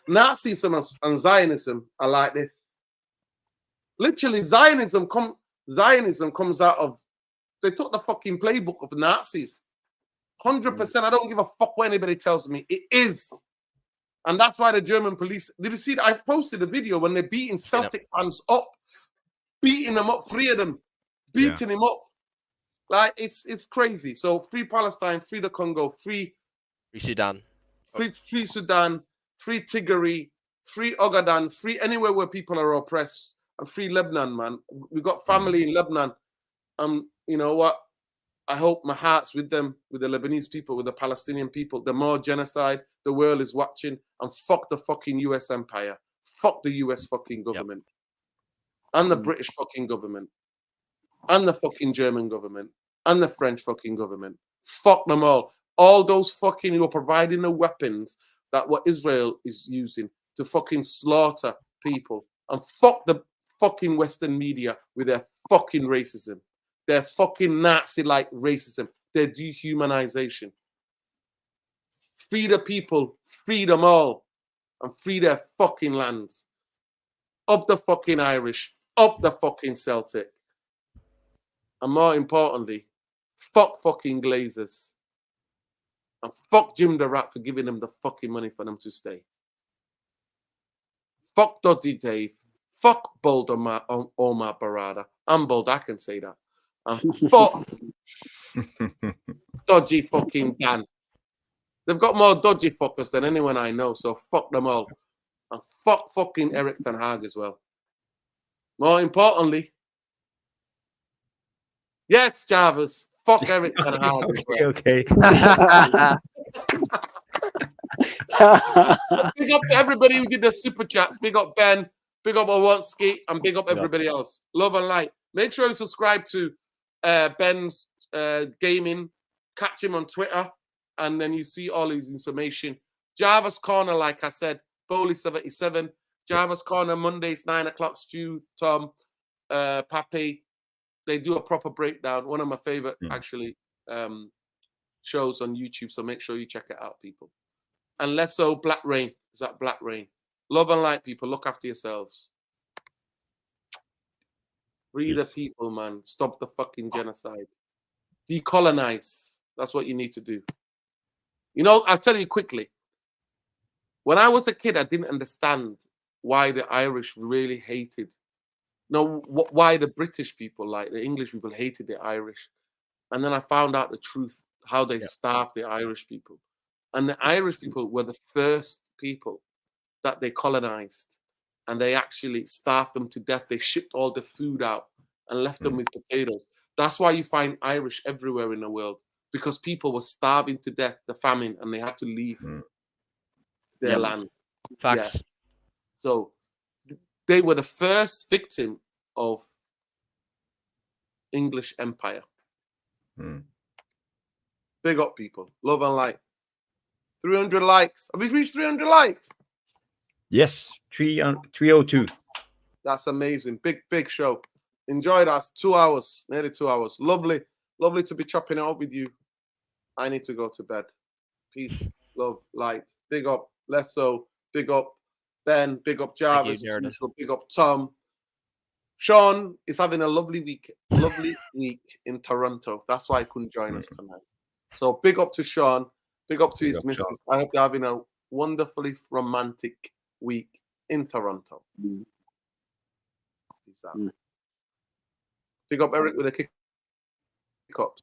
[SPEAKER 1] Nazism and Zionism are like this. Literally, Zionism comes out of, they took the fucking playbook of the Nazis. 100%. I don't give a fuck what anybody tells me. It is. And that's why the German police, did you see that? I posted a video when they're beating Celtic fans up, beating them up, 3 of them, beating him up. Like, it's crazy. So free Palestine, free the Congo, free
[SPEAKER 6] Sudan,
[SPEAKER 1] free Sudan, free Tigray, free Ogaden, free anywhere where people are oppressed, and free Lebanon, man. We got family in Lebanon. You know what? I hope my heart's with them, with the Lebanese people, with the Palestinian people. The more genocide, the world is watching, and fuck the fucking US empire. Fuck the US fucking government. And the British fucking government. And the fucking German government. And the French fucking government. Fuck them all. All those fucking who are providing the weapons that what Israel is using to fucking slaughter people. And fuck the fucking Western media with their fucking racism. They're fucking Nazi-like racism. They're dehumanization. Free the people, free them all, and free their fucking lands. Up the fucking Irish, up the fucking Celtic. And more importantly, fuck fucking Glazers. And fuck Jim the Rat for giving them the fucking money for them to stay. Fuck Dodgy Dave. Fuck Bold Omar Barada. I'm bold, I can say that. And fuck Dodgy fucking Dan. They've got more dodgy fuckers than anyone I know, so fuck them all. And fuck fucking Eric Ten Hag as well. More importantly, yes, Jarvis, fuck Eric Ten Hag as well.
[SPEAKER 4] Okay.
[SPEAKER 1] Big up to everybody who did the super chats. Big up Ben, big up Owanski, and big up everybody else. Love and light. Make sure you subscribe to Ben's gaming. Catch him on Twitter, and then you see all his information. Jarvis Corner, like I said, Bowley77. Jarvis Corner, Mondays, 9 o'clock. Stu, Tom, Pepê. They do a proper breakdown. One of my favorite, actually, shows on YouTube. So make sure you check it out, people. And less so, Black Rain. Is that Black Rain? Love and light, people. Look after yourselves. Free the people, man. Stop the fucking genocide. Decolonize. That's what you need to do. You know, I'll tell you quickly. When I was a kid, I didn't understand why the Irish really hated. No, why the British people, like the English people, hated the Irish. And then I found out the truth, how they starved the Irish people. And the Irish people were the first people that they colonized. And they actually starved them to death. They shipped all the food out and left them with potatoes. That's why you find Irish everywhere in the world. Because people were starving to death, the famine, and they had to leave their land.
[SPEAKER 6] Facts.
[SPEAKER 1] Yeah. So they were the first victim of English Empire. Big up, people. Love and light. 300 likes. Have we reached 300 likes?
[SPEAKER 4] Yes, 302.
[SPEAKER 1] That's amazing. Big show. Enjoyed us. 2 hours, nearly 2 hours. Lovely to be chopping it up with you. I need to go to bed. Peace, love, light. Big up Lesto. Big up Ben. Big up Jarvis. Big up Tom. Sean is having a lovely week in Toronto. That's why I couldn't join us tonight. So big up to Sean. Big up to his missus. I hope they're having a wonderfully romantic week in Toronto. Peace out. Big up Eric with a kick up.